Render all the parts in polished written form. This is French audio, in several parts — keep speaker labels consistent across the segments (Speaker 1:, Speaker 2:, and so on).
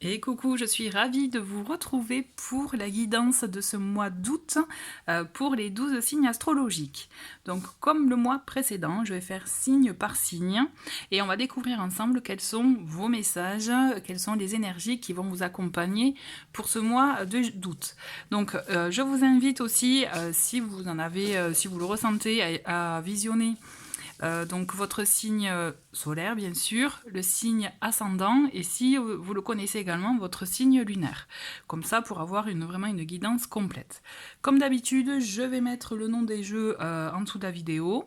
Speaker 1: Et coucou, je suis ravie de vous retrouver pour la guidance de ce mois d'août pour les 12 signes astrologiques. Donc comme le mois précédent, je vais faire signe par signe et on va découvrir ensemble quels sont vos messages, quelles sont les énergies qui vont vous accompagner pour ce mois d'août. Donc je vous invite aussi, si vous en avez, si vous le ressentez, à visionner donc votre signe solaire bien sûr, le signe ascendant et si vous le connaissez également, votre signe lunaire. Comme ça pour avoir vraiment une guidance complète. Comme d'habitude, je vais mettre le nom des jeux en dessous de la vidéo.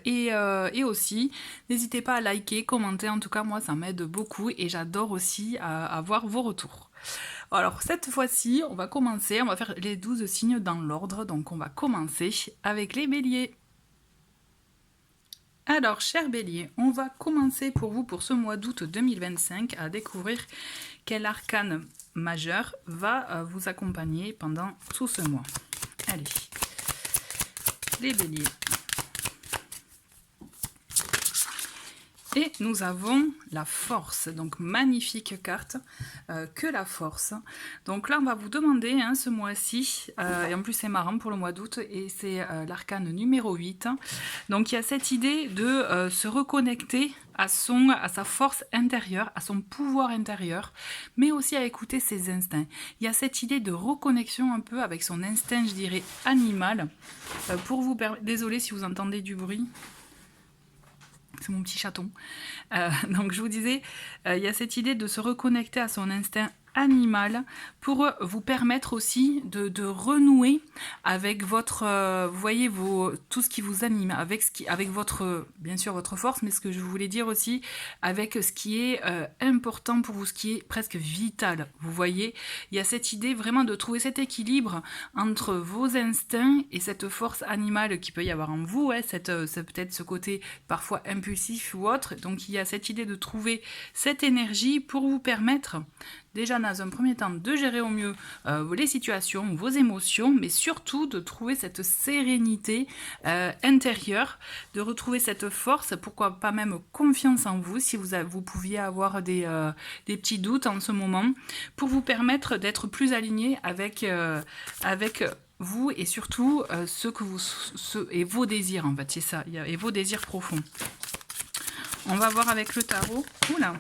Speaker 1: Et aussi, n'hésitez pas à liker, commenter, en tout cas moi ça m'aide beaucoup et j'adore aussi avoir vos retours. Alors cette fois-ci, on va commencer, on va faire les 12 signes dans l'ordre, donc on va commencer avec les béliers. Alors, cher Bélier, on va commencer pour vous pour ce mois d'août 2025 à découvrir quel arcane majeur va vous accompagner pendant tout ce mois. Allez, les Béliers. Et nous avons la force, donc magnifique carte, que la force. Donc là, on va vous demander ce mois-ci, et en plus c'est marrant pour le mois d'août, et c'est l'arcane numéro 8. Donc il y a cette idée de se reconnecter à sa force intérieure, à son pouvoir intérieur, mais aussi à écouter ses instincts. Il y a cette idée de reconnexion un peu avec son instinct, je dirais, animal. Pour vous permettre, désolé si vous entendez du bruit. C'est mon petit chaton. Donc je vous disais, il y a cette idée de se reconnecter à son instinct animal pour vous permettre aussi de renouer avec votre, vous voyez, tout ce qui vous anime, avec votre, bien sûr votre force, mais ce que je voulais dire aussi, avec ce qui est important pour vous, ce qui est presque vital. Vous voyez, il y a cette idée vraiment de trouver cet équilibre entre vos instincts et cette force animale qui peut y avoir en vous, c'est peut-être ce côté parfois impulsif ou autre. Donc il y a cette idée de trouver cette énergie pour vous permettre déjà dans un premier temps de gérer au mieux les situations, vos émotions, mais surtout de trouver cette sérénité intérieure, de retrouver cette force, pourquoi pas même confiance en vous, si vous pouviez avoir des petits doutes en ce moment, pour vous permettre d'être plus aligné avec vous et surtout et vos désirs en fait, c'est ça, et vos désirs profonds. On va voir avec le tarot. Oula!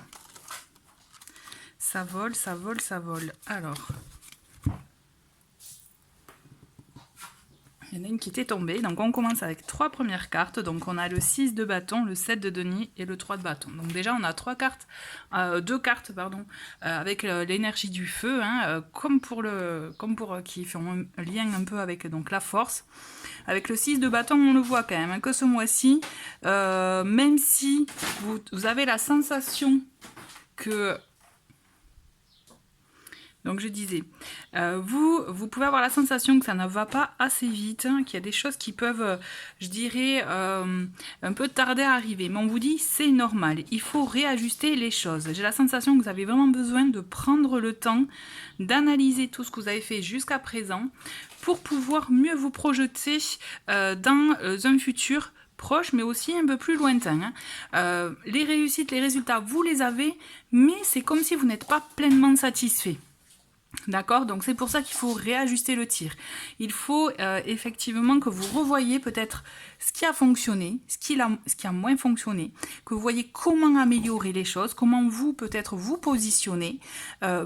Speaker 1: Ça vole, ça vole, ça vole. Alors, il y en a une qui était tombée. Donc, on commence avec 3 premières cartes. Donc, on a le 6 de bâton, le 7 de denier et le 3 de bâton. Donc, déjà, on a 2 cartes, avec l'énergie du feu, comme pour qui font un lien un peu avec donc, la force. Avec le 6 de bâton, on le voit quand même, que ce mois-ci, même si vous avez la sensation que... Donc je disais, vous pouvez avoir la sensation que ça ne va pas assez vite, qu'il y a des choses qui peuvent, je dirais, un peu tarder à arriver. Mais on vous dit, c'est normal, il faut réajuster les choses. J'ai la sensation que vous avez vraiment besoin de prendre le temps d'analyser tout ce que vous avez fait jusqu'à présent pour pouvoir mieux vous projeter dans un futur proche, mais aussi un peu plus lointain. Les réussites, les résultats, vous les avez, mais c'est comme si vous n'êtes pas pleinement satisfait. D'accord, donc c'est pour ça qu'il faut réajuster le tir. Il faut effectivement que vous revoyiez peut-être ce qui a fonctionné, ce qui a moins fonctionné, que vous voyez comment améliorer les choses, comment vous peut-être vous positionner,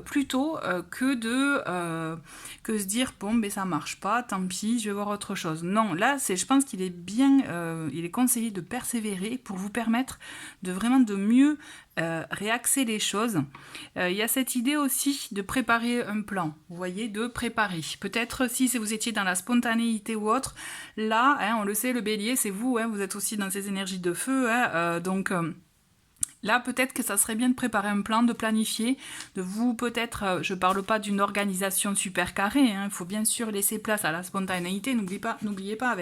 Speaker 1: plutôt que se dire bon ben ça marche pas, tant pis, je vais voir autre chose. Non, là je pense qu'il est bien, il est conseillé de persévérer pour vous permettre de vraiment de mieux réaxer les choses. Il y a cette idée aussi de préparer un plan, vous voyez, de préparer. Peut-être si vous étiez dans la spontanéité ou autre, là, on le sait, le bélier, c'est vous, vous êtes aussi dans ces énergies de feu, donc... Là, peut-être que ça serait bien de préparer un plan, de planifier, de vous peut-être, je parle pas d'une organisation super carrée, il faut bien sûr laisser place à la spontanéité, n'oubliez pas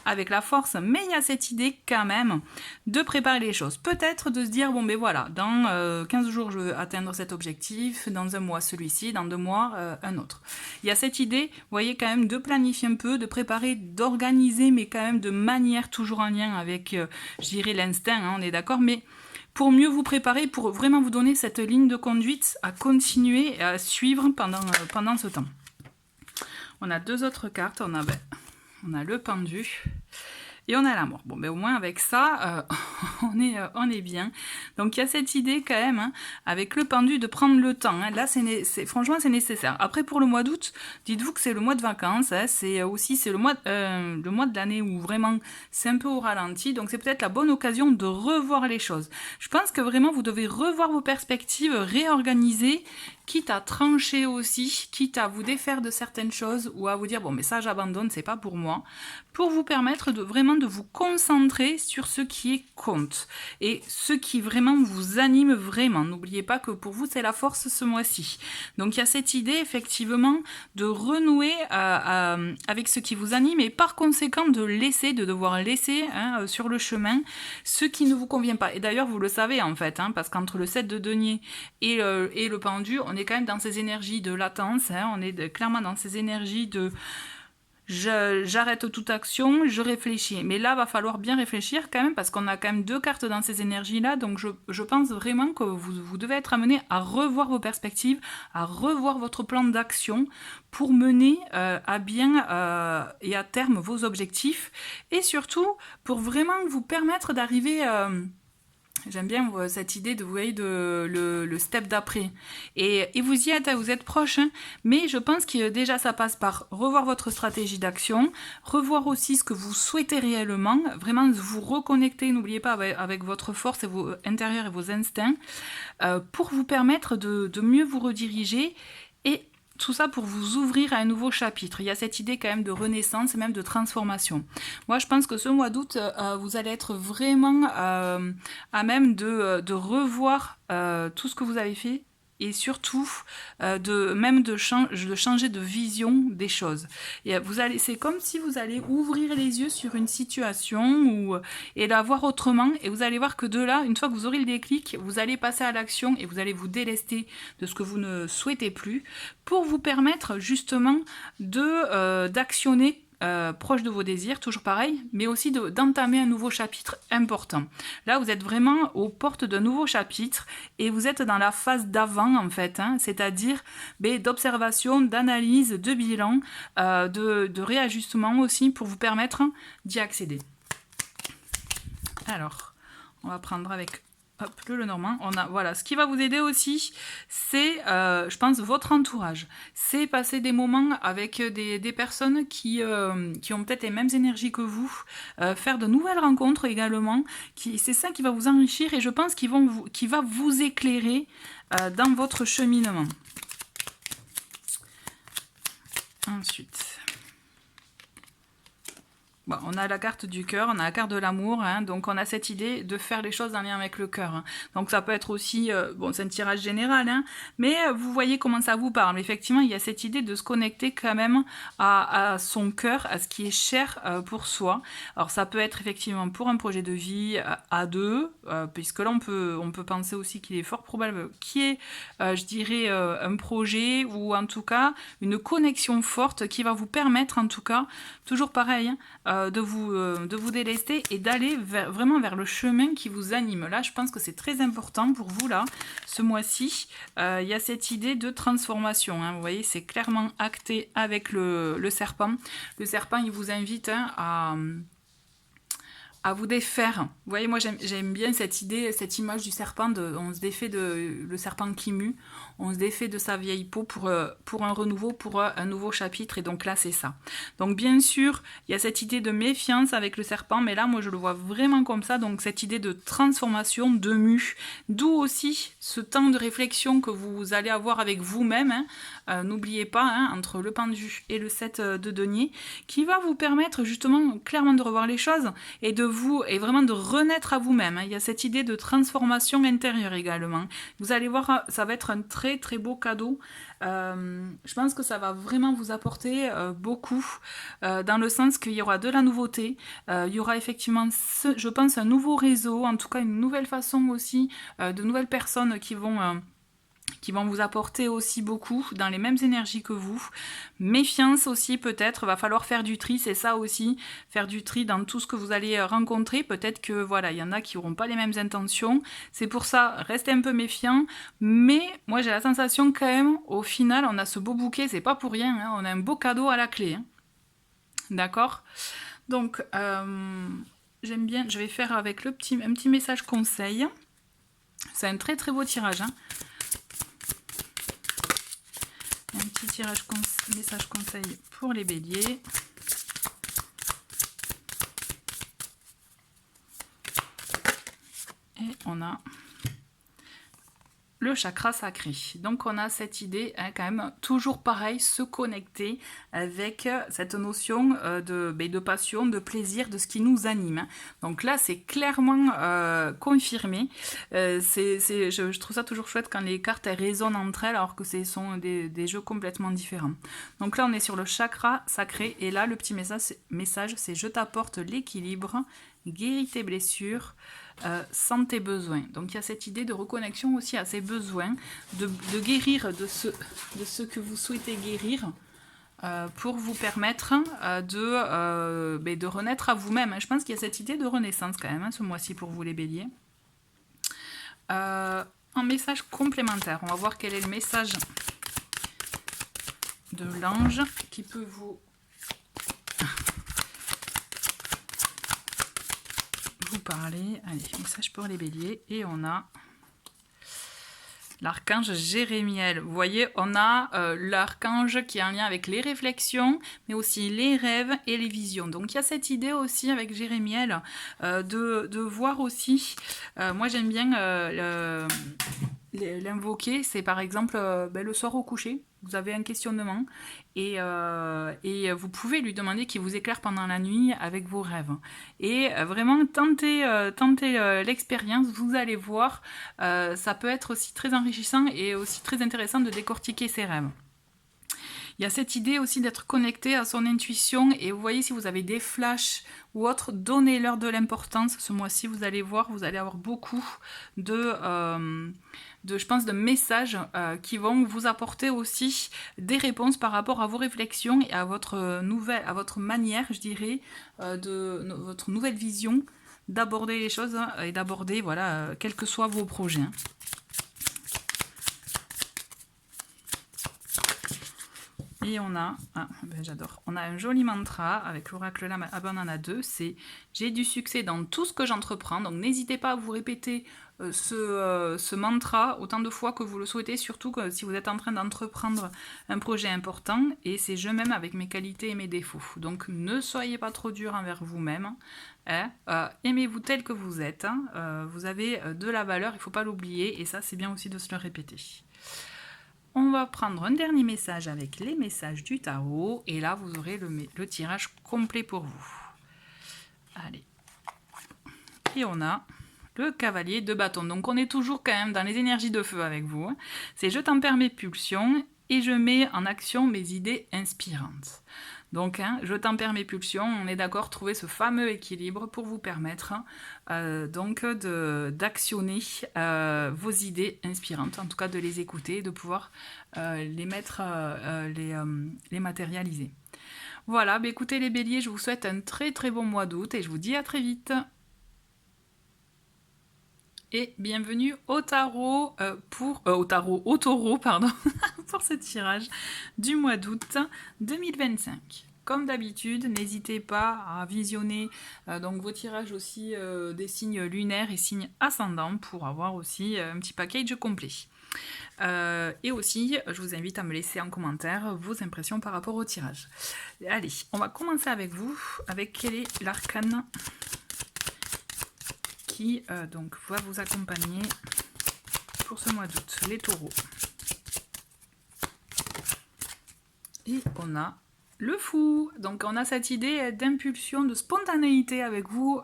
Speaker 1: avec la force, mais il y a cette idée quand même de préparer les choses. Peut-être de se dire, bon ben voilà, dans 15 jours je veux atteindre cet objectif, dans un mois celui-ci, dans 2 mois un autre. Il y a cette idée, vous voyez quand même, de planifier un peu, de préparer, d'organiser, mais quand même de manière toujours en lien avec, je dirais, l'instinct, on est d'accord, mais pour mieux vous préparer, pour vraiment vous donner cette ligne de conduite à continuer et à suivre pendant ce temps. On a 2 autres cartes, on a le pendu et on a l'amour. Bon, ben au moins avec ça, on est bien. Donc il y a cette idée quand même, hein, avec le pendu, de prendre le temps. Hein. Là, franchement, c'est nécessaire. Après, pour le mois d'août, dites-vous que c'est le mois de vacances. Hein, c'est le mois de l'année où vraiment c'est un peu au ralenti. Donc c'est peut-être la bonne occasion de revoir les choses. Je pense que vraiment, vous devez revoir vos perspectives, réorganiser, quitte à trancher aussi, quitte à vous défaire de certaines choses ou à vous dire bon mais ça j'abandonne, c'est pas pour moi, pour vous permettre vraiment de vous concentrer sur ce qui est compte et ce qui vraiment vous anime vraiment. N'oubliez pas que pour vous c'est la force ce mois-ci. Donc il y a cette idée effectivement de renouer avec ce qui vous anime et par conséquent de devoir laisser hein, sur le chemin ce qui ne vous convient pas. Et d'ailleurs vous le savez en fait, hein, parce qu'entre le 7 de denier et le pendu, on est quand même dans ces énergies de latence, hein, on est clairement dans ces énergies de j'arrête toute action, je réfléchis. Mais là, va falloir bien réfléchir quand même, parce qu'on a quand même 2 cartes dans ces énergies-là, donc je pense vraiment que vous devez être amené à revoir vos perspectives, à revoir votre plan d'action pour mener à bien et à terme vos objectifs, et surtout pour vraiment vous permettre d'arriver... J'aime bien cette idée de, vous voyez, le step d'après. Et vous y êtes, vous êtes proche, hein, mais je pense que déjà ça passe par revoir votre stratégie d'action, revoir aussi ce que vous souhaitez réellement, vraiment vous reconnecter, n'oubliez pas, avec votre force et vos intérieurs et vos instincts, pour vous permettre de mieux vous rediriger et tout ça pour vous ouvrir à un nouveau chapitre. Il y a cette idée quand même de renaissance et même de transformation. Moi, je pense que ce mois d'août, vous allez être vraiment à même de revoir tout ce que vous avez fait et surtout de changer de vision des choses. Et c'est comme si vous allez ouvrir les yeux sur une situation et la voir autrement, et vous allez voir que de là, une fois que vous aurez le déclic, vous allez passer à l'action et vous allez vous délester de ce que vous ne souhaitez plus pour vous permettre justement d'actionner proche de vos désirs, toujours pareil, mais aussi d'entamer un nouveau chapitre important. Là, vous êtes vraiment aux portes d'un nouveau chapitre et vous êtes dans la phase d'avant, en fait, hein, c'est-à-dire d'observation, d'analyse, de bilan, de réajustement aussi pour vous permettre d'y accéder. Alors, on va prendre avec... Hop, le Lenormand, voilà, ce qui va vous aider aussi, c'est, je pense, votre entourage. C'est passer des moments avec des personnes qui ont peut-être les mêmes énergies que vous, faire de nouvelles rencontres également. C'est ça qui va vous enrichir et je pense qui va vous éclairer dans votre cheminement. Ensuite... Bon, on a la carte du cœur, on a la carte de l'amour, hein, donc on a cette idée de faire les choses en lien avec le cœur. Hein. Donc ça peut être aussi, bon c'est un tirage général, hein, mais vous voyez comment ça vous parle. Effectivement, il y a cette idée de se connecter quand même à son cœur, à ce qui est cher pour soi. Alors ça peut être effectivement pour un projet de vie à 2, puisque là on peut penser aussi qu'il est fort probable qu'il y ait, je dirais, un projet ou en tout cas une connexion forte qui va vous permettre en tout cas, toujours pareil, hein, de vous délester et d'aller vraiment vers le chemin qui vous anime. Là, je pense que c'est très important pour vous, là, ce mois-ci. Il y a cette idée de transformation. Hein. Vous voyez, c'est clairement acté avec le serpent. Le serpent, il vous invite hein, à vous défaire. Vous voyez, moi, j'aime bien cette idée, cette image du serpent. On se défait le serpent qui mue. On se défait de sa vieille peau pour un renouveau, pour un nouveau chapitre. Et donc là, c'est ça. Donc bien sûr, il y a cette idée de méfiance avec le serpent. Mais là, moi, je le vois vraiment comme ça. Donc cette idée de transformation, de mue. D'où aussi ce temps de réflexion que vous allez avoir avec vous-même. Hein. N'oubliez pas, hein, entre le pendu et le 7 de denier, qui va vous permettre justement clairement de revoir les choses et vraiment de renaître à vous-même. Hein. Il y a cette idée de transformation intérieure également. Vous allez voir, ça va être un très très beau cadeau. Je pense que ça va vraiment vous apporter beaucoup, dans le sens qu'il y aura de la nouveauté, il y aura effectivement, je pense, un nouveau réseau, en tout cas une nouvelle façon aussi, de nouvelles personnes qui vont qui vont vous apporter aussi beaucoup dans les mêmes énergies que vous. Méfiance aussi peut-être, va falloir faire du tri, c'est ça aussi, faire du tri dans tout ce que vous allez rencontrer. Peut-être que voilà, il y en a qui n'auront pas les mêmes intentions. C'est pour ça, restez un peu méfiant. Mais moi j'ai la sensation quand même, au final, on a ce beau bouquet, c'est pas pour rien, hein, on a un beau cadeau à la clé. Hein. D'accord? Donc, j'aime bien, je vais faire avec un petit message conseil. C'est un très très beau tirage. Hein. Un petit tirage message conseil pour les béliers. Et on a le chakra sacré. Donc on a cette idée, hein, quand même, toujours pareil, se connecter avec cette notion de passion, de plaisir, de ce qui nous anime. Donc là, c'est clairement confirmé. Je trouve ça toujours chouette quand les cartes elles résonnent entre elles, alors que ce sont des jeux complètement différents. Donc là, on est sur le chakra sacré, et là, le petit message c'est « Je t'apporte l'équilibre, guéris tes blessures, sans tes besoins ». Donc il y a cette idée de reconnexion aussi à ses besoins, de guérir de ce que vous souhaitez guérir, pour vous permettre de renaître à vous-même. Je pense qu'il y a cette idée de renaissance quand même, hein, ce mois-ci pour vous les béliers. Un message complémentaire, on va voir quel est le message de l'ange qui peut vous parler. Allez, message pour les béliers, et on a l'archange Jérémiel. Vous voyez, on a l'archange qui est en lien avec les réflexions, mais aussi les rêves et les visions. Donc il y a cette idée aussi avec Jérémiel de voir aussi, moi j'aime bien l'invoquer, c'est par exemple le soir au coucher, vous avez un questionnement et vous pouvez lui demander qu'il vous éclaire pendant la nuit avec vos rêves. Et vraiment tentez l'expérience, vous allez voir, ça peut être aussi très enrichissant et aussi très intéressant de décortiquer ses rêves. Il y a cette idée aussi d'être connecté à son intuition, et vous voyez, si vous avez des flashs ou autres, donnez-leur de l'importance. Ce mois-ci, vous allez voir, vous allez avoir beaucoup je pense, de messages qui vont vous apporter aussi des réponses par rapport à vos réflexions et à votre manière, je dirais, votre nouvelle vision d'aborder les choses, hein, et d'aborder, voilà, quels que soient vos projets. Hein. Et on a, j'adore, on a un joli mantra avec l'oracle là, on en a deux, c'est « J'ai du succès dans tout ce que j'entreprends ». Donc n'hésitez pas à vous répéter ce mantra autant de fois que vous le souhaitez, surtout que si vous êtes en train d'entreprendre un projet important, et c'est « Je m'aime avec mes qualités et mes défauts ». Donc ne soyez pas trop dur envers vous-même, hein, aimez-vous tel que vous êtes, hein, vous avez de la valeur, il ne faut pas l'oublier, et ça c'est bien aussi de se le répéter. On va prendre un dernier message avec les messages du tarot, et là vous aurez le tirage complet pour vous. Allez. Et on a le cavalier de bâton. Donc on est toujours quand même dans les énergies de feu avec vous. Hein. C'est « Je tempère mes pulsions et je mets en action mes idées inspirantes ». Donc, hein, je tempère mes pulsions, on est d'accord, trouver ce fameux équilibre pour vous permettre donc d'actionner vos idées inspirantes, en tout cas de les écouter, de pouvoir les mettre, les matérialiser. Voilà, bah écoutez les béliers, je vous souhaite un très très bon mois d'août et je vous dis à très vite. Et bienvenue au tarot, au taureau, pardon, pour ce tirage du mois d'août 2025. Comme d'habitude, n'hésitez pas à visionner donc vos tirages aussi des signes lunaires et signes ascendants pour avoir aussi un petit package complet. Et aussi, je vous invite à me laisser en commentaire vos impressions par rapport au tirage. Allez, on va commencer avec vous, avec quel est l'arcane qui donc va vous accompagner pour ce mois d'août, les taureaux. Et on a le fou. Donc on a cette idée d'impulsion, de spontanéité avec vous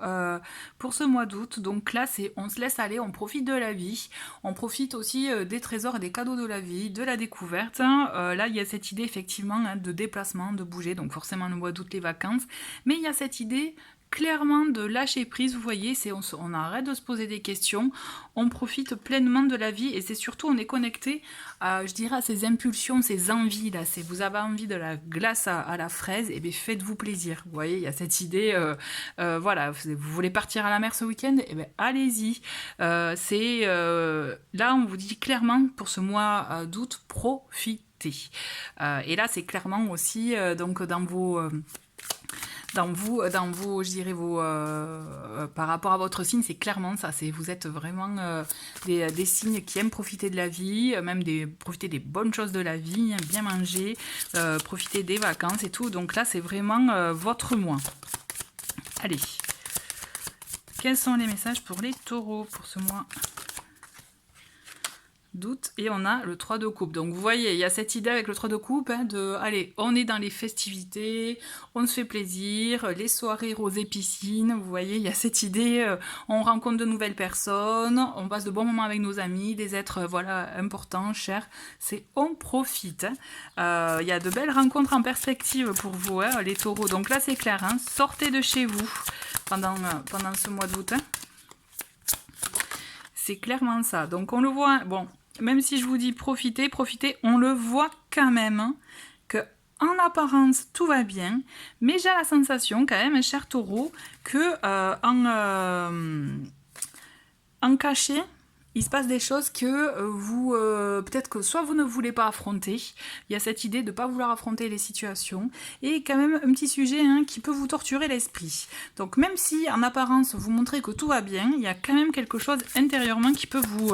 Speaker 1: pour ce mois d'août. Donc là, on se laisse aller, on profite de la vie. On profite aussi des trésors et des cadeaux de la vie, de la découverte. Là, il y a cette idée effectivement de déplacement, de bouger. Donc forcément le mois d'août, les vacances. Mais il y a cette idée clairement de lâcher prise, vous voyez, on arrête de se poser des questions, on profite pleinement de la vie et c'est surtout, on est connecté à, je dirais, à ces impulsions, ces envies là, vous avez envie de la glace à la fraise, et bien faites-vous plaisir, vous voyez, il y a cette idée, voilà, vous voulez partir à la mer ce week-end, et bien allez-y, là on vous dit clairement pour ce mois d'août, profitez, et là c'est clairement aussi donc dans vos je dirais par rapport à votre signe, c'est clairement ça. Vous êtes vraiment des signes qui aiment profiter de la vie, même profiter des bonnes choses de la vie, bien manger, profiter des vacances et tout. Donc là, c'est vraiment votre mois. Allez, quels sont les messages pour les taureaux pour ce mois d'août? Et on a le 3 de coupe. Donc vous voyez, il y a cette idée avec le 3 de coupe allez, on est dans les festivités, on se fait plaisir, les soirées rosées piscine, vous voyez, il y a cette idée, on rencontre de nouvelles personnes, on passe de bons moments avec nos amis, des êtres voilà importants, chers, on profite. Il y a de belles rencontres en perspective pour vous, les taureaux. Donc là c'est clair, sortez de chez vous pendant ce mois d'août. C'est clairement ça. Donc on le voit, bon, même si je vous dis profitez, on le voit quand même que en apparence tout va bien, mais j'ai la sensation quand même, cher taureau, que en cachet, il se passe des choses que vous, peut-être que soit vous ne voulez pas affronter, il y a cette idée de ne pas vouloir affronter les situations, et quand même un petit sujet qui peut vous torturer l'esprit. Donc même si en apparence vous montrez que tout va bien, il y a quand même quelque chose intérieurement qui peut vous,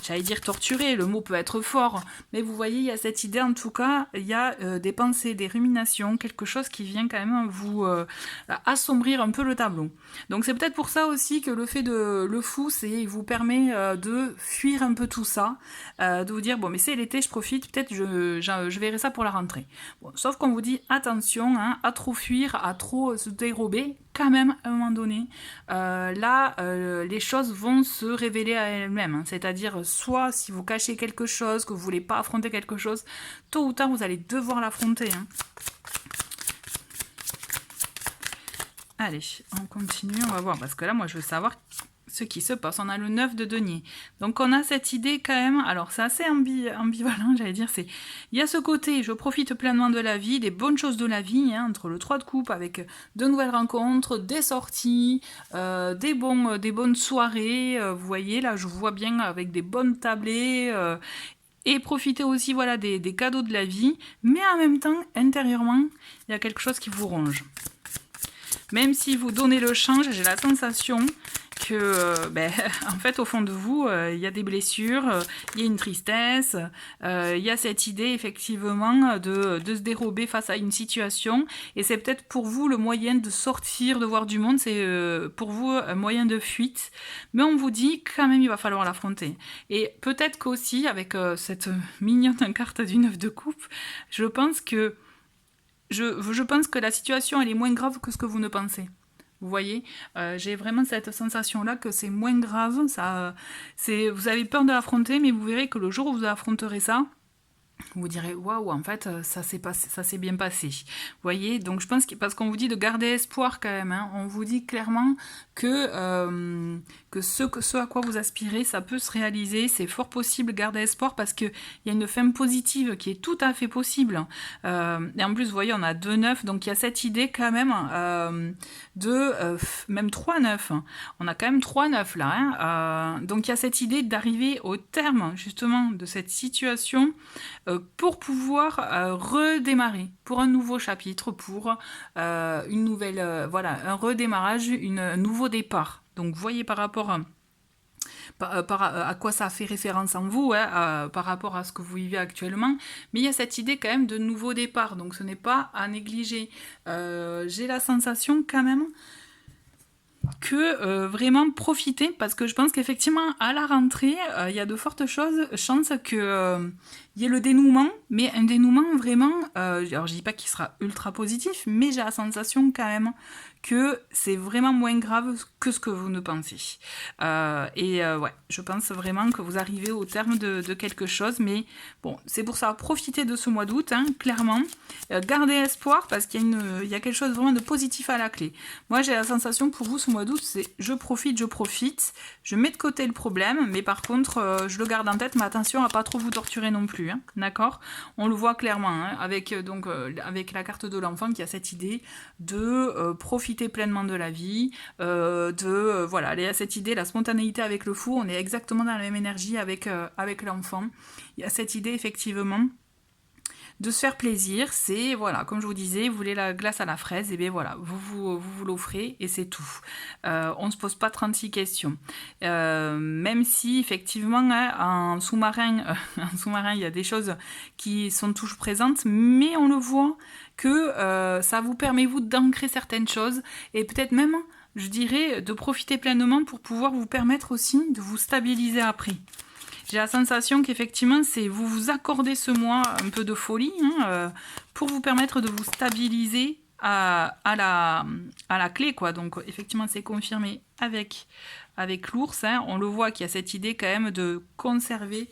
Speaker 1: j'allais dire torturer, le mot peut être fort, mais vous voyez, il y a cette idée en tout cas, il y a des pensées, des ruminations, quelque chose qui vient quand même vous assombrir un peu le tableau. Donc c'est peut-être pour ça aussi que le fait de le fou, il vous permet de fuir un peu tout ça, de vous dire bon mais c'est l'été, je profite, peut-être je verrai ça pour la rentrée. Bon, sauf qu'on vous dit attention à trop fuir, à trop se dérober, quand même à un moment donné, les choses vont se révéler à elles-mêmes, c'est-à-dire soit si vous cachez quelque chose, que vous voulez pas affronter quelque chose, tôt ou tard vous allez devoir l'affronter. Allez, on continue, on va voir, parce que là moi je veux savoir ce qui se passe. On a le 9 de denier. Donc on a cette idée quand même, alors c'est assez ambivalent, j'allais dire, il y a ce côté, je profite pleinement de la vie, des bonnes choses de la vie, entre le 3 de coupe avec de nouvelles rencontres, des sorties, des bonnes soirées, vous voyez, là je vous vois bien avec des bonnes tablées, et profiter aussi voilà, des cadeaux de la vie, mais en même temps, intérieurement, il y a quelque chose qui vous ronge. Même si vous donnez le change, j'ai la sensation que, en fait, au fond de vous, il y a des blessures, il y a une tristesse, il y a cette idée, effectivement, de se dérober face à une situation. Et c'est peut-être pour vous le moyen de sortir, de voir du monde, c'est pour vous un moyen de fuite. Mais on vous dit, quand même, il va falloir l'affronter. Et peut-être qu'aussi, avec cette mignonne carte du 9 de coupe, je pense que la situation, elle est moins grave que ce que vous ne pensez. Vous voyez, j'ai vraiment cette sensation-là que c'est moins grave. Vous avez peur de l'affronter, mais vous verrez que le jour où vous affronterez ça, vous direz waouh, en fait ça s'est bien passé, vous voyez. Donc je pense que parce qu'on vous dit de garder espoir quand même, on vous dit clairement que ce à quoi vous aspirez, ça peut se réaliser, c'est fort possible, garder espoir, parce qu'il y a une fin positive qui est tout à fait possible, et en plus vous voyez on a 2-9, donc il y a cette idée quand même même 3-9, on a quand même 3-9 là, donc il y a cette idée d'arriver au terme justement de cette situation, pour pouvoir redémarrer, pour un nouveau chapitre, pour une nouvelle, voilà, un redémarrage, un nouveau départ. Donc vous voyez par rapport à quoi ça fait référence en vous, par rapport à ce que vous vivez actuellement, mais il y a cette idée quand même de nouveau départ, donc ce n'est pas à négliger. J'ai la sensation quand même que vraiment profiter, parce que je pense qu'effectivement à la rentrée il y a de fortes chances que il y ait le dénouement, mais un dénouement vraiment, alors je dis pas qu'il sera ultra positif, mais j'ai la sensation quand même que c'est vraiment moins grave que ce que vous ne pensez. Ouais, je pense vraiment que vous arrivez au terme de quelque chose, mais bon, c'est pour ça, profitez de ce mois d'août, hein, clairement. Gardez espoir parce qu'il y a quelque chose vraiment de positif à la clé. Moi, j'ai la sensation pour vous, ce mois d'août, c'est je profite, je mets de côté le problème, mais par contre, je le garde en tête, mais attention à pas trop vous torturer non plus, hein, d'accord? On le voit clairement, hein, avec la carte de l'enfant qui a cette idée de profiter pleinement de la vie, voilà, il y a cette idée, la spontanéité avec le fou, on est exactement dans la même énergie avec l'enfant. Il y a cette idée effectivement de se faire plaisir, c'est, voilà, comme je vous disais, vous voulez la glace à la fraise, et bien voilà, vous l'offrez et c'est tout. On ne se pose pas 36 questions. Même si, effectivement, hein, en sous-marin, il y a des choses qui sont toujours présentes, mais on le voit que ça vous permet, vous, d'ancrer certaines choses, et peut-être même, je dirais, de profiter pleinement pour pouvoir vous permettre aussi de vous stabiliser après. J'ai la sensation qu'effectivement, c'est vous vous accordez ce mois un peu de folie, hein, pour vous permettre de vous stabiliser à la clé, quoi. Donc effectivement, c'est confirmé avec l'ours, hein. On le voit qu'il y a cette idée quand même de conserver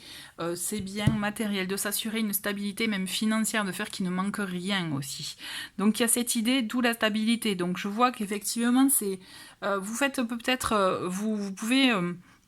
Speaker 1: ses biens matériels, de s'assurer une stabilité même financière, de faire qu'il ne manque rien aussi. Donc il y a cette idée, d'où la stabilité. Donc je vois qu'effectivement, c'est vous faites peut-être, vous pouvez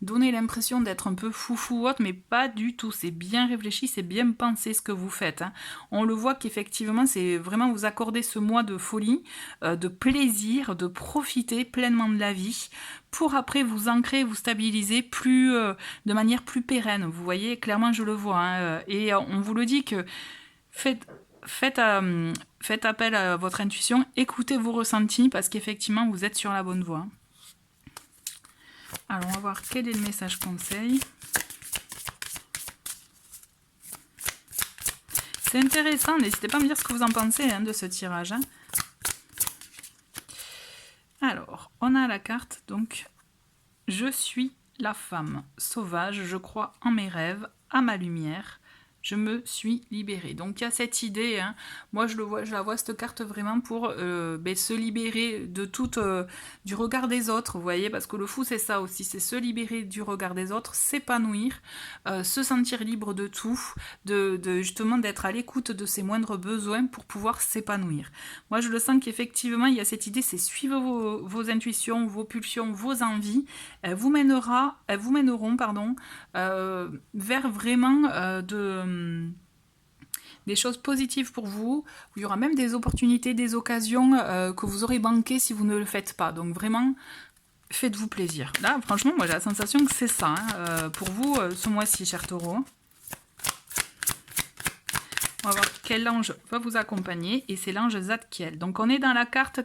Speaker 1: donner l'impression d'être un peu foufou ou autre, mais pas du tout. C'est bien réfléchi, c'est bien pensé ce que vous faites, hein. On le voit qu'effectivement, c'est vraiment vous accorder ce mois de folie, de plaisir, de profiter pleinement de la vie, pour après vous ancrer, vous stabiliser de manière plus pérenne. Vous voyez, clairement, je le vois, hein. Et on vous le dit que faites appel à votre intuition, écoutez vos ressentis, parce qu'effectivement, vous êtes sur la bonne voie. Alors, on va voir quel est le message conseil. C'est intéressant, n'hésitez pas à me dire ce que vous en pensez, hein, de ce tirage, hein. Alors, on a la carte, donc, je suis la femme sauvage, je crois en mes rêves, à ma lumière. Je me suis libérée. Donc il y a cette idée, hein, moi je la vois cette carte vraiment pour se libérer de du regard des autres, vous voyez, parce que le fou c'est ça aussi, c'est se libérer du regard des autres, s'épanouir, se sentir libre de tout, justement d'être à l'écoute de ses moindres besoins pour pouvoir s'épanouir. Moi je le sens qu'effectivement il y a cette idée, c'est suivre vos intuitions, vos pulsions, vos envies, elles vous mèneront vers vraiment des choses positives pour vous, où il y aura même des opportunités, des occasions que vous aurez manquées si vous ne le faites pas. Donc vraiment, faites-vous plaisir. Là, franchement, moi j'ai la sensation que c'est ça, hein, pour vous ce mois-ci, cher Taureau. On va voir quel ange va vous accompagner, et c'est l'ange Zadkiel. Donc on est dans la carte,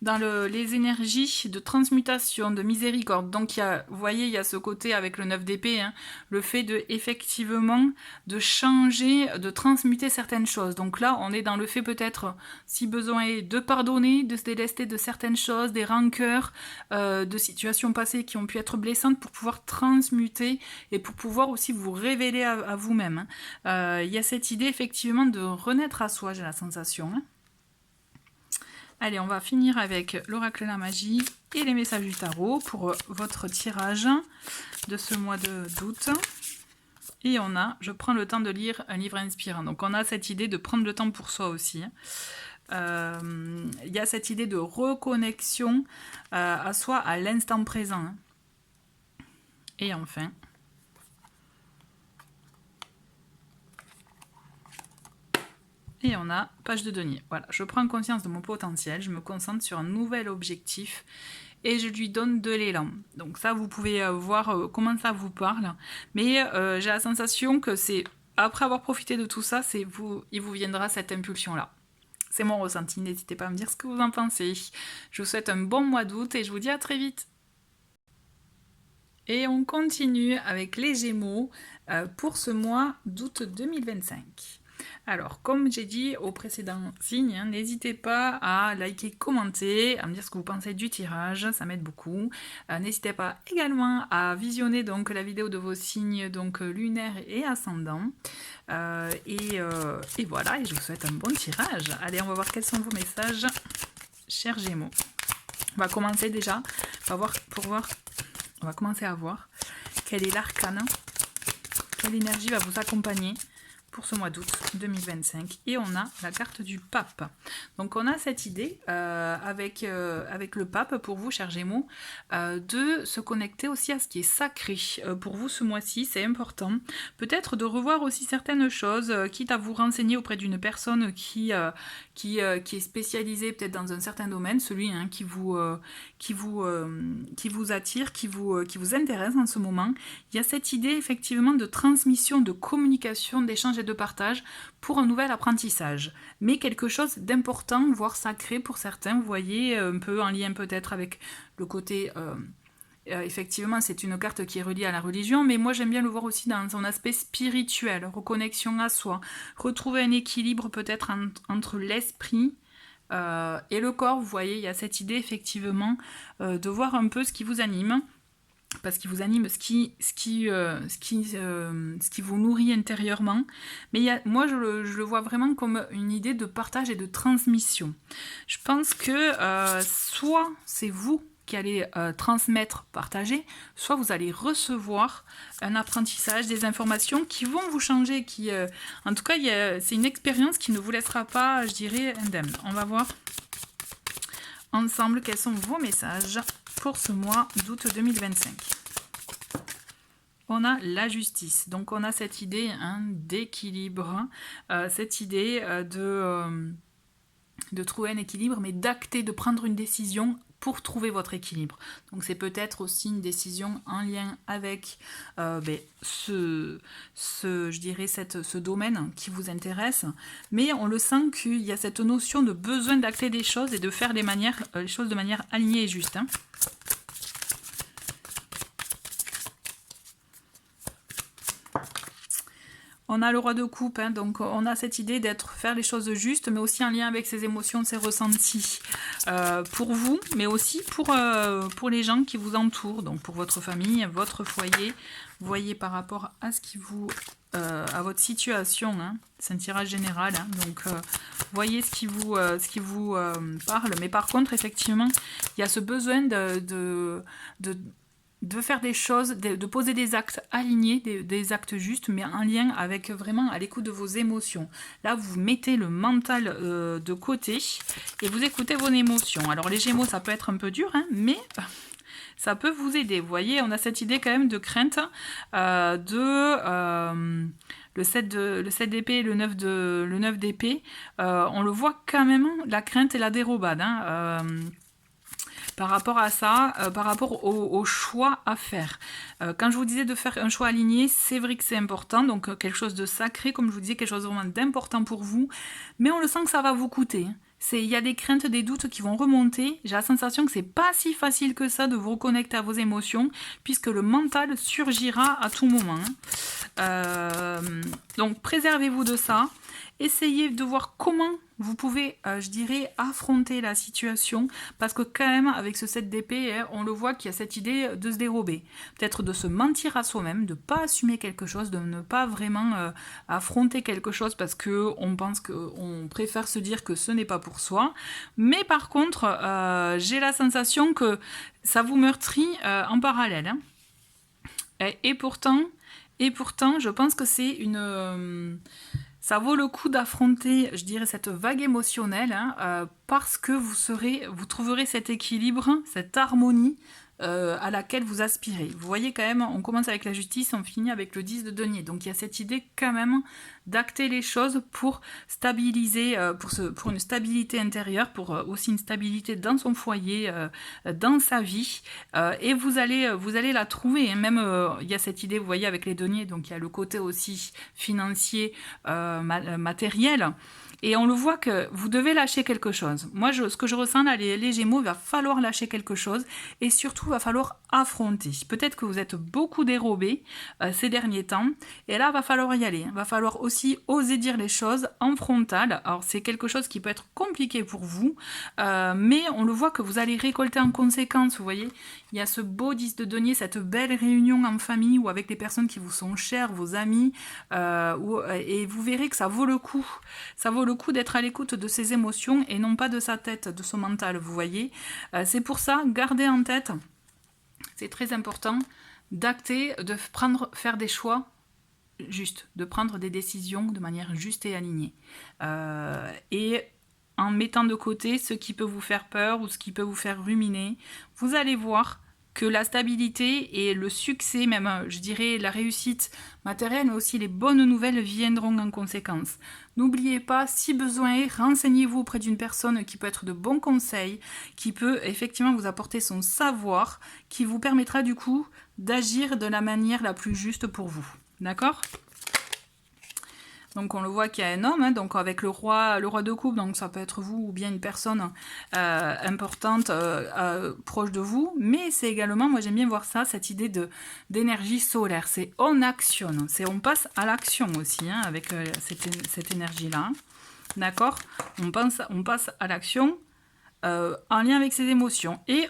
Speaker 1: dans les énergies de transmutation, de miséricorde. Donc, vous voyez, il y a ce côté avec le 9 d'épée, hein, le fait effectivement de changer, de transmuter certaines choses. Donc là, on est dans le fait peut-être, si besoin est, de pardonner, de se délester de certaines choses, des rancœurs, de situations passées qui ont pu être blessantes, pour pouvoir transmuter et pour pouvoir aussi vous révéler à vous-même, hein. Il y a cette idée effectivement de renaître à soi, j'ai la sensation, hein. Allez, on va finir avec l'oracle la magie et les messages du tarot pour votre tirage de ce mois d'août. Et je prends le temps de lire un livre inspirant. Donc on a cette idée de prendre le temps pour soi aussi. Il y a cette idée de reconnexion à soi, à l'instant présent. Et enfin, et on a page de denier. Voilà, je prends conscience de mon potentiel, je me concentre sur un nouvel objectif et je lui donne de l'élan. Donc ça, vous pouvez voir comment ça vous parle. Mais j'ai la sensation que c'est, après avoir profité de tout ça, il vous viendra cette impulsion-là. C'est mon ressenti, n'hésitez pas à me dire ce que vous en pensez. Je vous souhaite un bon mois d'août et je vous dis à très vite. Et on continue avec les Gémeaux pour ce mois d'août 2025. Alors, comme j'ai dit au précédent signe, hein, n'hésitez pas à liker, commenter, à me dire ce que vous pensez du tirage, ça m'aide beaucoup. N'hésitez pas également à visionner donc la vidéo de vos signes donc lunaires et ascendants. Et voilà, et je vous souhaite un bon tirage. Allez, on va voir quels sont vos messages. chers Gémeaux. On va commencer déjà, on va commencer à voir quel est l'arcane, quelle énergie va vous accompagner pour ce mois d'août 2025. Et on a la carte du pape. Donc on a cette idée avec le pape pour vous, chers Gémeaux, de se connecter aussi à ce qui est sacré. Pour vous ce mois-ci, c'est important. Peut-être de revoir aussi certaines choses, quitte à vous renseigner auprès d'une personne qui est spécialisée peut-être dans un certain domaine, celui qui vous attire, qui vous intéresse en ce moment. Il y a cette idée effectivement de transmission, de communication, d'échange et de partage pour un nouvel apprentissage. Mais quelque chose d'important, voire sacré pour certains, vous voyez, un peu en lien peut-être avec le côté... effectivement, c'est une carte qui est reliée à la religion, mais moi j'aime bien le voir aussi dans son aspect spirituel, reconnexion à soi, retrouver un équilibre peut-être entre l'esprit et le corps. Vous voyez, il y a cette idée effectivement de voir un peu ce qui vous anime, parce qu'il vous anime ce qui vous nourrit intérieurement. Mais moi, je le vois vraiment comme une idée de partage et de transmission. Je pense que soit c'est vous qui allez transmettre, partager, soit vous allez recevoir un apprentissage, des informations qui vont vous changer. En tout cas, c'est une expérience qui ne vous laissera pas, je dirais, indemne. On va voir ensemble quels sont vos messages pour ce mois d'août 2025. On a la justice, donc on a cette idée d'équilibre, cette idée de trouver un équilibre, mais d'acter, de prendre une décision pour trouver votre équilibre. Donc c'est peut-être aussi une décision en lien avec ce domaine qui vous intéresse, mais on le sent qu'il y a cette notion de besoin d'acter des choses et de faire les choses de manière alignée et juste. On a le roi de coupe, donc on a cette idée faire les choses justes, mais aussi en lien avec ses émotions, ses ressentis. Pour vous, mais aussi pour les gens qui vous entourent, donc pour votre famille, votre foyer. Vous voyez par rapport à à votre situation, c'est un tirage général, donc voyez ce qui vous parle. Mais par contre, effectivement, il y a ce besoin de faire des choses, de poser des actes alignés, des actes justes, mais en lien avec vraiment à l'écoute de vos émotions. Là, vous mettez le mental de côté et vous écoutez vos émotions. Alors les Gémeaux, ça peut être un peu dur, mais ça peut vous aider. Vous voyez, on a cette idée quand même de crainte le 7 d'épée et le 9 d'épée. On le voit quand même, la crainte et la dérobade. Par rapport à ça, par rapport au choix à faire. Quand je vous disais de faire un choix aligné, c'est vrai que c'est important, donc quelque chose de sacré, comme je vous disais, quelque chose vraiment d'important pour vous, mais on le sent que ça va vous coûter. Il y a des craintes, des doutes qui vont remonter. J'ai la sensation que c'est pas si facile que ça de vous reconnecter à vos émotions, puisque le mental surgira à tout moment. Donc préservez-vous de ça. Essayez de voir comment vous pouvez, affronter la situation, parce que quand même, avec ce 7 d'épée, on le voit qu'il y a cette idée de se dérober. Peut-être de se mentir à soi-même, de ne pas assumer quelque chose, de ne pas vraiment affronter quelque chose, parce qu'on pense qu'on préfère se dire que ce n'est pas pour soi. Mais par contre, j'ai la sensation que ça vous meurtrit en parallèle. Et pourtant, je pense que c'est ça vaut le coup d'affronter, je dirais, cette vague émotionnelle, parce que vous trouverez cet équilibre, cette harmonie à laquelle vous aspirez. Vous voyez quand même, on commence avec la justice, on finit avec le 10 de denier. Donc il y a cette idée quand même d'acter les choses pour stabiliser, pour une stabilité intérieure, pour aussi une stabilité dans son foyer, dans sa vie. Et vous allez la trouver. Même il y a cette idée, vous voyez, avec les deniers, donc il y a le côté aussi financier, matériel. Et on le voit que vous devez lâcher quelque chose. Moi, ce que je ressens là, les Gémeaux, il va falloir lâcher quelque chose. Et surtout, il va falloir affronter. Peut-être que vous êtes beaucoup dérobé ces derniers temps. Et là, il va falloir y aller. Il va falloir aussi oser dire les choses en frontal. Alors, c'est quelque chose qui peut être compliqué pour vous. Mais on le voit que vous allez récolter en conséquence. Vous voyez, il y a ce beau 10 de denier, cette belle réunion en famille ou avec des personnes qui vous sont chères, vos amis. Et vous verrez que ça vaut le coup. Ça vaut le coup d'être à l'écoute de ses émotions et non pas de sa tête, de son mental, vous voyez. C'est pour ça, gardez en tête, c'est très important, d'acter, de faire des choix justes, de prendre des décisions de manière juste et alignée. Et en mettant de côté ce qui peut vous faire peur ou ce qui peut vous faire ruminer, vous allez voir que la stabilité et le succès, même je dirais la réussite matérielle, mais aussi les bonnes nouvelles viendront en conséquence. N'oubliez pas, si besoin est, renseignez-vous auprès d'une personne qui peut être de bons conseils, qui peut effectivement vous apporter son savoir, qui vous permettra du coup d'agir de la manière la plus juste pour vous. D'accord ? Donc on le voit qu'il y a un homme, hein, donc avec le roi de coupe, donc ça peut être vous ou bien une personne importante proche de vous, mais c'est également, moi j'aime bien voir ça, cette idée d'énergie solaire, c'est on actionne, c'est on passe à l'action aussi hein, avec cette énergie-là, d'accord, on passe à l'action. En lien avec ses émotions et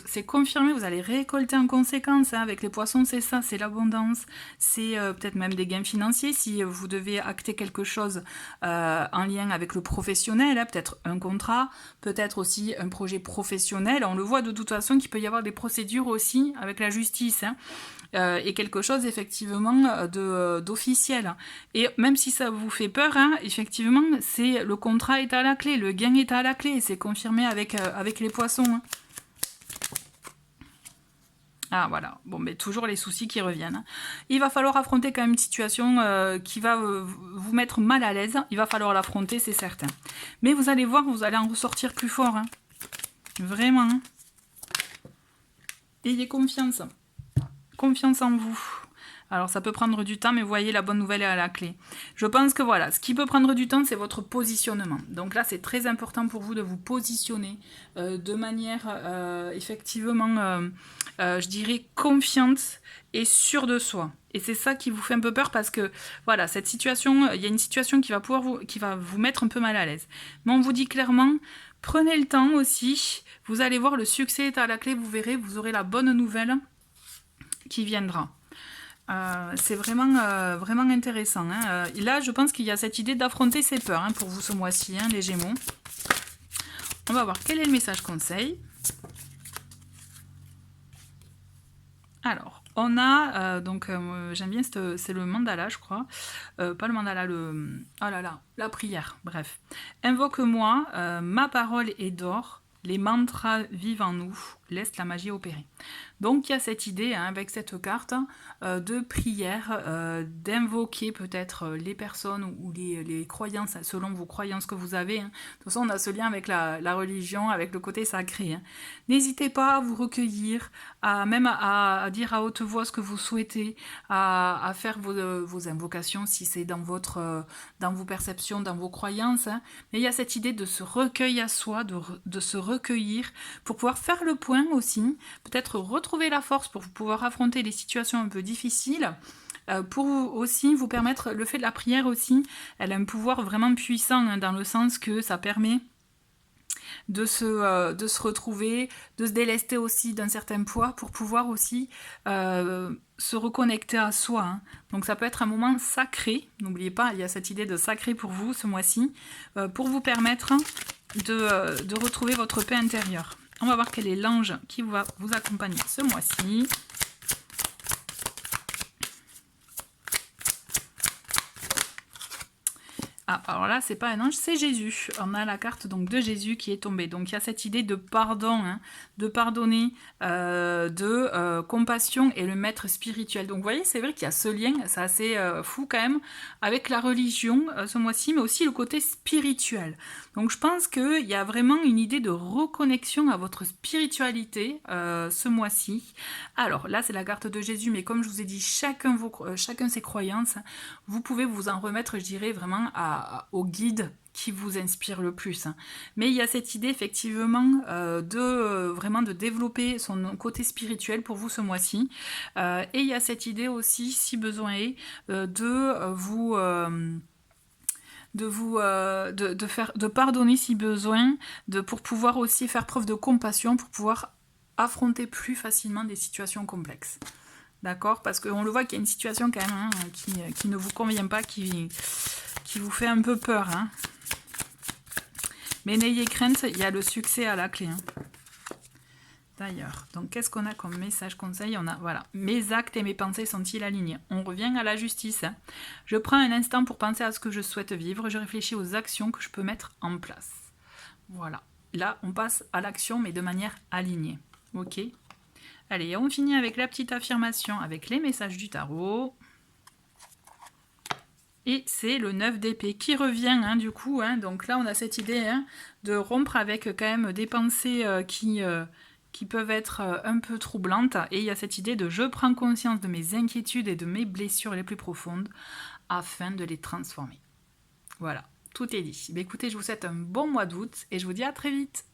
Speaker 1: c'est confirmé, vous allez récolter en conséquence hein, avec les poissons, c'est ça, c'est l'abondance, c'est peut-être même des gains financiers si vous devez acter quelque chose en lien avec le professionnel, hein, peut-être un contrat, peut-être aussi un projet professionnel, on le voit de toute façon qu'il peut y avoir des procédures aussi avec la justice hein, et quelque chose effectivement d'officiel. Et même si ça vous fait peur, hein, effectivement, le contrat est à la clé, le gain est à la clé, c'est confirmé avec les poissons. Hein. Ah voilà, bon mais toujours les soucis qui reviennent. Hein. Il va falloir affronter quand même une situation qui va vous mettre mal à l'aise, il va falloir l'affronter, c'est certain. Mais vous allez voir, vous allez en ressortir plus fort. Hein. Vraiment. Hein. Ayez confiance. Confiance en vous. Alors ça peut prendre du temps, mais vous voyez, la bonne nouvelle est à la clé. Je pense que voilà, ce qui peut prendre du temps, c'est votre positionnement. Donc là, c'est très important pour vous de vous positionner de manière effectivement, je dirais, confiante et sûre de soi. Et c'est ça qui vous fait un peu peur parce que, voilà, cette situation, il y a une situation qui va vous mettre un peu mal à l'aise. Mais on vous dit clairement, prenez le temps aussi, vous allez voir, le succès est à la clé, vous verrez, vous aurez la bonne nouvelle qui viendra. C'est vraiment, vraiment intéressant. Hein. Là, je pense qu'il y a cette idée d'affronter ses peurs hein, pour vous ce mois-ci, hein, les Gémeaux. On va voir quel est le message conseil. Alors, on a, donc j'aime bien, c'est le mandala, je crois. Pas le mandala, oh là là, la prière, bref. Invoque-moi, ma parole est d'or, les mantras vivent en nous, laisse la magie opérer. Donc il y a cette idée hein, avec cette carte de prière, d'invoquer peut-être les personnes ou les croyances, selon vos croyances que vous avez. Hein. De toute façon, on a ce lien avec la religion, avec le côté sacré. Hein. N'hésitez pas à vous recueillir, même à dire à haute voix ce que vous souhaitez, à faire vos invocations si c'est dans vos perceptions, dans vos croyances. Hein. Mais il y a cette idée de se recueillir à soi, de se recueillir pour pouvoir faire le point aussi, peut-être retrouver la force pour pouvoir affronter les situations un peu difficiles, pour aussi vous permettre, le fait de la prière aussi, elle a un pouvoir vraiment puissant hein, dans le sens que ça permet de se retrouver, de se délester aussi d'un certain poids pour pouvoir aussi se reconnecter à soi. Hein. Donc ça peut être un moment sacré, n'oubliez pas, il y a cette idée de sacré pour vous ce mois-ci, pour vous permettre de retrouver votre paix intérieure. On va voir quel est l'ange qui va vous accompagner ce mois-ci. Ah, alors là, c'est pas un ange, c'est Jésus. On a la carte donc de Jésus qui est tombée. Donc il y a cette idée de pardon, hein, de pardonner, de compassion et le maître spirituel. Donc vous voyez, c'est vrai qu'il y a ce lien, c'est assez fou quand même, avec la religion ce mois-ci, mais aussi le côté spirituel. Donc je pense qu'il y a vraiment une idée de reconnexion à votre spiritualité ce mois-ci. Alors là, c'est la carte de Jésus, mais comme je vous ai dit, chacun ses croyances, vous pouvez vous en remettre, je dirais, vraiment à au guide qui vous inspire le plus. Hein. Mais il y a cette idée effectivement vraiment de développer son côté spirituel pour vous ce mois-ci. Et il y a cette idée aussi, si besoin est, de pardonner si besoin, pour pouvoir aussi faire preuve de compassion, pour pouvoir affronter plus facilement des situations complexes. D'accord? Parce qu'on le voit qu'il y a une situation quand même hein, qui ne vous convient pas, qui vous fait un peu peur. Hein. Mais n'ayez crainte, il y a le succès à la clé. Hein. D'ailleurs, donc qu'est-ce qu'on a comme message conseil? On a, voilà, mes actes et mes pensées sont-ils alignés? On revient à la justice. Hein. Je prends un instant pour penser à ce que je souhaite vivre. Je réfléchis aux actions que je peux mettre en place. Voilà. Là, on passe à l'action, mais de manière alignée. Ok? Allez, on finit avec la petite affirmation, avec les messages du tarot. Et c'est le 9 d'épée qui revient, hein, du coup. Hein, donc là, on a cette idée hein, de rompre avec quand même des pensées qui peuvent être un peu troublantes. Et il y a cette idée de je prends conscience de mes inquiétudes et de mes blessures les plus profondes afin de les transformer. Voilà, tout est dit. Mais écoutez, je vous souhaite un bon mois d'août et je vous dis à très vite.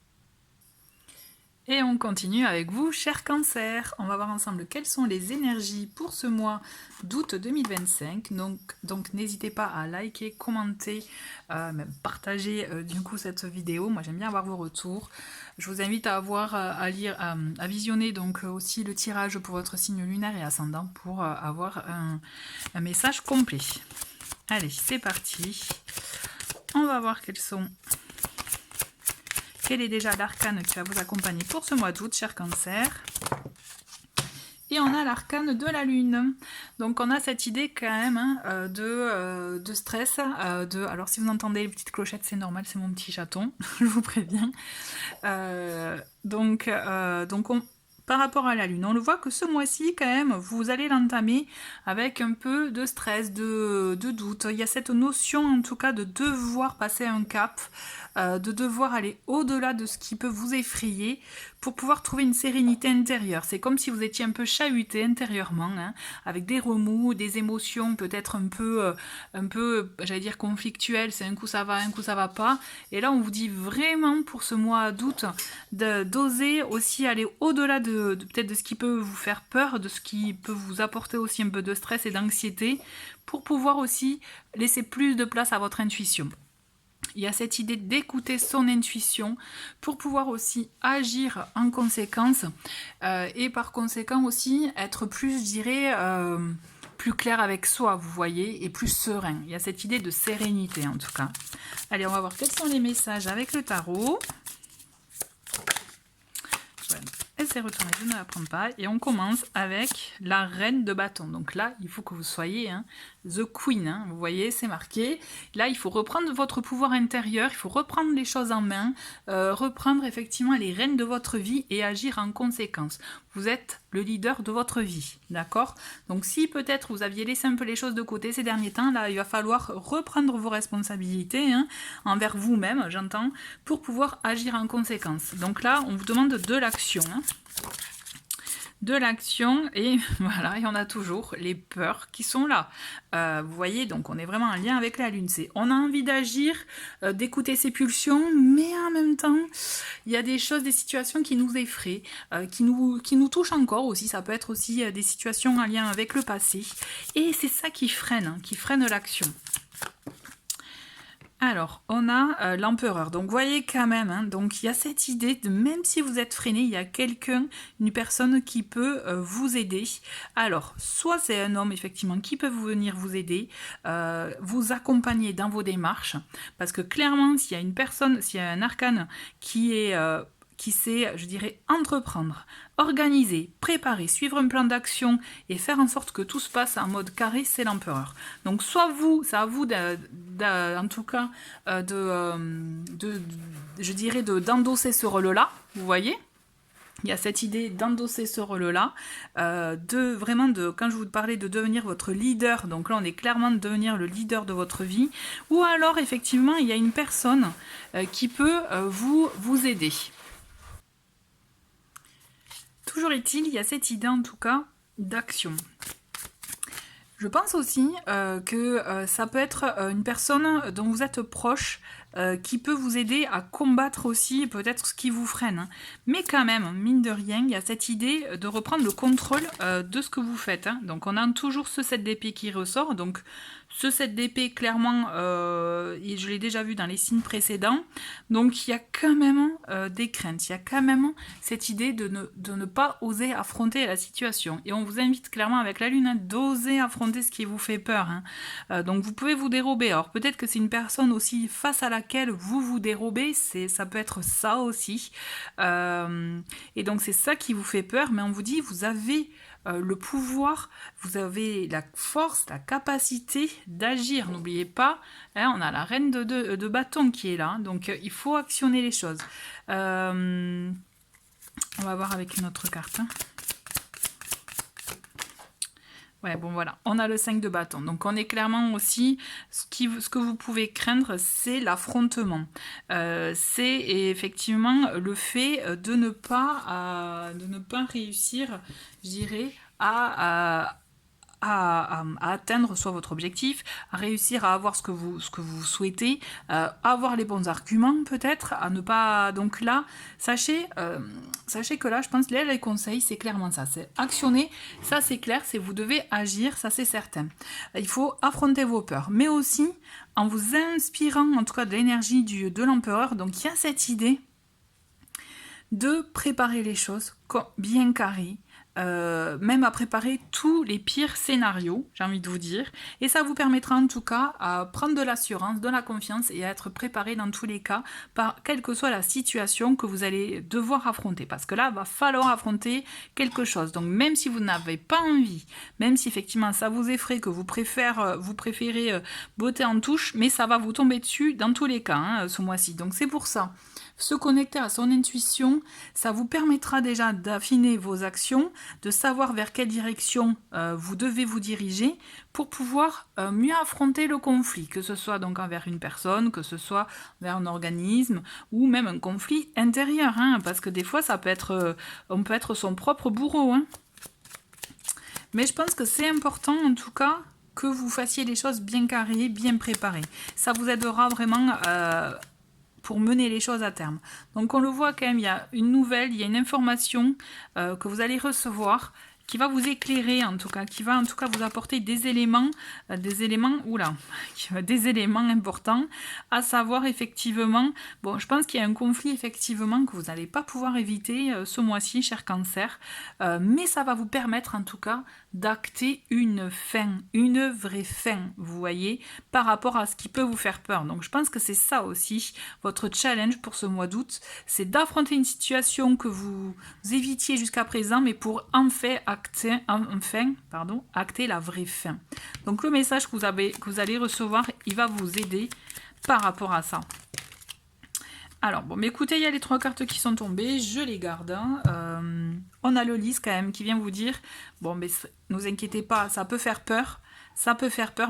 Speaker 1: Et on continue avec vous, chers cancers. On va voir ensemble quelles sont les énergies pour ce mois d'août 2025. Donc n'hésitez pas à liker, commenter, même partager du coup cette vidéo. Moi j'aime bien avoir vos retours. Je vous invite à lire, à visionner donc aussi le tirage pour votre signe lunaire et ascendant pour avoir un message complet. Allez, c'est parti. On va voir quel est déjà l'arcane qui va vous accompagner pour ce mois d'août, cher cancer. Et on a l'arcane de la lune. Donc on a cette idée quand même hein, de stress. Alors si vous entendez les petites clochettes, c'est normal, c'est mon petit chaton, je vous préviens. Par rapport à la lune, on le voit que ce mois-ci, quand même, vous allez l'entamer avec un peu de stress, de doute. Il y a cette notion, en tout cas, de devoir passer un cap, de devoir aller au-delà de ce qui peut vous effrayer pour pouvoir trouver une sérénité intérieure. C'est comme si vous étiez un peu chahuté intérieurement, hein, avec des remous, des émotions peut-être un peu, j'allais dire conflictuelles. C'est un coup ça va, un coup ça va pas. Et là, on vous dit vraiment pour ce mois d'août d'oser aussi aller au-delà peut-être de ce qui peut vous faire peur, de ce qui peut vous apporter aussi un peu de stress et d'anxiété, pour pouvoir aussi laisser plus de place à votre intuition. Il y a cette idée d'écouter son intuition pour pouvoir aussi agir en conséquence et par conséquent aussi être plus, je dirais, plus clair avec soi, vous voyez, et plus serein. Il y a cette idée de sérénité en tout cas. Allez, on va voir quels sont les messages avec le tarot. Voilà. Elle s'est retournée, je ne la prends pas. Et on commence avec la reine de bâton. Donc là, il faut que vous soyez the queen. Hein. Vous voyez, c'est marqué. Là, il faut reprendre votre pouvoir intérieur. Il faut reprendre les choses en main. Reprendre effectivement les rênes de votre vie et agir en conséquence. Vous êtes le leader de votre vie. D'accord? Donc si peut-être vous aviez laissé un peu les choses de côté ces derniers temps, là, il va falloir reprendre vos responsabilités envers vous-même, j'entends, pour pouvoir agir en conséquence. Donc là, on vous demande de l'action. De l'action et voilà, il y en a toujours les peurs qui sont là. Vous voyez, donc on est vraiment en lien avec la lune. On a envie d'agir, d'écouter ses pulsions, mais en même temps, il y a des choses, des situations qui nous effraient, qui nous touchent encore aussi. Ça peut être aussi des situations en lien avec le passé. Et c'est ça qui freine l'action. Alors, on a l'empereur. Donc, vous voyez quand même, donc il y a cette idée de même si vous êtes freiné, il y a une personne qui peut vous aider. Alors, soit c'est un homme, effectivement, qui peut venir vous aider, vous accompagner dans vos démarches. Parce que clairement, s'il y a un arcane qui sait, je dirais, entreprendre, organiser, préparer, suivre un plan d'action et faire en sorte que tout se passe en mode carré, c'est l'empereur. Donc soit c'est à vous en tout cas je dirais d'endosser ce rôle-là, vous voyez. Il y a cette idée d'endosser ce rôle-là, quand je vous parlais de devenir votre leader, donc là on est clairement de devenir le leader de votre vie, ou alors effectivement il y a une personne qui peut vous aider. Toujours est-il, il y a cette idée en tout cas d'action. Je pense aussi que ça peut être une personne dont vous êtes proche qui peut vous aider à combattre aussi peut-être ce qui vous freine. Mais quand même, mine de rien, il y a cette idée de reprendre le contrôle de ce que vous faites. Donc on a toujours ce 7 d'épée qui ressort. Donc ce 7 d'épée, clairement, je l'ai déjà vu dans les signes précédents. Donc il y a quand même des craintes. Il y a quand même cette idée de ne pas oser affronter la situation. Et on vous invite clairement avec la lune d'oser affronter ce qui vous fait peur. Donc vous pouvez vous dérober. Alors peut-être que c'est une personne aussi face à laquelle vous vous dérobez. Ça peut être ça aussi. Et donc c'est ça qui vous fait peur. Mais on vous dit, vous avez le pouvoir, vous avez la force, la capacité d'agir. N'oubliez pas, on a la reine de bâton qui est là, donc il faut actionner les choses. On va voir avec une autre carte. Ouais, bon voilà, on a le 5 de bâton. Donc on est clairement aussi, ce que vous pouvez craindre, c'est l'affrontement. C'est effectivement le fait de ne pas réussir, je dirais, à atteindre soit votre objectif, à réussir à avoir ce que vous souhaitez, avoir les bons arguments peut-être, à ne pas... Donc là, sachez que là, je pense, les conseils, c'est clairement ça, c'est actionner, ça c'est clair, c'est vous devez agir, ça c'est certain. Il faut affronter vos peurs, mais aussi en vous inspirant en tout cas de l'énergie de l'empereur, donc il y a cette idée de préparer les choses bien carrées, même à préparer tous les pires scénarios, j'ai envie de vous dire, et ça vous permettra en tout cas à prendre de l'assurance, de la confiance et à être préparé dans tous les cas, quelle que soit la situation que vous allez devoir affronter, parce que là, il va falloir affronter quelque chose, donc même si vous n'avez pas envie, même si effectivement ça vous effraie, que vous préférez botter en touche, mais ça va vous tomber dessus dans tous les cas, ce mois-ci, donc c'est pour ça. Se connecter à son intuition, ça vous permettra déjà d'affiner vos actions, de savoir vers quelle direction vous devez vous diriger pour pouvoir mieux affronter le conflit, que ce soit donc envers une personne, que ce soit vers un organisme ou même un conflit intérieur, parce que des fois on peut être son propre bourreau. Mais je pense que c'est important en tout cas que vous fassiez les choses bien carrées, bien préparées. Ça vous aidera vraiment pour mener les choses à terme. Donc on le voit quand même, il y a une nouvelle, il y a une information que vous allez recevoir qui va vous éclairer en tout cas, qui va en tout cas vous apporter des éléments importants, à savoir effectivement, bon je pense qu'il y a un conflit effectivement que vous n'allez pas pouvoir éviter ce mois-ci, cher Cancer, mais ça va vous permettre en tout cas d'acter une fin, une vraie fin, vous voyez, par rapport à ce qui peut vous faire peur. Donc je pense que c'est ça aussi, votre challenge pour ce mois d'août, c'est d'affronter une situation que vous évitiez jusqu'à présent, mais pour enfin acter la vraie fin. Donc le message que vous allez recevoir, il va vous aider par rapport à ça. Alors, bon, mais écoutez, il y a les 3 cartes qui sont tombées, je les garde. On a le lys quand même qui vient vous dire, bon, mais ne vous inquiétez pas, ça peut faire peur,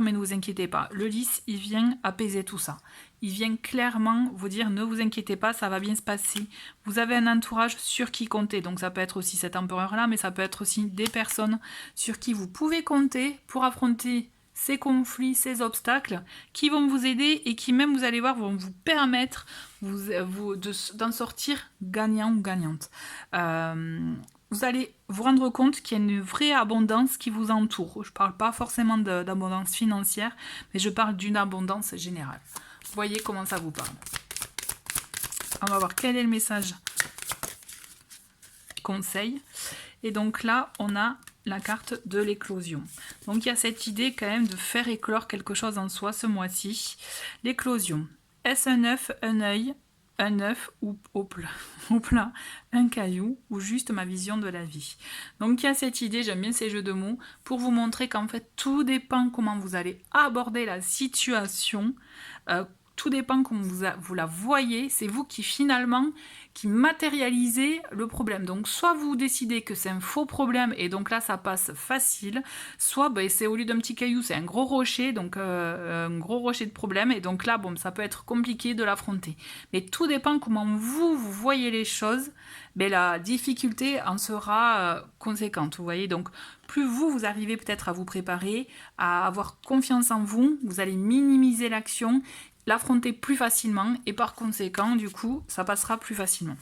Speaker 1: mais ne vous inquiétez pas. Le lys, il vient apaiser tout ça. Il vient clairement vous dire, ne vous inquiétez pas, ça va bien se passer. Vous avez un entourage sur qui compter, donc ça peut être aussi cet empereur-là, mais ça peut être aussi des personnes sur qui vous pouvez compter pour affronter ces conflits, ces obstacles qui vont vous aider et qui même, vous allez voir, vont vous permettre d'en sortir gagnant ou gagnante. Vous allez vous rendre compte qu'il y a une vraie abondance qui vous entoure. Je ne parle pas forcément d'abondance financière, mais je parle d'une abondance générale. Vous voyez comment ça vous parle. On va voir quel est le message conseil. Et donc là, on a la carte de l'éclosion. Donc il y a cette idée quand même de faire éclore quelque chose en soi ce mois-ci. L'éclosion. Est-ce un œuf, un œil, un œuf ou au plat, un caillou ou juste ma vision de la vie. Donc il y a cette idée, j'aime bien ces jeux de mots, pour vous montrer qu'en fait tout dépend comment vous allez aborder la situation. tout dépend comment vous la voyez, c'est vous qui finalement, qui matérialisez le problème. Donc soit vous décidez que c'est un faux problème et donc là ça passe facile, soit ben, c'est au lieu d'un petit caillou, c'est un gros rocher, donc un gros rocher de problème et donc là bon, ça peut être compliqué de l'affronter. Mais tout dépend comment vous voyez les choses, ben, la difficulté en sera conséquente, vous voyez. Donc plus vous arrivez peut-être à vous préparer, à avoir confiance en vous, vous allez minimiser l'action, l'affronter plus facilement et par conséquent, du coup, ça passera plus facilement.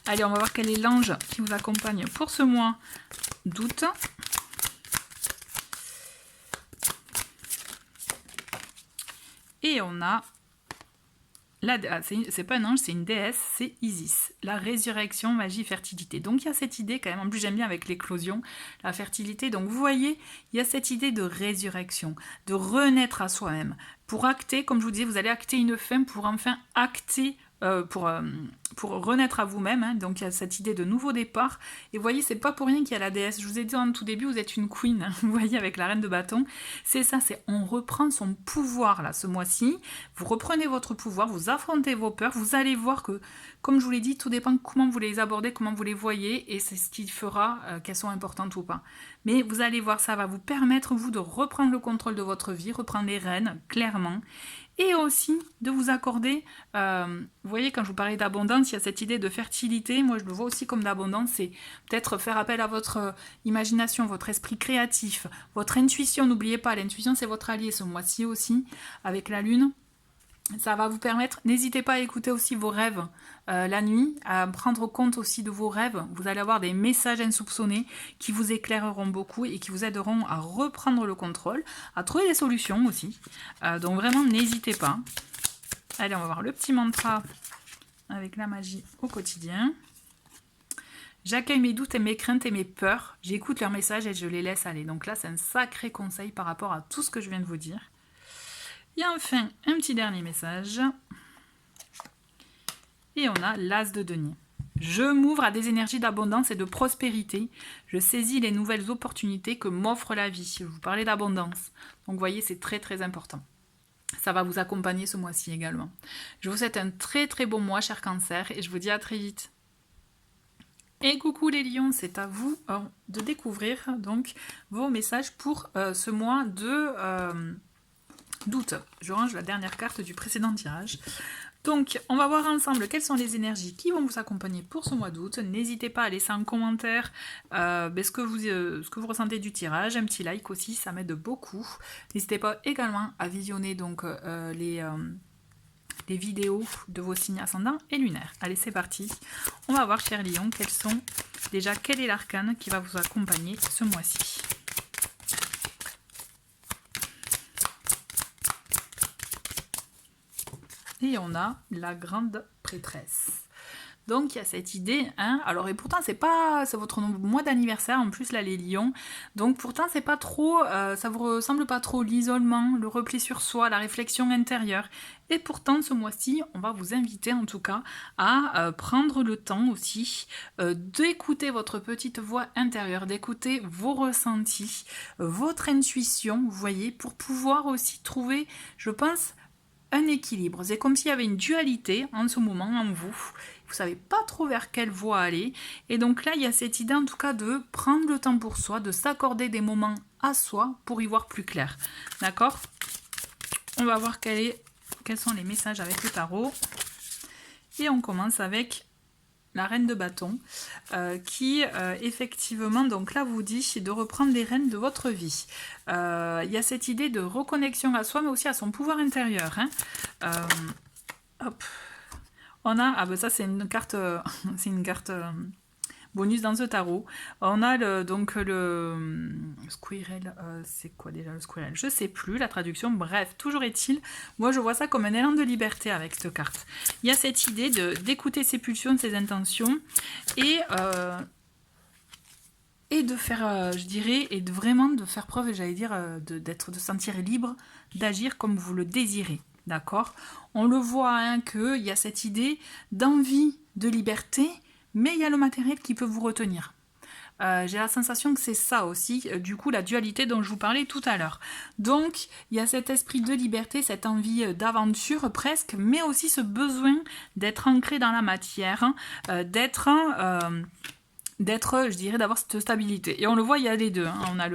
Speaker 1: Allez, on va voir quel est l'ange qui vous accompagne pour ce mois d'août. Et on a, c'est pas un ange, c'est une déesse, c'est Isis. La résurrection, magie, fertilité. Donc il y a cette idée quand même, en plus j'aime bien avec l'éclosion, la fertilité. Donc vous voyez, il y a cette idée de résurrection, de renaître à soi-même. Pour acter, comme je vous disais, vous allez acter une fin pour enfin acter, pour renaître à vous-même, hein. Donc il y a cette idée de nouveau départ. Et vous voyez, c'est pas pour rien qu'il y a la déesse. Je vous ai dit en tout début, vous êtes une queen, hein. Vous voyez, avec la reine de bâton. C'est ça, c'est on reprend son pouvoir là ce mois-ci. Vous reprenez votre pouvoir, vous affrontez vos peurs. Vous allez voir que, comme je vous l'ai dit, tout dépend comment vous les abordez, comment vous les voyez, et c'est ce qui fera qu'elles sont importantes ou pas. Mais vous allez voir, ça va vous permettre, vous, de reprendre le contrôle de votre vie, reprendre les rênes, clairement. Et aussi de vous accorder, vous voyez, quand je vous parlais d'abondance, il y a cette idée de fertilité. Moi, je le vois aussi comme d'abondance, c'est peut-être faire appel à votre imagination, votre esprit créatif, votre intuition. N'oubliez pas, l'intuition, c'est votre allié ce mois-ci aussi, avec la lune. Ça va vous permettre, n'hésitez pas à écouter aussi vos rêves la nuit, à prendre compte aussi de vos rêves. Vous allez avoir des messages insoupçonnés qui vous éclaireront beaucoup et qui vous aideront à reprendre le contrôle, à trouver des solutions aussi. Donc vraiment, n'hésitez pas. Allez, on va voir le petit mantra avec la magie au quotidien. J'accueille mes doutes et mes craintes et mes peurs. J'écoute leurs messages et je les laisse aller. Donc là, c'est un sacré conseil par rapport à tout ce que je viens de vous dire. Et enfin, un petit dernier message. Et on a l'As de denier. Je m'ouvre à des énergies d'abondance et de prospérité. Je saisis les nouvelles opportunités que m'offre la vie. Je vous parlais d'abondance. Donc vous voyez, c'est très très important. Ça va vous accompagner ce mois-ci également. Je vous souhaite un très très bon mois, cher Cancer, et je vous dis à très vite. Et coucou les lions, c'est à vous de découvrir donc vos messages pour ce mois d'août. Je range la dernière carte du précédent tirage. Donc, on va voir ensemble quelles sont les énergies qui vont vous accompagner pour ce mois d'août. N'hésitez pas à laisser en commentaire ce que vous ressentez du tirage. Un petit like aussi, ça m'aide beaucoup. N'hésitez pas également à visionner donc les vidéos de vos signes ascendants et lunaires. Allez, c'est parti. On va voir, chers lions, quel est l'arcane qui va vous accompagner ce mois-ci. Et on a la grande prêtresse. Donc il y a cette idée, hein. Alors et pourtant c'est votre mois d'anniversaire en plus là les lions. Donc pourtant c'est pas trop, ça vous ressemble pas trop l'isolement, le repli sur soi, la réflexion intérieure. Et pourtant ce mois-ci on va vous inviter en tout cas à prendre le temps aussi d'écouter votre petite voix intérieure, d'écouter vos ressentis, votre intuition, vous voyez, pour pouvoir aussi trouver, je pense, un équilibre. C'est comme s'il y avait une dualité en ce moment en vous. Vous ne savez pas trop vers quelle voie aller. Et donc là, il y a cette idée en tout cas de prendre le temps pour soi, de s'accorder des moments à soi pour y voir plus clair. D'accord? On va voir quels sont les messages avec le tarot. Et on commence avec la reine de bâton qui effectivement donc là vous dit de reprendre les rênes de votre vie. Il y a cette idée de reconnexion à soi mais aussi à son pouvoir intérieur, hein. Hop. On a, ça c'est une carte bonus dans ce tarot. On a le squirrel, c'est quoi déjà le squirrel? Je sais plus la traduction, bref, toujours est-il, moi je vois ça comme un élan de liberté avec cette carte. Il y a cette idée d'écouter ses pulsions, ses intentions, et de faire, je dirais, et vraiment de faire preuve, j'allais dire, de se sentir libre d'agir comme vous le désirez. D'accord? On le voit, hein, qu'il y a cette idée d'envie de liberté, mais il y a le matériel qui peut vous retenir. J'ai la sensation que c'est ça aussi, du coup, la dualité dont je vous parlais tout à l'heure. Donc, il y a cet esprit de liberté, cette envie d'aventure presque, mais aussi ce besoin d'être ancré dans la matière, d'être, je dirais, d'avoir cette stabilité. Et on le voit, il y a les deux. Hein. On a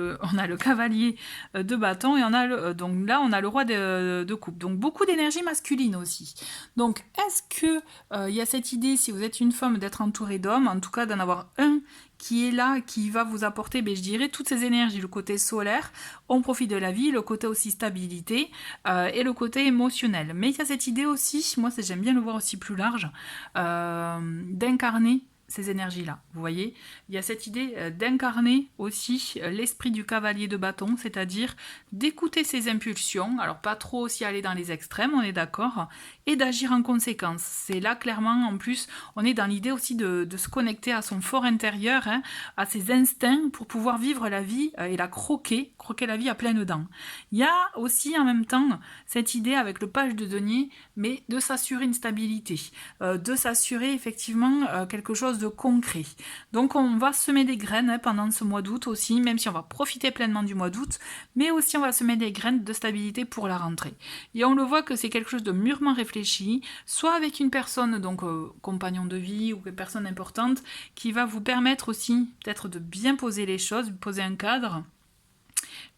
Speaker 1: le cavalier de bâton et donc là, on a le roi de coupe. Donc beaucoup d'énergie masculine aussi. Donc est-ce que il y a cette idée, si vous êtes une femme, d'être entourée d'hommes, en tout cas d'en avoir un qui est là, qui va vous apporter, je dirais, toutes ces énergies, le côté solaire, on profite de la vie, le côté aussi stabilité et le côté émotionnel. Mais il y a cette idée aussi, moi j'aime bien le voir aussi plus large, d'incarner ces énergies-là. Vous voyez, il y a cette idée d'incarner aussi l'esprit du cavalier de bâton, c'est-à-dire d'écouter ses impulsions, alors pas trop aussi aller dans les extrêmes, on est d'accord, et d'agir en conséquence. C'est là clairement, en plus, on est dans l'idée aussi de se connecter à son fort intérieur, hein, à ses instincts pour pouvoir vivre la vie et la croquer la vie à pleines dents. Il y a aussi en même temps cette idée avec le page de denier, mais de s'assurer une stabilité, de s'assurer effectivement quelque chose de concret. Donc on va semer des graines pendant ce mois d'août aussi, même si on va profiter pleinement du mois d'août, mais aussi on va semer des graines de stabilité pour la rentrée. Et on le voit que c'est quelque chose de mûrement réfléchi, soit avec une personne, donc compagnon de vie ou une personne importante, qui va vous permettre aussi peut-être de bien poser les choses, poser un cadre,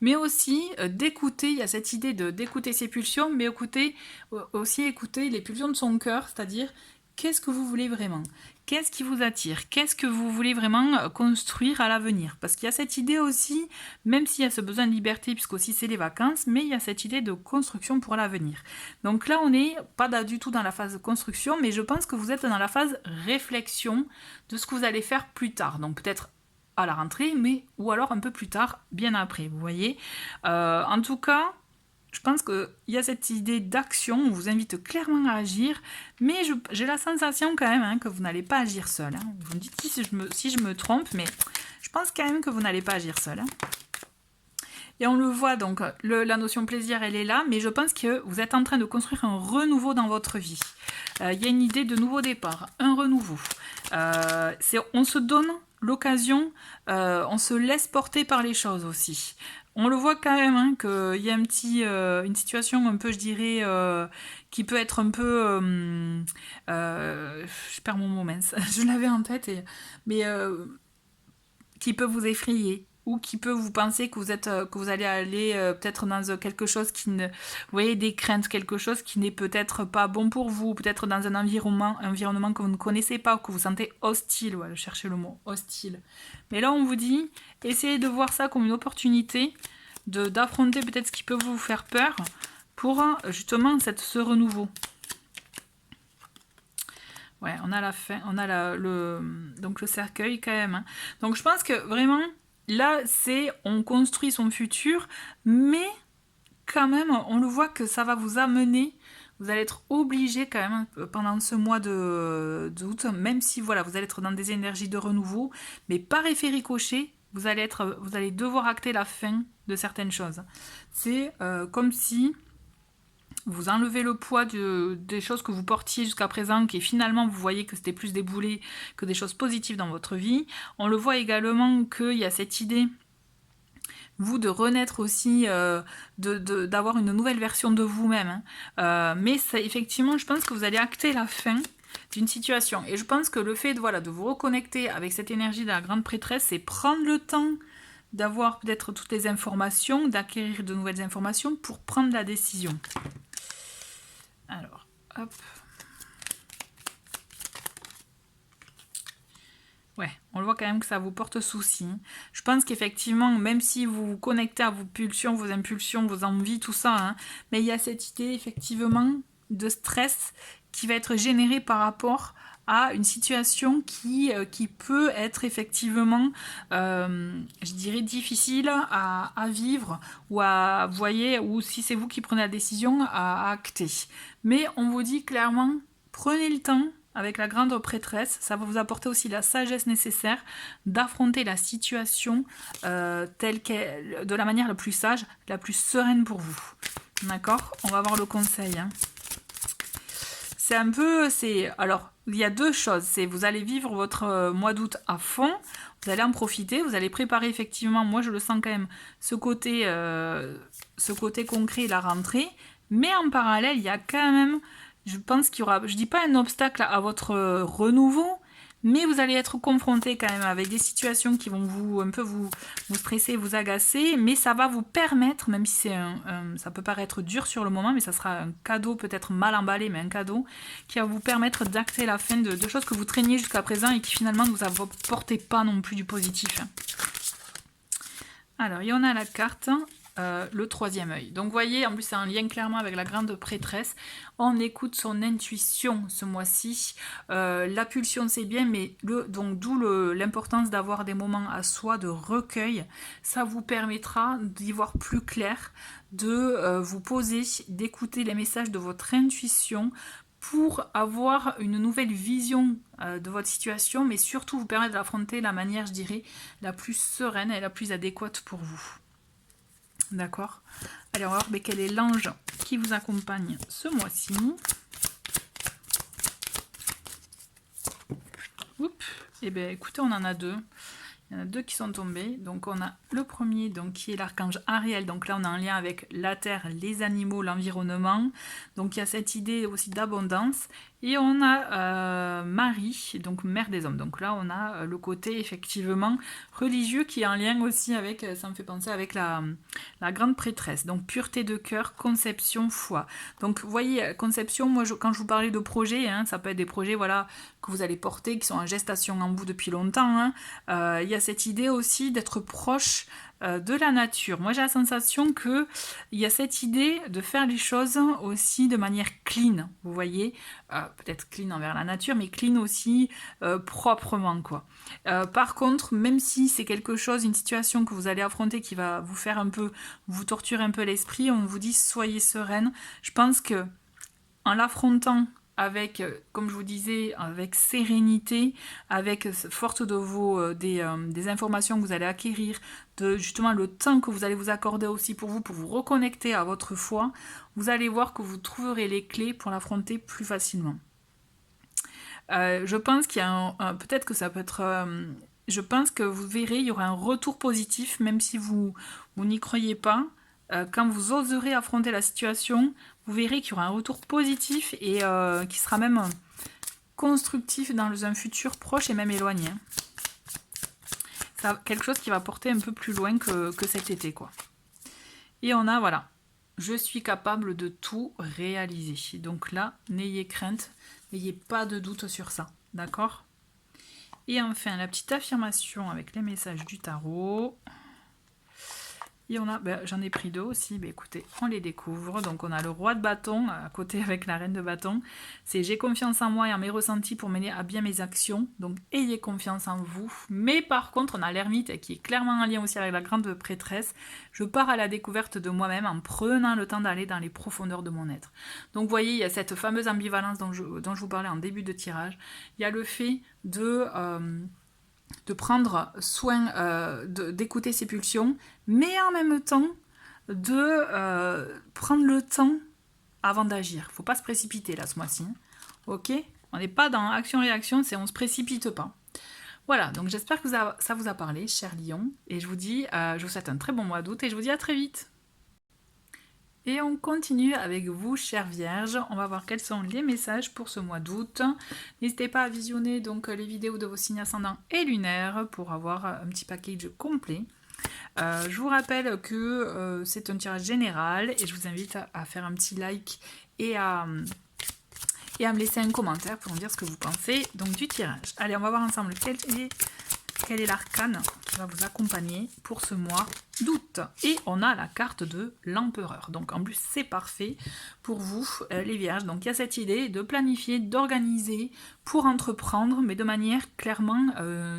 Speaker 1: mais aussi d'écouter, il y a cette idée d'écouter ses pulsions, mais aussi écouter les pulsions de son cœur, c'est-à-dire qu'est-ce que vous voulez vraiment ? Qu'est-ce qui vous attire? Qu'est-ce que vous voulez vraiment construire à l'avenir? Parce qu'il y a cette idée aussi, même s'il y a ce besoin de liberté, puisqu'aussi c'est les vacances, mais il y a cette idée de construction pour l'avenir. Donc là, on n'est pas du tout dans la phase de construction, mais je pense que vous êtes dans la phase réflexion de ce que vous allez faire plus tard. Donc peut-être à la rentrée, ou alors un peu plus tard, bien après, vous voyez. En tout cas, je pense qu'il y a cette idée d'action, on vous invite clairement à agir, mais j'ai la sensation quand même que vous n'allez pas agir seul. Hein. Vous me dites si je me trompe, mais je pense quand même que vous n'allez pas agir seul. Hein. Et on le voit, donc la notion plaisir, elle est là, mais je pense que vous êtes en train de construire un renouveau dans votre vie. Il y a une idée de nouveau départ, un renouveau. On se donne l'occasion, on se laisse porter par les choses aussi. On le voit quand même, qu'il y a une situation un peu, je dirais, qui peut être un peu... je perds mon mot, mince. Je l'avais en tête, mais qui peut vous effrayer. Ou qui peut vous penser que vous allez aller peut-être dans quelque chose vous voyez, des craintes, quelque chose qui n'est peut-être pas bon pour vous, peut-être dans un environnement que vous ne connaissez pas, ou que vous sentez hostile, voilà, cherchez le mot, hostile. Mais là, on vous dit, essayez de voir ça comme une opportunité d'affronter peut-être ce qui peut vous faire peur pour justement ce renouveau. Ouais, on a la fin, on a donc le cercueil quand même. Hein. Donc je pense que vraiment... Là, on construit son futur, mais quand même, on le voit que ça va vous amener, vous allez être obligé quand même pendant ce mois d'août, même si voilà, vous allez être dans des énergies de renouveau, mais par effet ricochet, vous allez devoir acter la fin de certaines choses. C'est comme si vous enlevez le poids des choses que vous portiez jusqu'à présent, qui finalement vous voyez que c'était plus des boulets que des choses positives dans votre vie. On le voit également qu'il y a cette idée, vous, de renaître aussi, d'avoir une nouvelle version de vous-même. Hein. Mais ça, effectivement, je pense que vous allez acter la fin d'une situation. Et je pense que le fait de vous reconnecter avec cette énergie de la grande prêtresse, c'est prendre le temps d'avoir peut-être toutes les informations, d'acquérir de nouvelles informations pour prendre la décision. Alors, hop. Ouais, on le voit quand même que ça vous porte souci. Je pense qu'effectivement, même si vous vous connectez à vos pulsions, vos impulsions, vos envies, tout ça, hein, mais il y a cette idée effectivement de stress qui va être générée par rapport à une situation qui peut être effectivement, je dirais, difficile à vivre ou vous voyez, ou si c'est vous qui prenez la décision, à acter. Mais on vous dit clairement, prenez le temps avec la grande prêtresse, ça va vous apporter aussi la sagesse nécessaire d'affronter la situation telle qu'elle, de la manière la plus sage, la plus sereine pour vous. D'accord ? On va voir le conseil. Hein. C'est un peu... Alors, il y a deux choses. C'est vous allez vivre votre mois d'août à fond. vous allez en profiter, vous allez préparer effectivement, moi je le sens quand même, ce côté concret, la rentrée, mais en parallèle, il y a quand même, je pense qu'il y aura, je dis pas un obstacle à votre renouveau, mais vous allez être confronté quand même avec des situations qui vont vous stresser, vous agacer, mais ça va vous permettre, même si ça peut paraître dur sur le moment, mais ça sera un cadeau peut-être mal emballé, mais un cadeau qui va vous permettre d'acter la fin de choses que vous traîniez jusqu'à présent et qui finalement ne vous apportaient pas non plus du positif. Alors, il y en a la carte. Le troisième œil. Donc vous voyez, en plus c'est un lien clairement avec la grande prêtresse. On écoute son intuition ce mois-ci. La pulsion c'est bien, mais donc d'où l'importance d'avoir des moments à soi de recueil. Ça vous permettra d'y voir plus clair, de vous poser, d'écouter les messages de votre intuition pour avoir une nouvelle vision de votre situation, mais surtout vous permettre d'affronter la manière, je dirais, la plus sereine et la plus adéquate pour vous. D'accord. Allez, on va voir quel est l'ange qui vous accompagne ce mois-ci. Oups. Eh bien, écoutez, on en a deux. Il y en a deux qui sont tombés. Donc, on a le premier donc, qui est l'archange Ariel. Donc là, on a un lien avec la terre, les animaux, l'environnement. Donc, il y a cette idée aussi d'abondance. Et on a Marie, donc mère des hommes. Donc là, on a le côté effectivement religieux qui est en lien aussi avec, ça me fait penser avec la grande prêtresse. Donc pureté de cœur, conception, foi. Donc vous voyez, conception, moi quand je vous parlais de projets, hein, ça peut être des projets voilà, que vous allez porter, qui sont en gestation en vous depuis longtemps. Hein. Il y a cette idée aussi d'être proche de la nature. Moi j'ai la sensation qu'il y a cette idée de faire les choses aussi de manière clean, vous voyez, peut-être clean envers la nature, mais clean aussi proprement quoi. Par contre, même si c'est quelque chose, une situation que vous allez affronter qui va vous faire un peu, vous torturer un peu l'esprit, on vous dit soyez sereine. Je pense que en l'affrontant avec, comme je vous disais, avec sérénité, avec forte de des informations que vous allez acquérir, de justement le temps que vous allez vous accorder aussi pour vous reconnecter à votre foi, vous allez voir que vous trouverez les clés pour l'affronter plus facilement. Je pense qu'il y a peut-être que ça peut être... je pense que vous verrez, il y aura un retour positif, même si vous n'y croyez pas. Quand vous oserez affronter la situation, vous verrez qu'il y aura un retour positif et qui sera même constructif dans un futur proche et même éloigné. Ça, quelque chose qui va porter un peu plus loin que cet été, quoi. Et on a, voilà, je suis capable de tout réaliser. Donc là, n'ayez crainte, n'ayez pas de doute sur ça, d'accord? Et enfin, la petite affirmation avec les messages du tarot. Et on a, j'en ai pris deux aussi, écoutez, on les découvre. Donc on a le roi de bâton à côté avec la reine de bâton. C'est j'ai confiance en moi et en mes ressentis pour mener à bien mes actions. Donc ayez confiance en vous. Mais par contre, on a l'ermite qui est clairement en lien aussi avec la grande prêtresse. Je pars à la découverte de moi-même en prenant le temps d'aller dans les profondeurs de mon être. Donc vous voyez, il y a cette fameuse ambivalence dont je vous parlais en début de tirage. Il y a le fait de prendre soin d'écouter ses pulsions, mais en même temps de prendre le temps avant d'agir. Il ne faut pas se précipiter là ce mois-ci. Ok? On n'est pas dans action-réaction, c'est on ne se précipite pas. Voilà, donc j'espère que ça vous a parlé, cher Lion. Et je vous dis, je vous souhaite un très bon mois d'août et je vous dis à très vite. Et on continue avec vous, chères vierges. On va voir quels sont les messages pour ce mois d'août. N'hésitez pas à visionner donc les vidéos de vos signes ascendants et lunaires pour avoir un petit package complet. Je vous rappelle que c'est un tirage général et je vous invite à faire un petit like et à me laisser un commentaire pour me dire ce que vous pensez donc du tirage. Allez, on va voir ensemble quel est l'arcane qui va vous accompagner pour ce mois d'août. Et on a la carte de l'empereur. Donc en plus c'est parfait pour vous les vierges. Donc il y a cette idée de planifier, d'organiser pour entreprendre, mais de manière clairement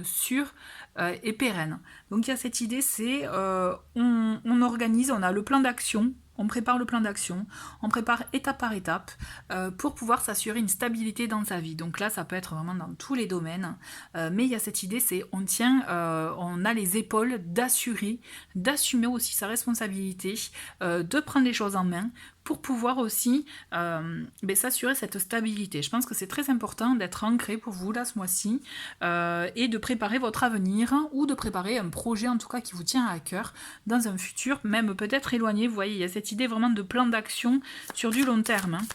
Speaker 1: sûre et pérenne. Donc il y a cette idée, c'est on organise, on a le plan d'action. On prépare le plan d'action, on prépare étape par étape pour pouvoir s'assurer une stabilité dans sa vie. Donc là, ça peut être vraiment dans tous les domaines. Mais il y a cette idée, c'est on a les épaules d'assumer aussi sa responsabilité, de prendre les choses en main pour pouvoir aussi s'assurer cette stabilité. Je pense que c'est très important d'être ancré pour vous là ce mois-ci et de préparer votre avenir ou de préparer un projet en tout cas qui vous tient à cœur dans un futur, même peut-être éloigné. Vous voyez, il y a cette idée vraiment de plan d'action sur du long terme. Hein.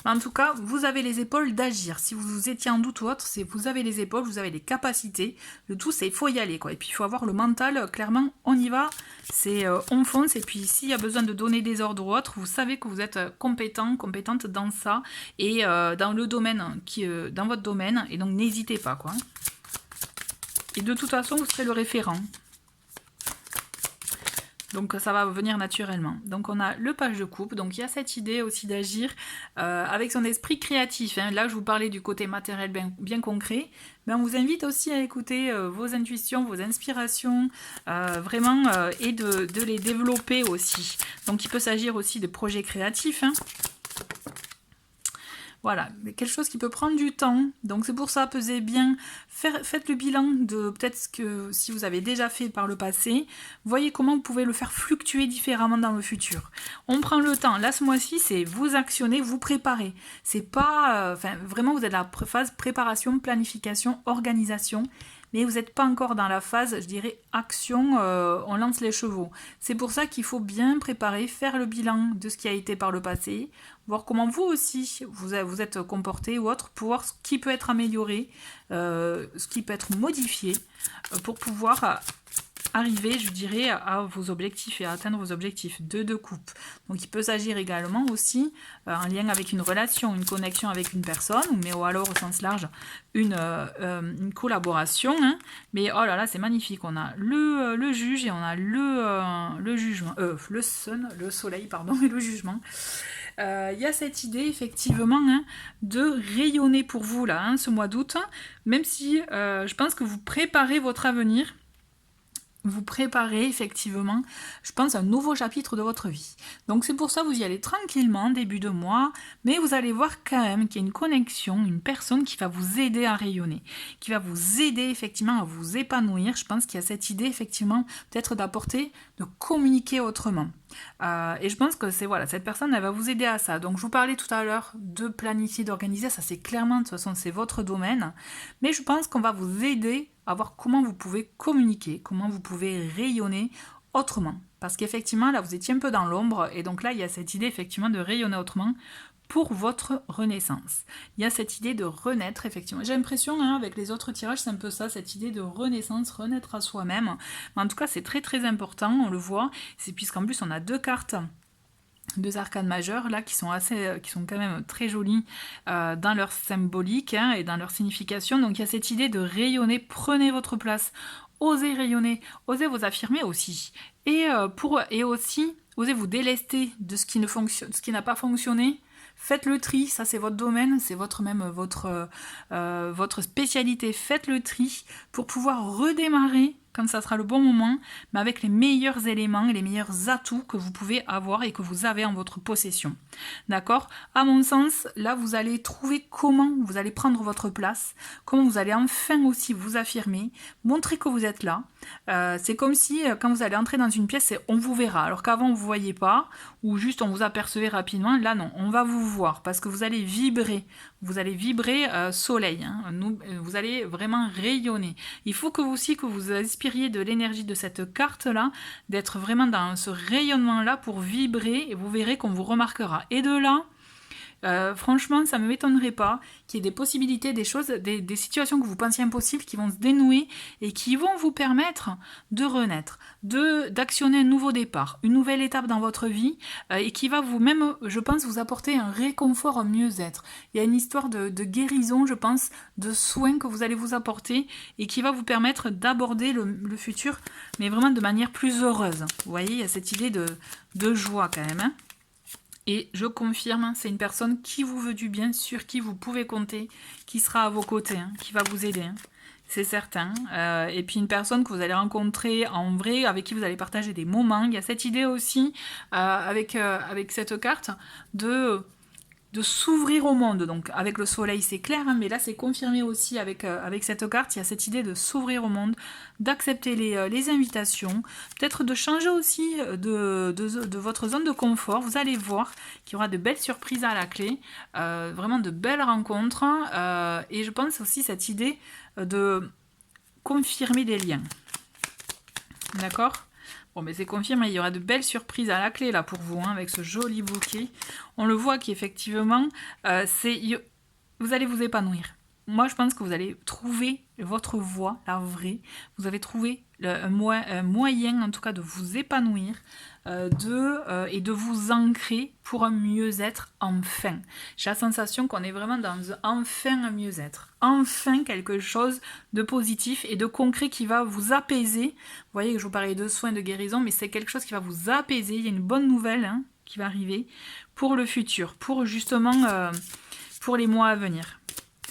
Speaker 1: En tout cas, vous avez les épaules d'agir. Si vous étiez en doute ou autre, c'est vous avez les épaules, vous avez les capacités. Le tout, c'est il faut y aller, quoi. Et puis, il faut avoir le mental. Clairement, on y va. C'est on fonce. Et puis, s'il y a besoin de donner des ordres ou autre, vous savez que vous êtes compétent, compétente dans ça et dans le domaine dans votre domaine. Et donc, n'hésitez pas, quoi. Et de toute façon, vous serez le référent. Donc ça va venir naturellement. Donc on a le page de coupe. Donc il y a cette idée aussi d'agir avec son esprit créatif. Hein. Là je vous parlais du côté matériel bien concret. Mais on vous invite aussi à écouter vos intuitions, vos inspirations, vraiment, et de les développer aussi. Donc il peut s'agir aussi de projets créatifs. Hein. Voilà, quelque chose qui peut prendre du temps. Donc c'est pour ça, pesez bien, faites le bilan de peut-être ce que si vous avez déjà fait par le passé. Voyez comment vous pouvez le faire fluctuer différemment dans le futur. On prend le temps. Là, ce mois-ci, c'est vous actionner, vous préparer. C'est pas... vraiment, vous êtes dans la phase préparation, planification, organisation. Mais vous n'êtes pas encore dans la phase, je dirais, action, on lance les chevaux. C'est pour ça qu'il faut bien préparer, faire le bilan de ce qui a été par le passé, voir comment vous aussi vous êtes comporté ou autre, pour voir ce qui peut être amélioré, ce qui peut être modifié, pour pouvoir arriver, je dirais, à vos objectifs et à atteindre vos objectifs de coupe. Donc il peut s'agir également aussi en lien avec une relation, une connexion avec une personne, mais ou alors au sens large, une collaboration. Hein. Mais oh là là, c'est magnifique. On a le juge et on a le jugement, le soleil, pardon, et le jugement. Il y a cette idée effectivement hein, de rayonner pour vous là, hein, ce mois d'août, même si je pense que vous préparez votre avenir. Vous préparez effectivement, je pense, un nouveau chapitre de votre vie. Donc c'est pour ça que vous y allez tranquillement, début de mois, mais vous allez voir quand même qu'il y a une connexion, une personne qui va vous aider à rayonner, qui va vous aider effectivement à vous épanouir. Je pense qu'il y a cette idée effectivement peut-être d'apporter, de communiquer autrement. Et je pense que c'est voilà, cette personne elle va vous aider à ça. Donc je vous parlais tout à l'heure de planifier, d'organiser, ça c'est clairement, de toute façon c'est votre domaine, mais je pense qu'on va vous aider à voir comment vous pouvez communiquer, comment vous pouvez rayonner autrement. Parce qu'effectivement là vous étiez un peu dans l'ombre et donc là il y a cette idée effectivement de rayonner autrement pour votre renaissance. Il y a cette idée de renaître, effectivement. J'ai l'impression, hein, avec les autres tirages, c'est un peu ça, cette idée de renaissance, renaître à soi-même. Mais en tout cas, c'est très très important, on le voit. C'est puisqu'en plus, on a deux arcanes majeures là qui sont quand même très jolies dans leur symbolique hein, et dans leur signification. Donc il y a cette idée de rayonner, prenez votre place, osez rayonner, osez vous affirmer aussi. Et aussi, osez vous délester de ce qui ne fonctionne, ce qui n'a pas fonctionné. Faites le tri, ça c'est votre domaine, c'est votre spécialité. Faites le tri pour pouvoir redémarrer quand ça sera le bon moment, mais avec les meilleurs éléments et les meilleurs atouts que vous pouvez avoir et que vous avez en votre possession. D'accord ? À mon sens, là vous allez trouver comment vous allez prendre votre place, comment vous allez enfin aussi vous affirmer, montrer que vous êtes là. C'est comme si quand vous allez entrer dans une pièce, on vous verra, alors qu'avant on ne vous voyait pas, ou juste on vous apercevait rapidement, là non, on va vous voir, parce que vous allez vibrer soleil, hein. Vous allez vraiment rayonner. Il faut que vous aussi que vous inspiriez de l'énergie de cette carte-là, d'être vraiment dans ce rayonnement-là pour vibrer, et vous verrez qu'on vous remarquera. Et de là, franchement, ça ne m'étonnerait pas qu'il y ait des possibilités, des choses, des situations que vous pensiez impossibles qui vont se dénouer et qui vont vous permettre de renaître, d'actionner un nouveau départ, une nouvelle étape dans votre vie et qui va vous-même, je pense, vous apporter un réconfort, un mieux-être. Il y a une histoire de guérison, je pense, de soins que vous allez vous apporter et qui va vous permettre d'aborder le futur, mais vraiment de manière plus heureuse. Vous voyez, il y a cette idée de joie quand même, hein. Et je confirme, c'est une personne qui vous veut du bien, sur qui vous pouvez compter, qui sera à vos côtés, hein, qui va vous aider, hein, c'est certain. Et puis une personne que vous allez rencontrer en vrai, avec qui vous allez partager des moments. Il y a cette idée aussi, avec cette carte, de de s'ouvrir au monde. Donc avec le soleil c'est clair, hein, mais là c'est confirmé aussi avec cette carte, il y a cette idée de s'ouvrir au monde, d'accepter les invitations, peut-être de changer aussi de votre zone de confort. Vous allez voir qu'il y aura de belles surprises à la clé, vraiment de belles rencontres, et je pense aussi cette idée de confirmer des liens. D'accord ? Bon, mais c'est confirmé, il y aura de belles surprises à la clé là pour vous, hein, avec ce joli bouquet. On le voit qu'effectivement, vous allez vous épanouir. Moi, je pense que vous allez trouver votre voie, la vraie. Vous avez trouvé un moyen, en tout cas, de vous épanouir et de vous ancrer pour un mieux-être enfin. J'ai la sensation qu'on est vraiment dans enfin un mieux-être. Enfin quelque chose de positif et de concret qui va vous apaiser. Vous voyez que je vous parlais de soins, de guérison, mais c'est quelque chose qui va vous apaiser. Il y a une bonne nouvelle, hein, qui va arriver pour le futur, pour justement pour les mois à venir.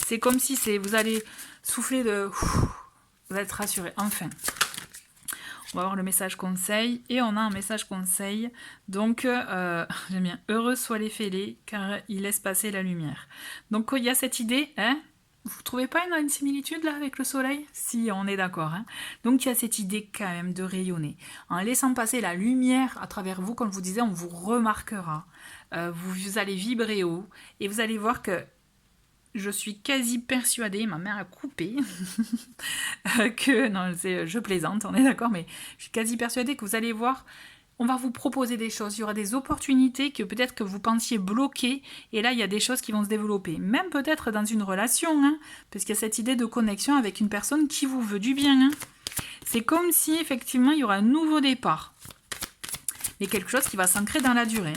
Speaker 1: C'est comme si vous allez souffler vous allez être rassuré, enfin. On va voir le message conseil, et on a un message conseil, donc j'aime bien, heureux soient les fêlés, car ils laissent passer la lumière. Donc il y a cette idée, hein, vous trouvez pas une similitude là avec le soleil? Si, on est d'accord, hein. Donc il y a cette idée quand même de rayonner, en laissant passer la lumière à travers vous, comme je vous disais, on vous remarquera, vous allez vibrer haut, et vous allez voir que je suis quasi persuadée, ma mère a coupé, que, non, je plaisante, on est d'accord, mais je suis quasi persuadée que vous allez voir, on va vous proposer des choses, il y aura des opportunités que peut-être que vous pensiez bloquées, et là il y a des choses qui vont se développer, même peut-être dans une relation, hein, parce qu'il y a cette idée de connexion avec une personne qui vous veut du bien. Hein. C'est comme si effectivement il y aura un nouveau départ, mais quelque chose qui va s'ancrer dans la durée.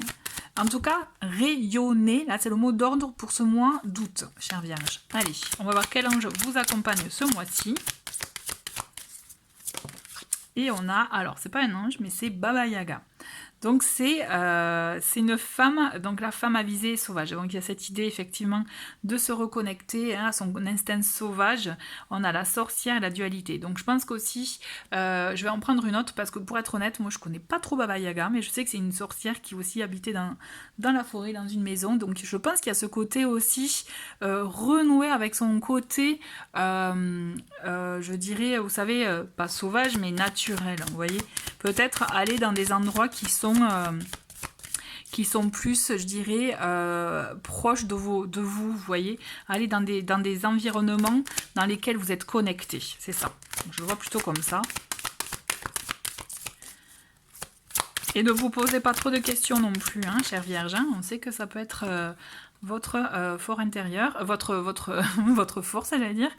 Speaker 1: En tout cas, rayonner, là c'est le mot d'ordre pour ce mois d'août, chère Vierge. Allez, on va voir quel ange vous accompagne ce mois-ci. Et on a, alors c'est pas un ange, mais c'est Baba Yaga. Donc c'est une femme, donc la femme avisée sauvage. Donc il y a cette idée effectivement de se reconnecter, hein, à son instinct sauvage. On a la sorcière et la dualité. Donc je pense qu'aussi, je vais en prendre une autre parce que pour être honnête, moi je connais pas trop Baba Yaga, mais je sais que c'est une sorcière qui aussi habitait dans la forêt, dans une maison. Donc je pense qu'il y a ce côté aussi renouer avec son côté, je dirais, vous savez, pas sauvage mais naturel. Vous voyez, peut-être aller dans des endroits qui sont plus, je dirais, proches de vous voyez, aller dans des environnements dans lesquels vous êtes connectés, c'est ça. Je le vois plutôt comme ça. Et ne vous posez pas trop de questions non plus, hein, chère Vierge, hein. On sait que ça peut être votre fort intérieur, votre force, j'allais dire.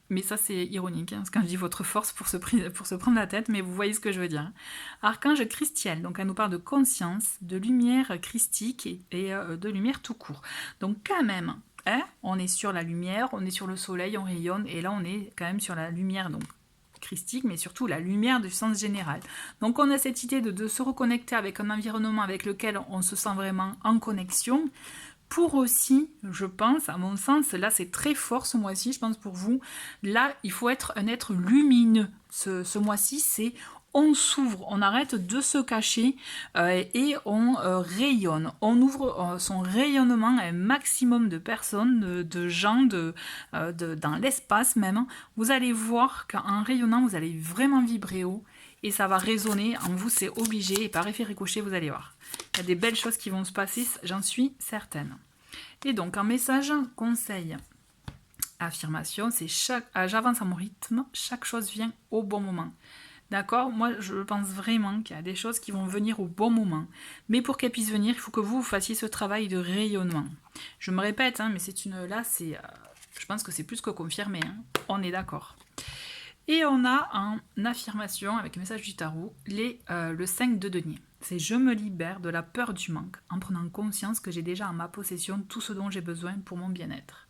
Speaker 1: Mais ça, c'est ironique, hein, parce que quand je dis votre force pour se prendre la tête, mais vous voyez ce que je veux dire. Hein. Archange Christiel, donc elle nous parle de conscience, de lumière christique et de lumière tout court. Donc quand même, hein, on est sur la lumière, on est sur le soleil, on rayonne, et là on est quand même sur la lumière donc christique, mais surtout la lumière du sens général. Donc on a cette idée de se reconnecter avec un environnement avec lequel on se sent vraiment en connexion, pour aussi, je pense, à mon sens, là c'est très fort ce mois-ci, je pense pour vous, là il faut être un être lumineux. Ce mois-ci, c'est on s'ouvre, on arrête de se cacher et on rayonne. On ouvre son rayonnement à un maximum de personnes, de gens, dans l'espace même. Vous allez voir qu'en rayonnant, vous allez vraiment vibrer haut et ça va résonner en vous, c'est obligé, et par effet ricochet, vous allez voir. Il y a des belles choses qui vont se passer, j'en suis certaine. Et donc, un message, conseil, affirmation, c'est j'avance à mon rythme, chaque chose vient au bon moment. D'accord? Moi, je pense vraiment qu'il y a des choses qui vont venir au bon moment. Mais pour qu'elles puissent venir, il faut que vous fassiez ce travail de rayonnement. Je me répète, hein, mais je pense que c'est plus que confirmé. Hein. On est d'accord. Et on a en affirmation, avec le message du tarot, le 5 de denier. C'est « Je me libère de la peur du manque en prenant conscience que j'ai déjà en ma possession tout ce dont j'ai besoin pour mon bien-être. »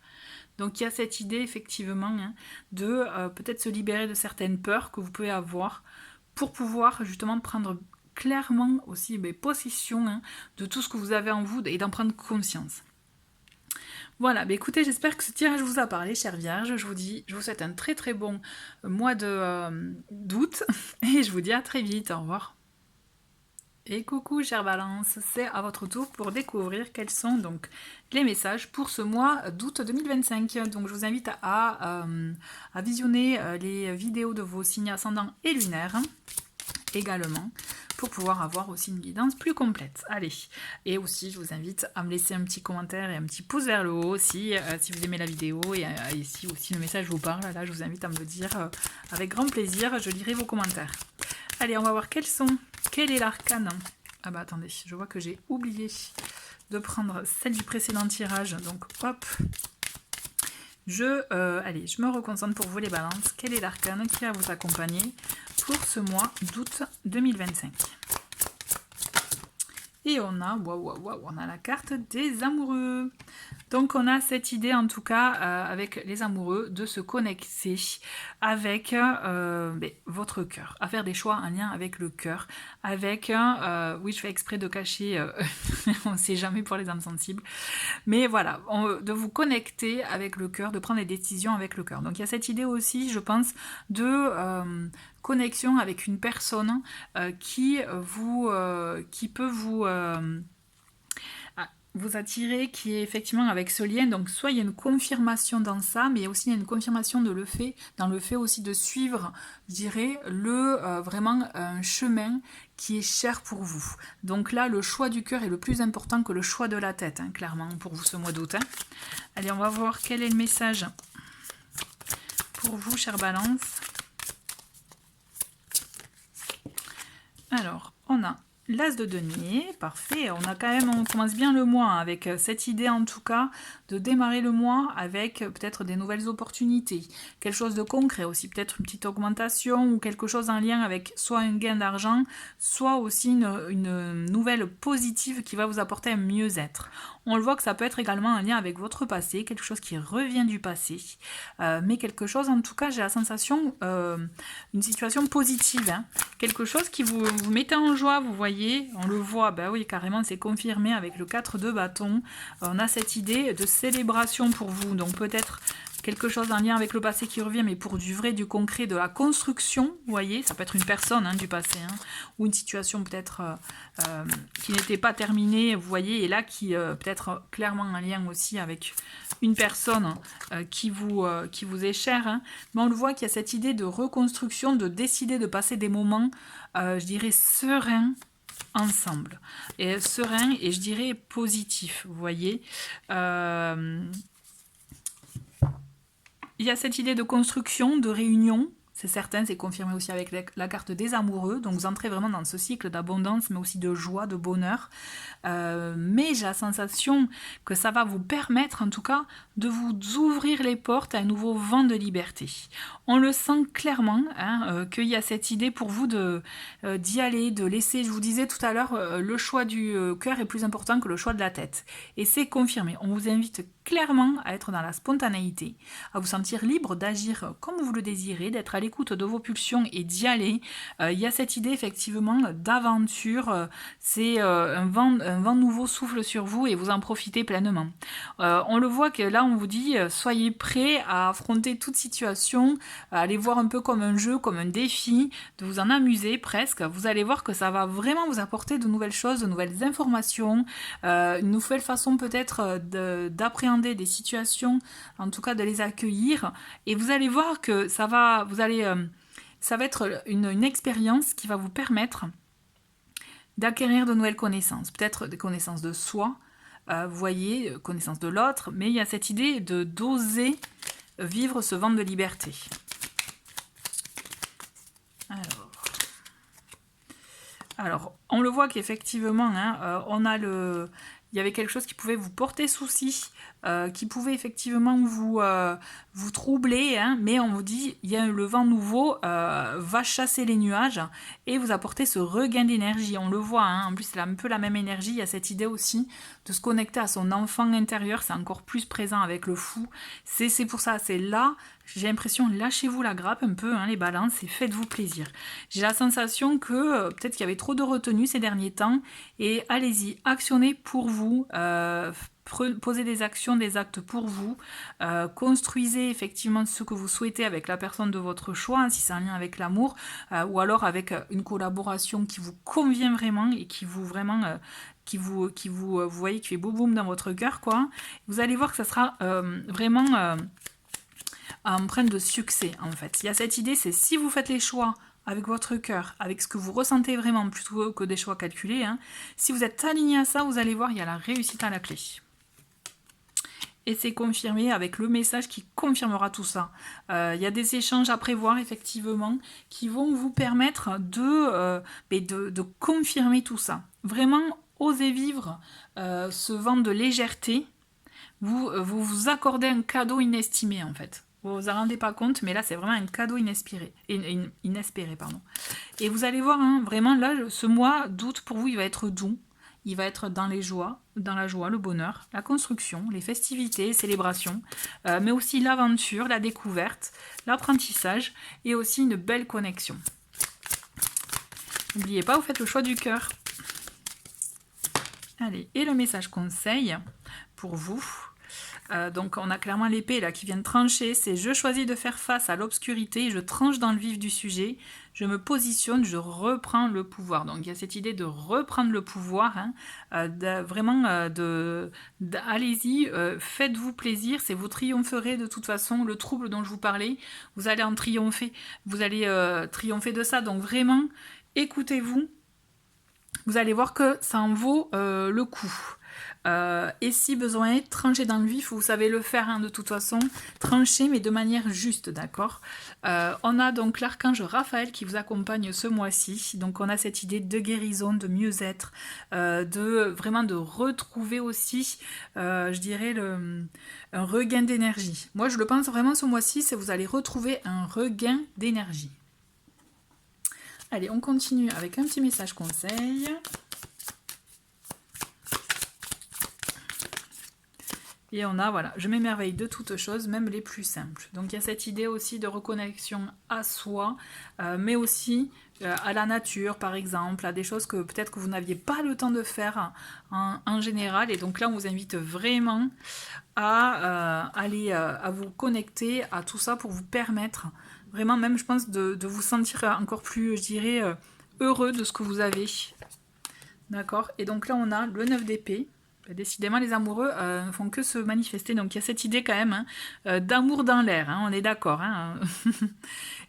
Speaker 1: Donc il y a cette idée effectivement, hein, de peut-être se libérer de certaines peurs que vous pouvez avoir pour pouvoir justement prendre clairement aussi possession, hein, de tout ce que vous avez en vous et d'en prendre conscience. Voilà, écoutez, j'espère que ce tirage vous a parlé, chère Vierge. Je vous souhaite un très très bon mois d'août et je vous dis à très vite. Au revoir. Et coucou chère Balance, c'est à votre tour pour découvrir quels sont donc les messages pour ce mois d'août 2025. Donc je vous invite à visionner les vidéos de vos signes ascendants et lunaires également pour pouvoir avoir aussi une guidance plus complète. Allez, et aussi je vous invite à me laisser un petit commentaire et un petit pouce vers le haut si vous aimez la vidéo et si aussi le message vous parle. Là je vous invite à me le dire avec grand plaisir, je lirai vos commentaires. Allez, on va voir quel est l'arcane. Ah bah attendez, je vois que j'ai oublié de prendre celle du précédent tirage, donc hop. Allez, je me reconcentre pour vous les balances. Quel est l'arcane qui va vous accompagner pour ce mois d'août 2025? Et on a, on a la carte des amoureux. Donc on a cette idée en tout cas avec les amoureux de se connecter avec votre cœur, à faire des choix en lien avec le cœur, avec, oui je fais exprès de cacher, on ne sait jamais pour les âmes sensibles, mais voilà, de vous connecter avec le cœur, de prendre des décisions avec le cœur. Donc il y a cette idée aussi, je pense, de connexion avec une personne qui peut vous attirer, qui est effectivement avec ce lien. Donc soit il y a une confirmation dans ça, mais aussi il y a une confirmation dans le fait aussi de suivre, je dirais, vraiment un chemin qui est cher pour vous. Donc là, le choix du cœur est le plus important que le choix de la tête, hein, clairement, pour vous ce mois d'août. Hein. Allez, on va voir quel est le message pour vous, chère Balance. Alors, on a l'As de denier, parfait. On commence bien le mois avec cette idée en tout cas de démarrer le mois avec peut-être des nouvelles opportunités, quelque chose de concret aussi, peut-être une petite augmentation ou quelque chose en lien avec soit un gain d'argent, soit aussi une nouvelle positive qui va vous apporter un mieux-être. On le voit que ça peut être également en lien avec votre passé, quelque chose qui revient du passé, mais quelque chose en tout cas, j'ai la sensation, une situation positive, hein, quelque chose qui vous mettez en joie, vous voyez. On le voit, ben oui, carrément, c'est confirmé avec le 4 de bâton. On a cette idée de célébration pour vous. Donc peut-être quelque chose en lien avec le passé qui revient, mais pour du vrai, du concret, de la construction, vous voyez. Ça peut être une personne du passé, hein, ou une situation peut-être qui n'était pas terminée, vous voyez, et là qui peut-être clairement en lien aussi avec une personne qui vous est chère. Hein. Mais on le voit qu'il y a cette idée de reconstruction, de décider de passer des moments, je dirais, sereins, ensemble, et serein et je dirais positif, vous voyez. Il y a cette idée de construction, de réunion, c'est certain, c'est confirmé aussi avec la carte des amoureux, donc vous entrez vraiment dans ce cycle d'abondance, mais aussi de joie, de bonheur, mais j'ai la sensation que ça va vous permettre en tout cas de vous ouvrir les portes à un nouveau vent de liberté. On le sent clairement, hein, qu'il y a cette idée pour vous d'y aller, de laisser, je vous disais tout à l'heure, le choix du cœur est plus important que le choix de la tête, et c'est confirmé. On vous invite clairement à être dans la spontanéité, à vous sentir libre d'agir comme vous le désirez, d'être à l'écoute de vos pulsions et d'y aller. Il y a cette idée effectivement d'aventure, c'est un vent nouveau souffle sur vous et vous en profitez pleinement. On le voit que là on vous dit soyez prêts à affronter toute situation, à aller voir un peu comme un jeu, comme un défi, de vous en amuser presque. Vous allez voir que ça va vraiment vous apporter de nouvelles choses, de nouvelles informations, une nouvelle façon peut-être d'appréhender des situations, en tout cas de les accueillir, et vous allez voir que ça va être une expérience qui va vous permettre d'acquérir de nouvelles connaissances, peut-être des connaissances de soi, vous voyez, connaissances de l'autre, mais il y a cette idée d'oser vivre ce vent de liberté. Alors, on le voit qu'effectivement, hein, il y avait quelque chose qui pouvait vous porter souci, qui pouvait effectivement vous troubler, hein, mais on vous dit, il y a le vent nouveau, va chasser les nuages et vous apporter ce regain d'énergie. On le voit, hein, en plus c'est un peu la même énergie, il y a cette idée aussi de se connecter à son enfant intérieur, c'est encore plus présent avec le fou. C'est pour ça, c'est là, j'ai l'impression, lâchez-vous la grappe un peu, hein, les balances, et faites-vous plaisir. J'ai la sensation que peut-être qu'il y avait trop de retenue ces derniers temps, et allez-y, actionnez pour vous, posez des actions, des actes pour vous, construisez effectivement ce que vous souhaitez avec la personne de votre choix, hein, si c'est un lien avec l'amour, ou alors avec une collaboration qui vous convient vraiment et qui vous vraiment... vous voyez qui fait boum boum dans votre cœur, quoi. Vous allez voir que ça sera vraiment empreinte de succès, en fait. Il y a cette idée, c'est si vous faites les choix avec votre cœur, avec ce que vous ressentez vraiment, plutôt que des choix calculés, hein, si vous êtes aligné à ça, vous allez voir, il y a la réussite à la clé. Et c'est confirmé avec le message qui confirmera tout ça. Il y a des échanges à prévoir, effectivement, qui vont vous permettre de confirmer tout ça. Vraiment, osez vivre ce vent de légèreté. Vous accordez un cadeau inestimé, en fait. Vous vous en rendez pas compte, mais là, c'est vraiment un cadeau inespéré. Pardon. Et vous allez voir, hein, vraiment, là, ce mois d'août, pour vous, il va être doux. Il va être dans la joie, le bonheur, la construction, les festivités, les célébrations, mais aussi l'aventure, la découverte, l'apprentissage et aussi une belle connexion. N'oubliez pas, vous faites le choix du cœur. Allez, et le message conseil pour vous. Donc on a clairement l'épée là qui vient de trancher, c'est je choisis de faire face à l'obscurité, je tranche dans le vif du sujet, je me positionne, je reprends le pouvoir. Donc il y a cette idée de reprendre le pouvoir, hein, allez-y, faites-vous plaisir, c'est vous triompherez de toute façon, le trouble dont je vous parlais, vous allez en triompher, vous allez triompher de ça, donc vraiment écoutez-vous, vous allez voir que ça en vaut le coup. Et si besoin est, tranchez dans le vif, vous savez le faire, hein, de toute façon, tranchez mais de manière juste, d'accord. On a donc l'archange Raphaël qui vous accompagne ce mois-ci, donc on a cette idée de guérison, de mieux-être, vraiment de retrouver aussi, je dirais, un regain d'énergie. Moi je le pense vraiment ce mois-ci, c'est vous allez retrouver un regain d'énergie. Allez, on continue avec un petit message conseil. Et on a, voilà, je m'émerveille de toutes choses, même les plus simples. Donc il y a cette idée aussi de reconnexion à soi, mais aussi à la nature, par exemple, à des choses que peut-être que vous n'aviez pas le temps de faire en général. Et donc là, on vous invite vraiment à aller à vous connecter à tout ça pour vous permettre, vraiment même, je pense, de vous sentir encore plus, je dirais, heureux de ce que vous avez. D'accord. Et donc là, on a le 9 d'épée. Décidément, les amoureux ne font que se manifester. Donc, il y a cette idée quand même, hein, d'amour dans l'air. Hein, on est d'accord. Hein.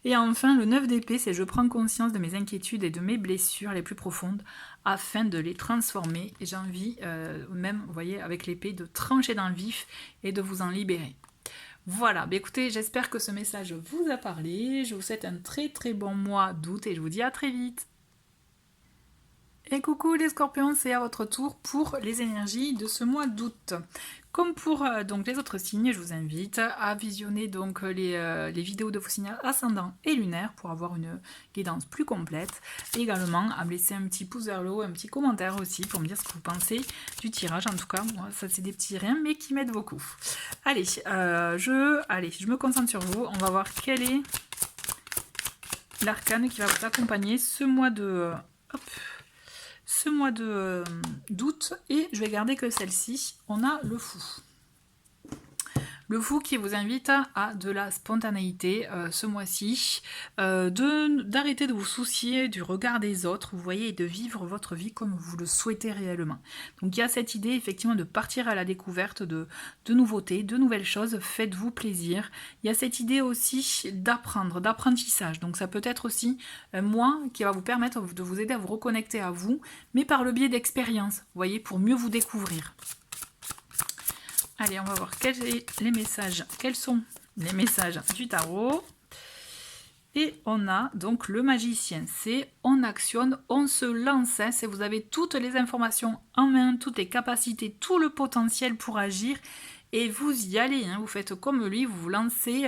Speaker 1: Et enfin, le 9 d'épée, c'est je prends conscience de mes inquiétudes et de mes blessures les plus profondes afin de les transformer. Et j'ai envie, même, vous voyez, avec l'épée, de trancher dans le vif et de vous en libérer. Voilà, bah écoutez, j'espère que ce message vous a parlé. Je vous souhaite un très très bon mois d'août et je vous dis à très vite. Et coucou les scorpions, c'est à votre tour pour les énergies de ce mois d'août. Comme pour donc les autres signes, je vous invite à visionner donc les vidéos de vos signes ascendants et lunaires pour avoir une guidance plus complète. Et également à me laisser un petit pouce vers le haut, un petit commentaire aussi pour me dire ce que vous pensez du tirage. En tout cas, moi, ça c'est des petits riens mais qui m'aident beaucoup. Allez, je me concentre sur vous. On va voir quel est l'arcane qui va vous accompagner ce mois de... d'août, et je vais garder que celle-ci. On a le fou. Le fou qui vous invite à de la spontanéité ce mois-ci, d'arrêter de vous soucier du regard des autres, vous voyez, et de vivre votre vie comme vous le souhaitez réellement. Donc il y a cette idée effectivement de partir à la découverte de nouveautés, de nouvelles choses, faites-vous plaisir. Il y a cette idée aussi d'apprendre, d'apprentissage. Donc ça peut être aussi moi qui va vous permettre de vous aider à vous reconnecter à vous, mais par le biais d'expériences, vous voyez, pour mieux vous découvrir. Allez, on va voir quels sont les messages du tarot. Et on a donc le magicien, c'est on actionne, on se lance, hein, c'est vous avez toutes les informations en main, toutes les capacités, tout le potentiel pour agir et vous y allez, hein, vous faites comme lui, vous vous lancez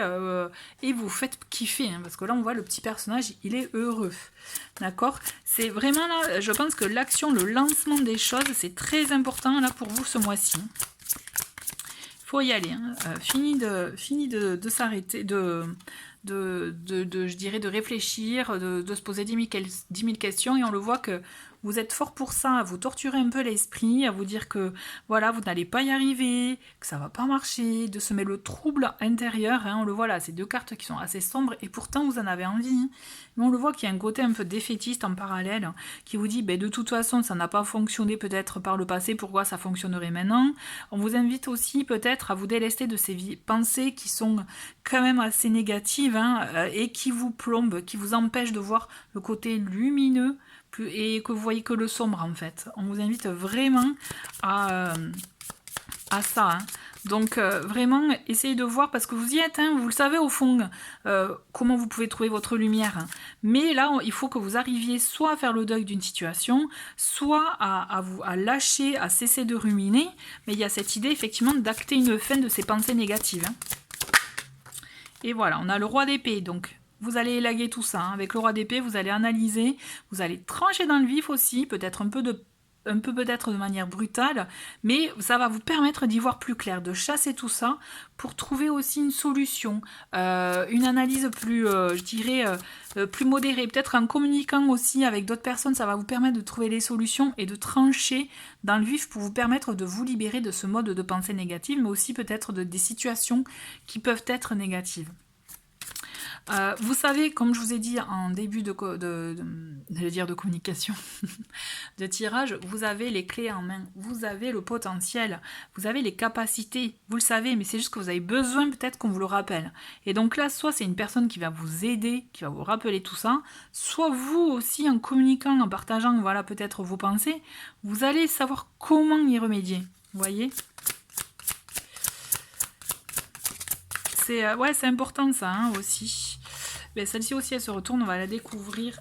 Speaker 1: et vous faites kiffer, hein, parce que là on voit le petit personnage, il est heureux, d'accord? C'est vraiment là, je pense que l'action, le lancement des choses, c'est très important là pour vous ce mois-ci. Faut y aller, hein. Fini de s'arrêter, je dirais de réfléchir, de se poser 10 000 questions, et on le voit que vous êtes fort pour ça, à vous torturer un peu l'esprit, à vous dire que voilà, vous n'allez pas y arriver, que ça va pas marcher, de semer le trouble intérieur, hein, on le voit là, ces deux cartes qui sont assez sombres, et pourtant vous en avez envie, hein. Mais on le voit qu'il y a un côté un peu défaitiste en parallèle, hein, qui vous dit, ben, de toute façon, ça n'a pas fonctionné peut-être par le passé, pourquoi ça fonctionnerait maintenant? On vous invite aussi peut-être à vous délester de ces pensées qui sont quand même assez négatives, hein, et qui vous plombent, qui vous empêchent de voir le côté lumineux, et que vous voyez que le sombre en fait. On vous invite vraiment à ça, hein. Donc vraiment, essayez de voir, parce que vous y êtes, hein, vous le savez au fond, comment vous pouvez trouver votre lumière. Hein. Mais là, il faut que vous arriviez soit à faire le deuil d'une situation, soit à lâcher, à cesser de ruminer. Mais il y a cette idée, effectivement, d'acter une fin de ces pensées négatives. Hein. Et voilà, on a le roi d'épée, donc vous allez élaguer tout ça. Hein. Avec le roi d'épée, vous allez analyser, vous allez trancher dans le vif aussi, peut-être un peu peut-être de manière brutale, mais ça va vous permettre d'y voir plus clair, de chasser tout ça pour trouver aussi une solution, une analyse plus, je dirais, plus modérée. Peut-être en communiquant aussi avec d'autres personnes, ça va vous permettre de trouver les solutions et de trancher dans le vif pour vous permettre de vous libérer de ce mode de pensée négative, mais aussi peut-être des situations qui peuvent être négatives. Vous savez, comme je vous ai dit en début de communication, de tirage, vous avez les clés en main, vous avez le potentiel, vous avez les capacités, vous le savez, mais c'est juste que vous avez besoin peut-être qu'on vous le rappelle. Et donc là, soit c'est une personne qui va vous aider, qui va vous rappeler tout ça, soit vous aussi, en communiquant, en partageant, voilà, peut-être vos pensées, vous allez savoir comment y remédier. Vous voyez ? C'est important ça, hein, aussi. Mais celle-ci aussi, elle se retourne, on va la découvrir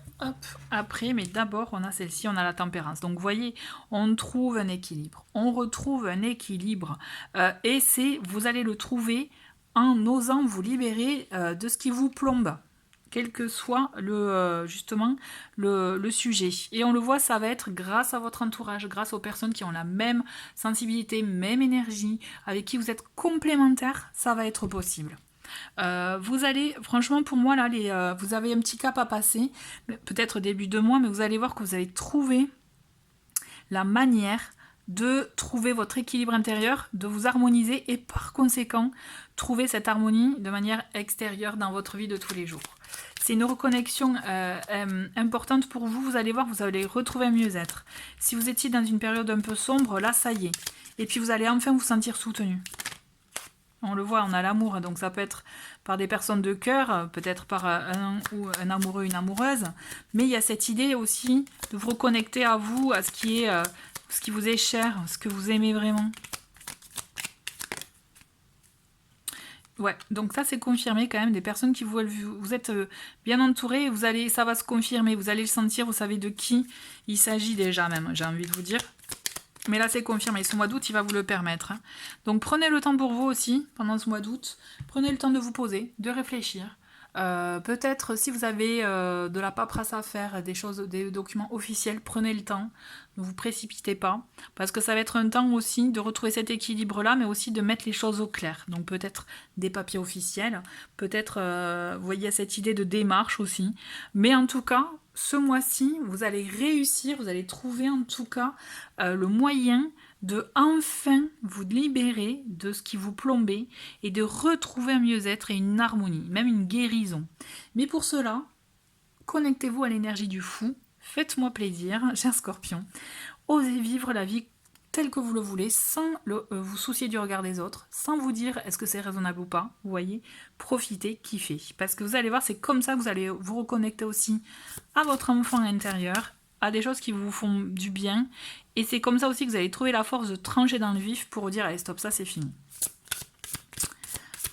Speaker 1: après, mais d'abord, on a celle-ci, on a la tempérance. Donc, vous voyez, on trouve un équilibre, on retrouve un équilibre, et vous allez le trouver en osant vous libérer de ce qui vous plombe, quel que soit justement le sujet. Et on le voit, ça va être grâce à votre entourage, grâce aux personnes qui ont la même sensibilité, même énergie, avec qui vous êtes complémentaires, ça va être possible. Vous allez, franchement pour moi là, vous avez un petit cap à passer, peut-être début de mois, mais vous allez voir que vous allez trouver la manière de trouver votre équilibre intérieur, de vous harmoniser et par conséquent trouver cette harmonie de manière extérieure dans votre vie de tous les jours. C'est une reconnexion importante pour vous, vous allez voir, vous allez retrouver un mieux-être. Si vous étiez dans une période un peu sombre, là ça y est. Et puis vous allez enfin vous sentir soutenu. On le voit, on a l'amour, donc ça peut être par des personnes de cœur, peut-être par un amoureux, une amoureuse, mais il y a cette idée aussi de vous reconnecter à vous, à ce qui vous est cher, ce que vous aimez vraiment. Ouais, donc ça c'est confirmé quand même, des personnes qui vous êtes bien entourés, ça va se confirmer, vous allez le sentir, vous savez de qui il s'agit déjà même, j'ai envie de vous dire. Mais là, c'est confirmé. Ce mois d'août, il va vous le permettre. Hein. Donc, prenez le temps pour vous aussi, pendant ce mois d'août. Prenez le temps de vous poser, de réfléchir. Peut-être, si vous avez de la paperasse à faire, des documents officiels, prenez le temps. Ne vous précipitez pas. Parce que ça va être un temps aussi de retrouver cet équilibre-là, mais aussi de mettre les choses au clair. Donc, peut-être des papiers officiels. Peut-être, vous voyez, cette idée de démarche aussi. Mais en tout cas, ce mois-ci, vous allez réussir, vous allez trouver en tout cas le moyen de enfin vous libérer de ce qui vous plombait et de retrouver un mieux-être et une harmonie, même une guérison. Mais pour cela, connectez-vous à l'énergie du fou, faites-moi plaisir, cher Scorpion, osez vivre la vie telle que vous le voulez, sans vous soucier du regard des autres, sans vous dire est-ce que c'est raisonnable ou pas, vous voyez, profitez, kiffez. Parce que vous allez voir, c'est comme ça que vous allez vous reconnecter aussi à votre enfant intérieur, à des choses qui vous font du bien, et c'est comme ça aussi que vous allez trouver la force de trancher dans le vif pour dire allez stop, ça c'est fini.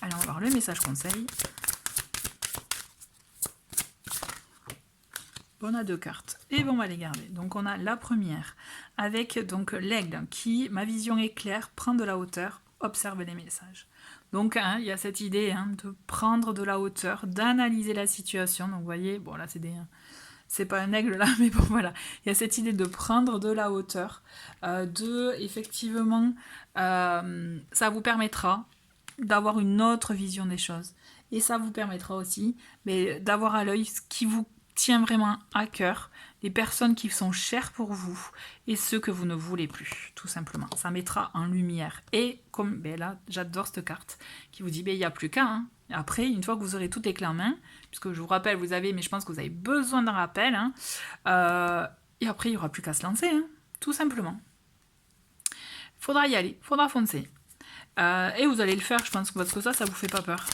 Speaker 1: Allez, on va voir le message conseil. On a 2 cartes et on va les garder. Donc on a la première avec donc l'aigle qui, ma vision est claire, prend de la hauteur, observe les messages. Donc hein, il y a cette idée de prendre de la hauteur, d'analyser la situation. Donc vous voyez, bon là c'est pas un aigle là, mais bon voilà, il y a cette idée de prendre de la hauteur, effectivement, ça vous permettra d'avoir une autre vision des choses. Et ça vous permettra aussi d'avoir à l'œil ce qui vous tient vraiment à cœur, les personnes qui sont chères pour vous et ceux que vous ne voulez plus, tout simplement. Ça mettra en lumière. Et comme ben là, j'adore cette carte qui vous dit, ben, il n'y a plus qu'à. Hein. Après, une fois que vous aurez toutes les clés en main, puisque je vous rappelle, vous avez, mais je pense que vous avez besoin d'un rappel, hein, et après, il n'y aura plus qu'à se lancer, hein, tout simplement. Il faudra y aller, il faudra foncer. Et vous allez le faire, je pense, parce que ça vous fait pas peur.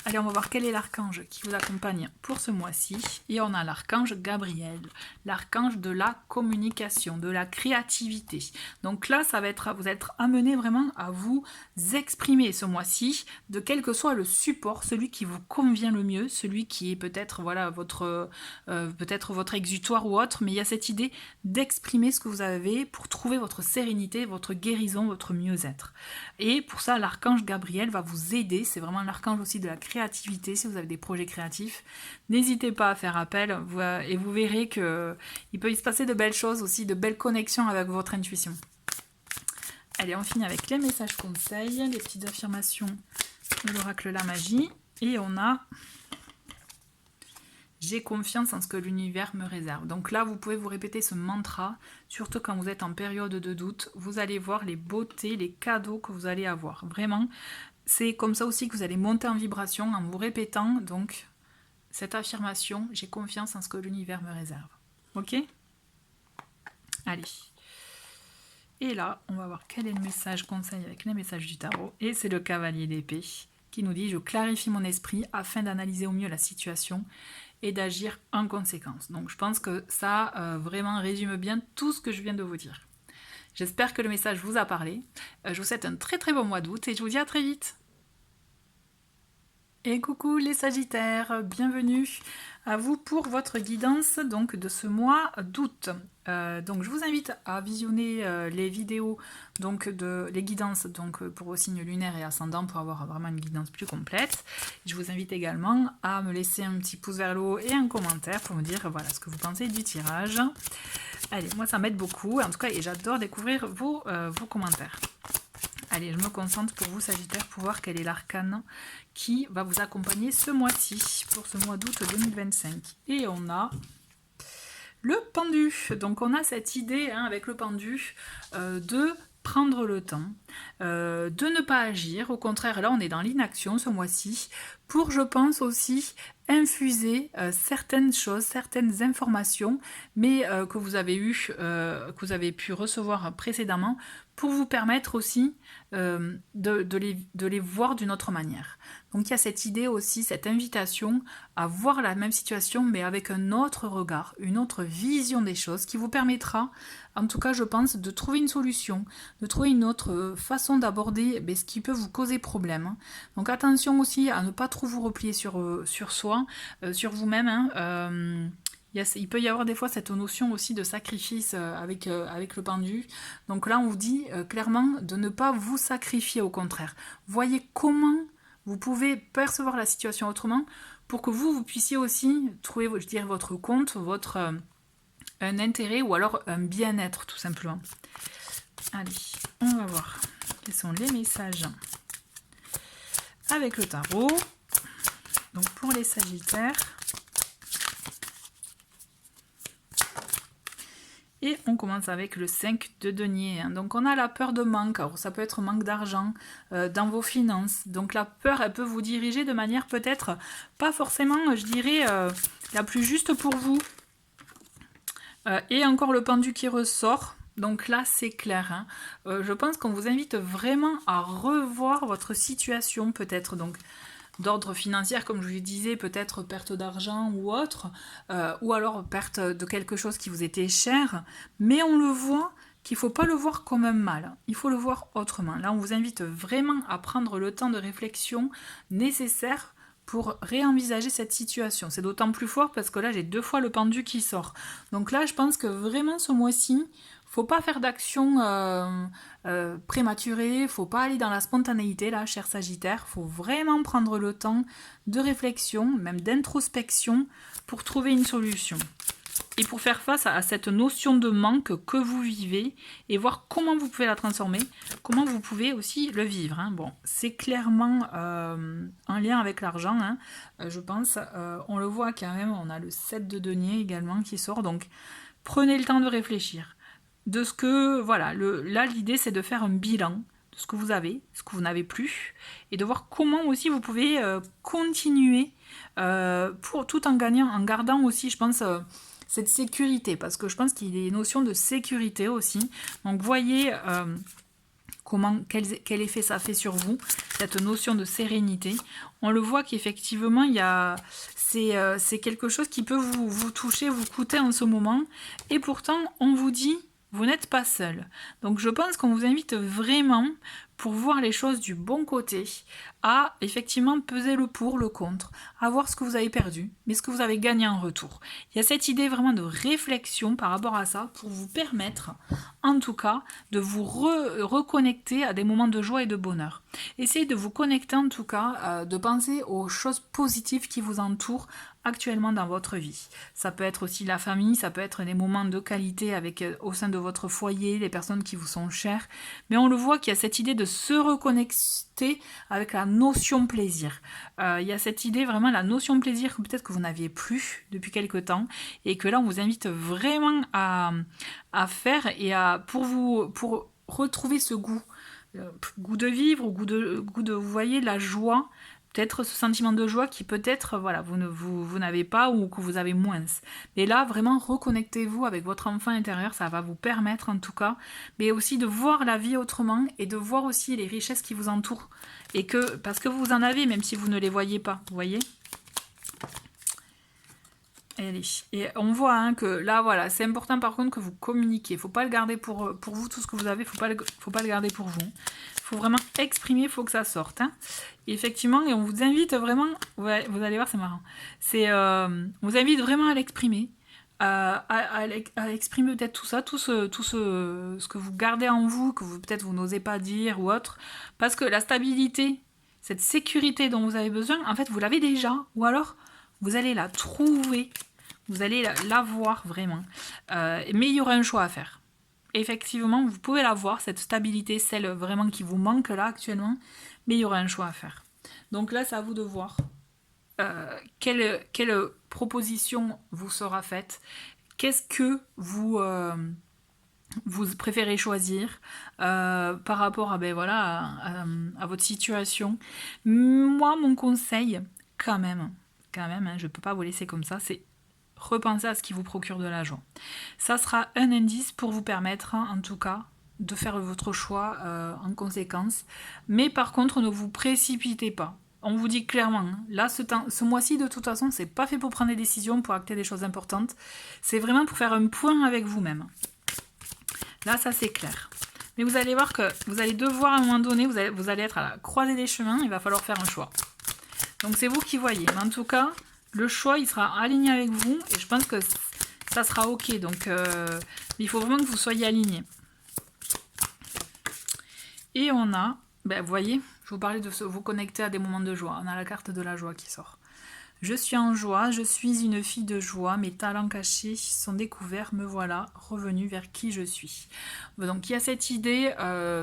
Speaker 1: Allez, on va voir quel est l'archange qui vous accompagne pour ce mois-ci. Et on a l'archange Gabriel, l'archange de la communication, de la créativité. Donc là, ça va être, vous êtes amené vraiment à vous exprimer ce mois-ci, de quel que soit le support, celui qui vous convient le mieux, celui qui est peut-être voilà, votre exutoire ou autre, mais il y a cette idée d'exprimer ce que vous avez pour trouver votre sérénité, votre guérison, votre mieux-être. Et pour ça, l'archange Gabriel va vous aider, c'est vraiment l'archange aussi de la créativité, si vous avez des projets créatifs, n'hésitez pas à faire appel et vous verrez qu'il peut y se passer de belles choses aussi, de belles connexions avec votre intuition. Allez, on finit avec les messages conseils, les petites affirmations de l'oracle La Magie, et on a « J'ai confiance en ce que l'univers me réserve ». Donc là, vous pouvez vous répéter ce mantra, surtout quand vous êtes en période de doute, vous allez voir les beautés, les cadeaux que vous allez avoir. Vraiment, c'est comme ça aussi que vous allez monter en vibration en vous répétant donc cette affirmation, j'ai confiance en ce que l'univers me réserve. Ok? Allez. Et là, on va voir quel est le message conseil avec les messages du tarot. Et c'est le cavalier d'épée qui nous dit, je clarifie mon esprit afin d'analyser au mieux la situation et d'agir en conséquence. Donc je pense que ça vraiment résume bien tout ce que je viens de vous dire. J'espère que le message vous a parlé. Je vous souhaite un très très bon mois d'août et je vous dis à très vite. Et coucou les Sagittaires, bienvenue à vous pour votre guidance donc, de ce mois d'août. Donc je vous invite à visionner les vidéos donc les guidances donc pour vos signes lunaires et ascendants pour avoir vraiment une guidance plus complète. Je vous invite également à me laisser un petit pouce vers le haut et un commentaire pour me dire voilà ce que vous pensez du tirage. Allez, moi ça m'aide beaucoup en tout cas et j'adore découvrir vos commentaires. Allez, je me concentre pour vous Sagittaire pour voir quel est l'arcane qui va vous accompagner ce mois-ci, pour ce mois d'août 2025. Et on a le pendu. Donc on a cette idée hein, avec le pendu de prendre le temps, de ne pas agir. Au contraire, là on est dans l'inaction ce mois-ci pour, je pense aussi, infuser certaines choses, certaines informations, mais que vous avez que vous avez pu recevoir précédemment, pour vous permettre aussi de les voir d'une autre manière. Donc il y a cette idée aussi, cette invitation à voir la même situation, mais avec un autre regard, une autre vision des choses, qui vous permettra, en tout cas je pense, de trouver une solution, de trouver une autre façon d'aborder ce qui peut vous causer problème. Donc attention aussi à ne pas trop vous replier sur soi, sur vous-même. Hein. Il peut y avoir des fois cette notion aussi de sacrifice avec le pendu. Donc là, on vous dit clairement de ne pas vous sacrifier, au contraire. Voyez comment vous pouvez percevoir la situation autrement pour que vous puissiez aussi trouver, je dirais, votre compte, un intérêt ou alors un bien-être, tout simplement. Allez, on va voir quels sont les messages avec le tarot. Donc pour les Sagittaires. Et on commence avec le 5 de denier. Donc on a la peur de manque. Alors ça peut être manque d'argent dans vos finances. Donc la peur, elle peut vous diriger de manière peut-être pas forcément, je dirais, la plus juste pour vous. Et encore le pendu qui ressort. Donc là, c'est clair. Hein. Je pense qu'on vous invite vraiment à revoir votre situation peut-être. Donc d'ordre financier, comme je vous disais, peut-être perte d'argent ou autre, ou alors perte de quelque chose qui vous était cher, mais on le voit qu'il ne faut pas le voir comme un mal, il faut le voir autrement. Là, on vous invite vraiment à prendre le temps de réflexion nécessaire pour réenvisager cette situation. C'est d'autant plus fort parce que là, j'ai 2 fois le pendu qui sort. Donc là, je pense que vraiment ce mois-ci, faut pas faire d'action prématurée, faut pas aller dans la spontanéité là, cher Sagittaire. Faut vraiment prendre le temps de réflexion, même d'introspection, pour trouver une solution. et pour faire face à cette notion de manque que vous vivez et voir comment vous pouvez la transformer, comment vous pouvez aussi le vivre. Hein. Bon, c'est clairement un lien avec l'argent, hein, je pense. On le voit quand même, on a le 7 de denier également qui sort, donc prenez le temps de réfléchir. De ce que, voilà, là l'idée c'est de faire un bilan de ce que vous avez, ce que vous n'avez plus, et de voir comment aussi vous pouvez continuer tout en gagnant, en gardant aussi, je pense, cette sécurité, parce que je pense qu'il y a des notions de sécurité aussi. Donc voyez quel effet ça fait sur vous, cette notion de sérénité. On le voit qu'effectivement, c'est quelque chose qui peut vous toucher, vous coûter en ce moment, et pourtant, on vous dit, vous n'êtes pas seul. Donc je pense qu'on vous invite vraiment, pour voir les choses du bon côté, à effectivement peser le pour, le contre, à voir ce que vous avez perdu, mais ce que vous avez gagné en retour. Il y a cette idée vraiment de réflexion par rapport à ça, pour vous permettre, en tout cas, de vous reconnecter à des moments de joie et de bonheur. Essayez de vous connecter en tout cas, de penser aux choses positives qui vous entourent actuellement dans votre vie. Ça peut être aussi la famille, ça peut être des moments de qualité au sein de votre foyer, les personnes qui vous sont chères, mais on le voit qu'il y a cette idée de se reconnecter avec la notion plaisir. Il y a cette idée vraiment, la notion plaisir que peut-être que vous n'aviez plus depuis quelque temps, et que là on vous invite vraiment à faire et pour retrouver ce goût de vivre, goût de vous voyez, la joie, peut-être ce sentiment de joie qui peut-être, voilà, vous n'avez pas ou que vous avez moins. Mais là, vraiment, reconnectez-vous avec votre enfant intérieur, ça va vous permettre en tout cas, mais aussi de voir la vie autrement et de voir aussi les richesses qui vous entourent. Et parce que vous en avez, même si vous ne les voyez pas, vous voyez ? Et on voit hein, que là, voilà, c'est important par contre que vous communiquiez. Il ne faut pas le garder pour vous, tout ce que vous avez, faut pas le garder pour vous. Il faut vraiment exprimer, il faut que ça sorte. Hein. Et effectivement, et on vous invite vraiment, vous allez voir, c'est marrant. On vous invite vraiment à l'exprimer, à exprimer peut-être tout ça, ce que vous gardez en vous, que peut-être vous n'osez pas dire ou autre. Parce que la stabilité, cette sécurité dont vous avez besoin, en fait, vous l'avez déjà. Ou alors, vous allez la trouver, vous allez la voir vraiment. Mais il y aura un choix à faire. Effectivement, vous pouvez la voir, cette stabilité, celle vraiment qui vous manque là actuellement, mais il y aura un choix à faire. Donc là, c'est à vous de voir quelle proposition vous sera faite, qu'est-ce que vous préférez choisir par rapport à, à votre situation. Moi, mon conseil, quand même, hein, je ne peux pas vous laisser comme ça, c'est repenser à ce qui vous procure de la joie. Ça sera un indice pour vous permettre, en tout cas, de faire votre choix en conséquence. Mais par contre, ne vous précipitez pas. On vous dit clairement, hein, là, ce mois-ci, de toute façon, c'est pas fait pour prendre des décisions, pour acter des choses importantes. C'est vraiment pour faire un point avec vous-même. Là, ça, c'est clair. Mais vous allez voir que vous allez devoir, à un moment donné, vous allez être à la croisée des chemins, il va falloir faire un choix. Donc c'est vous qui voyez. Mais en tout cas, le choix, il sera aligné avec vous. Et je pense que ça sera OK. Donc il faut vraiment que vous soyez alignés. Et on a, vous voyez, je vous parlais de vous connecter à des moments de joie. On a la carte de la joie qui sort. Je suis en joie, je suis une fille de joie, mes talents cachés sont découverts, me voilà revenue vers qui je suis. Donc il y a cette idée,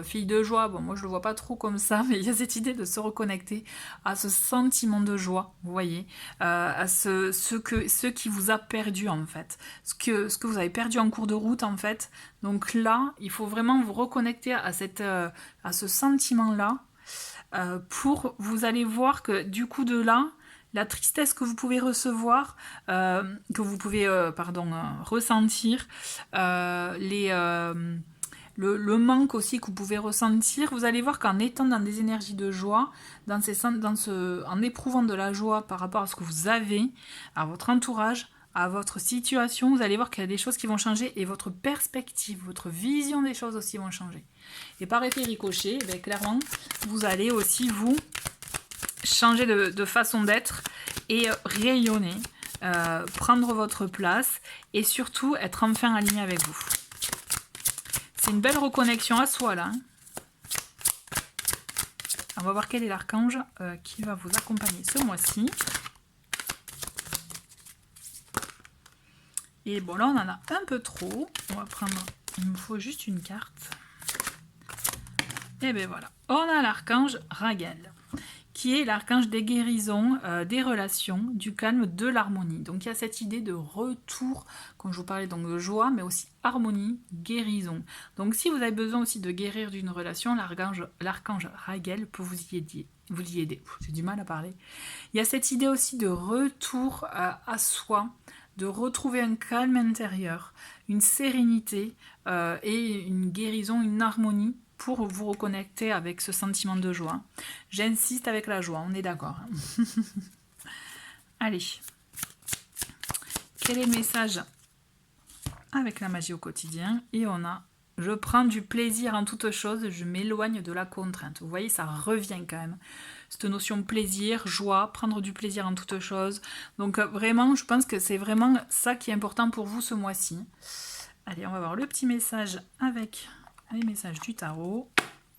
Speaker 1: fille de joie, bon moi je le vois pas trop comme ça, mais il y a cette idée de se reconnecter à ce sentiment de joie, vous voyez, à ce qui vous a perdu en fait, ce que vous avez perdu en cours de route en fait. Donc là, il faut vraiment vous reconnecter à ce sentiment-là, vous allez voir que du coup de là, la tristesse que vous pouvez recevoir, ressentir, le manque aussi que vous pouvez ressentir, vous allez voir qu'en étant dans des énergies de joie, en éprouvant de la joie par rapport à ce que vous avez, à votre entourage, à votre situation, vous allez voir qu'il y a des choses qui vont changer et votre perspective, votre vision des choses aussi vont changer. Et par effet ricochet, clairement, vous allez aussi vous changer de façon d'être et rayonner, prendre votre place et surtout être enfin aligné avec vous. C'est une belle reconnexion à soi là. On va voir quel est l'archange qui va vous accompagner ce mois-ci. Et bon, là, on en a un peu trop. On va prendre... Il me faut juste une carte. Et bien voilà. On a l'archange Raguel, qui est l'archange des guérisons, des relations, du calme, de l'harmonie. Donc il y a cette idée de retour, comme je vous parlais, donc de joie, mais aussi harmonie, guérison. Donc si vous avez besoin aussi de guérir d'une relation, l'archange Raguel peut vous y aider. J'ai du mal à parler. Il y a cette idée aussi de retour à soi, de retrouver un calme intérieur, une sérénité et une guérison, une harmonie pour vous reconnecter avec ce sentiment de joie. J'insiste avec la joie, on est d'accord. Allez. Quel est le message avec la magie au quotidien? Et on a « Je prends du plaisir en toute chose, je m'éloigne de la contrainte ». Vous voyez, ça revient quand même. Cette notion plaisir, joie, prendre du plaisir en toute chose. Donc vraiment, je pense que c'est vraiment ça qui est important pour vous ce mois-ci. Allez, on va voir le petit message avec les messages du tarot.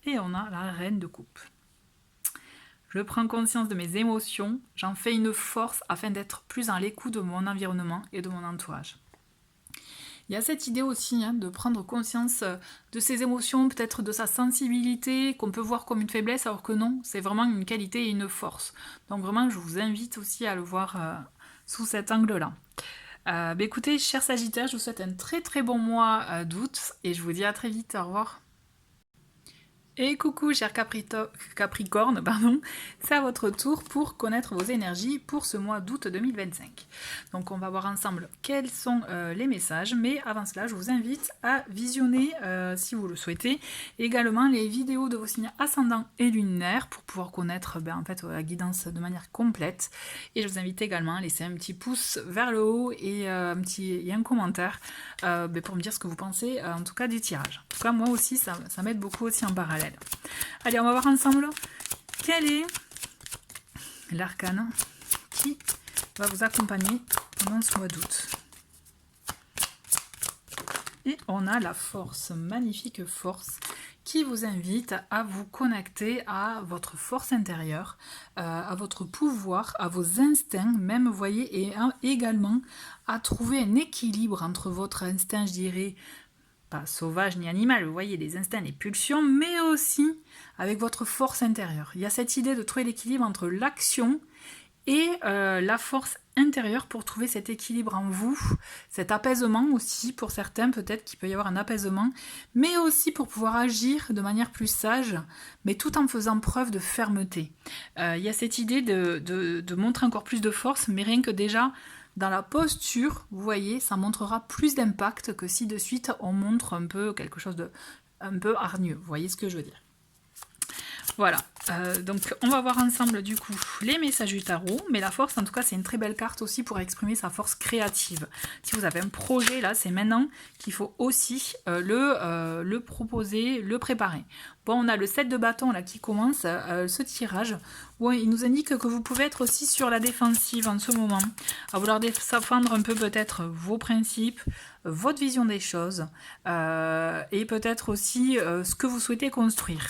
Speaker 1: Et on a la reine de coupe. Je prends conscience de mes émotions, j'en fais une force afin d'être plus en l'écoute de mon environnement et de mon entourage. Il y a cette idée aussi de prendre conscience de ses émotions, peut-être de sa sensibilité, qu'on peut voir comme une faiblesse, alors que non, c'est vraiment une qualité et une force. Donc vraiment, je vous invite aussi à le voir sous cet angle-là. Écoutez, chers Sagittaires, je vous souhaite un très très bon mois d'août et je vous dis à très vite, au revoir. Et coucou chers Capricorne, c'est à votre tour pour connaître vos énergies pour ce mois d'août 2025. Donc on va voir ensemble quels sont les messages, mais avant cela je vous invite à visionner, si vous le souhaitez, également les vidéos de vos signes ascendants et lunaires pour pouvoir connaître en fait, la guidance de manière complète. Et je vous invite également à laisser un petit pouce vers le haut et un commentaire pour me dire ce que vous pensez en tout cas du tirage. En tout cas moi aussi ça m'aide beaucoup aussi en parallèle. Allez, on va voir ensemble quel est l'arcane qui va vous accompagner pendant ce mois d'août. Et on a la force, magnifique force, qui vous invite à vous connecter à votre force intérieure, à votre pouvoir, à vos instincts, même, vous voyez, et également à trouver un équilibre entre votre instinct, je dirais, pas sauvage ni animal, vous voyez, les instincts, les pulsions, mais aussi avec votre force intérieure. Il y a cette idée de trouver l'équilibre entre l'action et la force intérieure pour trouver cet équilibre en vous, cet apaisement aussi, pour certains peut-être qu'il peut y avoir un apaisement, mais aussi pour pouvoir agir de manière plus sage, mais tout en faisant preuve de fermeté. Il y a cette idée de montrer encore plus de force, mais rien que déjà dans la posture, vous voyez, ça montrera plus d'impact que si de suite on montre un peu quelque chose de un peu hargneux. Vous voyez ce que je veux dire? Voilà, donc on va voir ensemble du coup les messages du tarot, mais la force en tout cas c'est une très belle carte aussi pour exprimer sa force créative. Si vous avez un projet là, c'est maintenant qu'il faut aussi le proposer, le préparer. Bon, on a le 7 de bâton là qui commence ce tirage, où il nous indique que vous pouvez être aussi sur la défensive en ce moment, à vouloir défendre un peu peut-être vos principes, votre vision des choses, et peut-être aussi ce que vous souhaitez construire.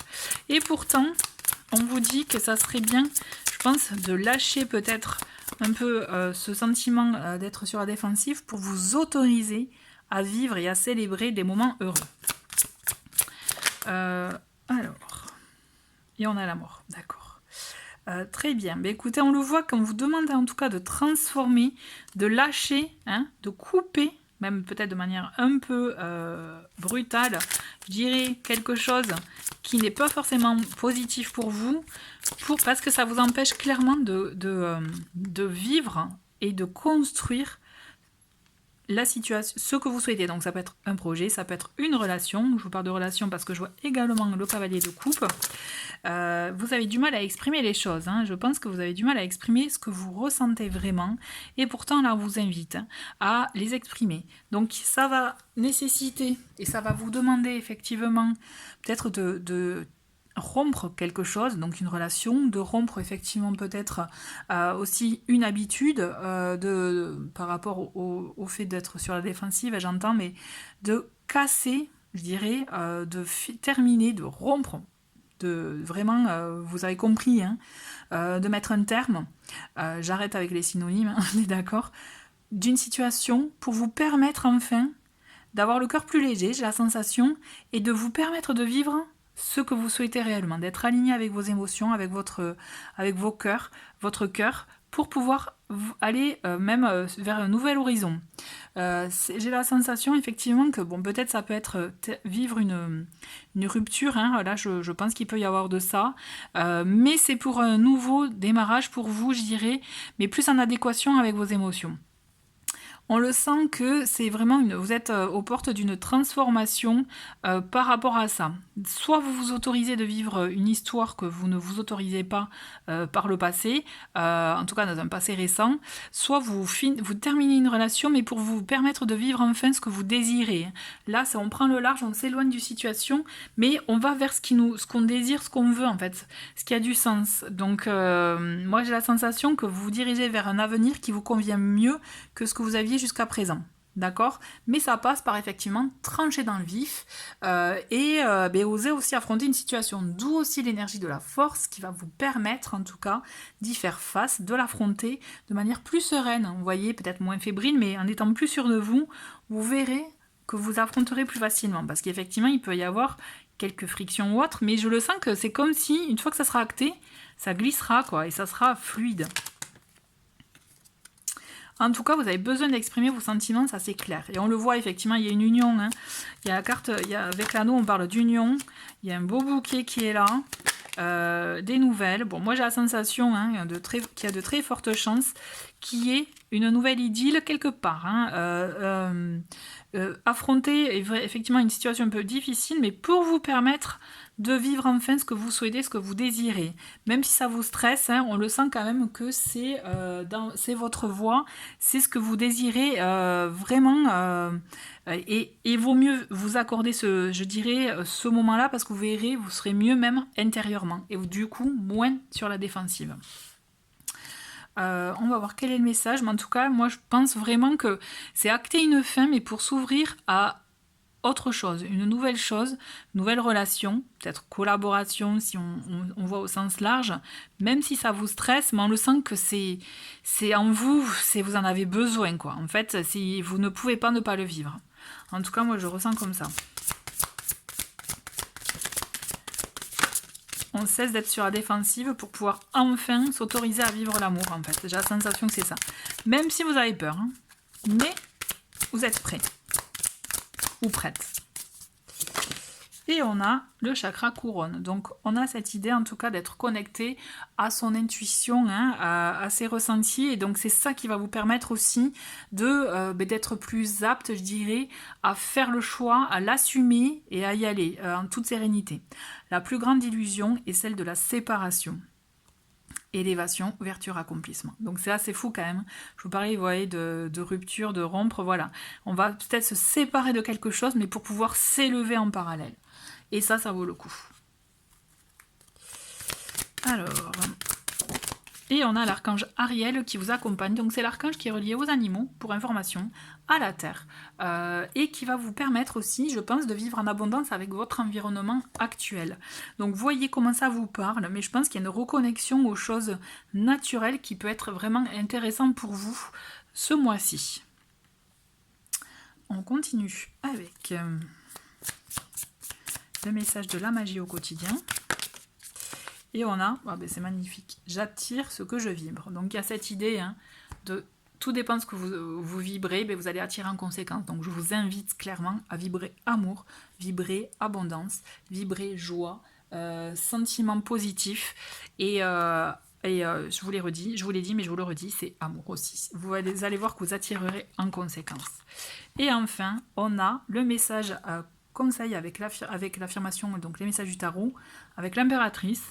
Speaker 1: Et pourtant, on vous dit que ça serait bien, je pense, de lâcher peut-être un peu ce sentiment d'être sur la défensive pour vous autoriser à vivre et à célébrer des moments heureux. Alors, et on a la mort, d'accord. Très bien, mais écoutez, on le voit quand vous demandez en tout cas de transformer, de lâcher, de couper, même peut-être de manière un peu brutale, je dirais quelque chose qui n'est pas forcément positif pour vous, parce que ça vous empêche clairement de vivre et de construire la situation, ce que vous souhaitez. Donc ça peut être un projet, ça peut être une relation. Je vous parle de relation parce que je vois également le cavalier de coupe. Vous avez du mal à exprimer les choses. Je pense que vous avez du mal à exprimer ce que vous ressentez vraiment. Et pourtant, là, on vous invite à les exprimer. Donc ça va nécessiter et ça va vous demander effectivement peut-être de rompre quelque chose, donc une relation, de rompre effectivement peut-être aussi une habitude par rapport au fait d'être sur la défensive, j'entends, mais de casser, je dirais, terminer, de rompre, de vraiment, vous avez compris, de mettre un terme, j'arrête avec les synonymes, on est d'accord,
Speaker 2: d'une situation pour vous permettre enfin d'avoir le cœur plus léger, j'ai la sensation, et de vous permettre de vivre ce que vous souhaitez réellement, d'être aligné avec vos émotions, avec vos cœurs, votre cœur, pour pouvoir aller même vers un nouvel horizon. J'ai la sensation effectivement que bon, peut-être ça peut être vivre une rupture, hein, là je pense qu'il peut y avoir de ça, mais c'est pour un nouveau démarrage pour vous, je dirais, mais plus en adéquation avec vos émotions. On le sent que c'est vraiment vous êtes aux portes d'une transformation par rapport à ça. Soit vous vous autorisez de vivre une histoire que vous ne vous autorisez pas par le passé, en tout cas dans un passé récent, soit vous terminez une relation mais pour vous permettre de vivre enfin ce que vous désirez. Là, on prend le large, on s'éloigne du situation, mais on va vers ce qu'on désire, ce qu'on veut en fait, ce qui a du sens. Donc moi j'ai la sensation que vous vous dirigez vers un avenir qui vous convient mieux que ce que vous aviez jusqu'à présent. D'accord? Mais ça passe par effectivement trancher dans le vif et oser aussi affronter une situation. D'où aussi l'énergie de la force qui va vous permettre en tout cas d'y faire face, de l'affronter de manière plus sereine. Vous voyez, peut-être moins fébrile, mais en étant plus sûr de vous, vous verrez que vous affronterez plus facilement. Parce qu'effectivement, il peut y avoir quelques frictions ou autres, mais je le sens que c'est comme si, une fois que ça sera acté, ça glissera quoi, et ça sera fluide. En tout cas, vous avez besoin d'exprimer vos sentiments, ça c'est clair. Et on le voit, effectivement, il y a une union. Hein. Il y a la carte, avec l'anneau, on parle d'union. Il y a un beau bouquet qui est là. Des nouvelles. Bon, moi j'ai la sensation qu'il y a de très fortes chances qu'il y ait une nouvelle idylle quelque part. Hein. Affronter effectivement une situation un peu difficile, mais pour vous permettre de vivre enfin ce que vous souhaitez, ce que vous désirez. Même si ça vous stresse, hein, on le sent quand même que c'est votre voie, c'est ce que vous désirez vraiment. Et il vaut mieux vous accorder ce moment-là parce que vous verrez, vous serez mieux même intérieurement et du coup moins sur la défensive. On va voir quel est le message, mais en tout cas, moi je pense vraiment que c'est acter une fin, mais pour s'ouvrir à autre chose, une nouvelle relation, peut-être collaboration si on voit au sens large, même si ça vous stresse, mais on le sent que c'est en vous, vous en avez besoin quoi. En fait, vous ne pouvez pas ne pas le vivre. En tout cas, moi je ressens comme ça. On cesse d'être sur la défensive pour pouvoir enfin s'autoriser à vivre l'amour en fait. J'ai la sensation que c'est ça. Même si vous avez peur, hein. Mais vous êtes prêt. Ou prête. Et on a le chakra couronne. Donc on a cette idée en tout cas d'être connecté à son intuition, hein, à ses ressentis. Et donc c'est ça qui va vous permettre aussi d'être plus apte, je dirais, à faire le choix, à l'assumer et à y aller en toute sérénité. La plus grande illusion est celle de la séparation. Élévation, ouverture, accomplissement. Donc c'est assez fou quand même. Je vous parlais, vous voyez, de rupture, de rompre, voilà. On va peut-être se séparer de quelque chose, mais pour pouvoir s'élever en parallèle. Et ça vaut le coup. Alors, et on a l'archange Ariel qui vous accompagne. Donc c'est l'archange qui est relié aux animaux, pour information, à la terre. Et qui va vous permettre aussi, je pense, de vivre en abondance avec votre environnement actuel. Donc voyez comment ça vous parle, mais je pense qu'il y a une reconnexion aux choses naturelles qui peut être vraiment intéressant pour vous ce mois-ci. On continue avec le message de la magie au quotidien. Et on a, c'est magnifique, j'attire ce que je vibre. Donc il y a cette idée hein, de tout dépend de ce que vous vibrez, vous allez attirer en conséquence. Donc je vous invite clairement à vibrer amour, vibrer abondance, vibrer joie, sentiments positifs. Et je vous l'ai dit, mais je vous le redis, c'est amour aussi. Vous allez voir que vous attirerez en conséquence. Et enfin, on a le message conseil avec l'affirmation, donc les messages du tarot, avec l'impératrice.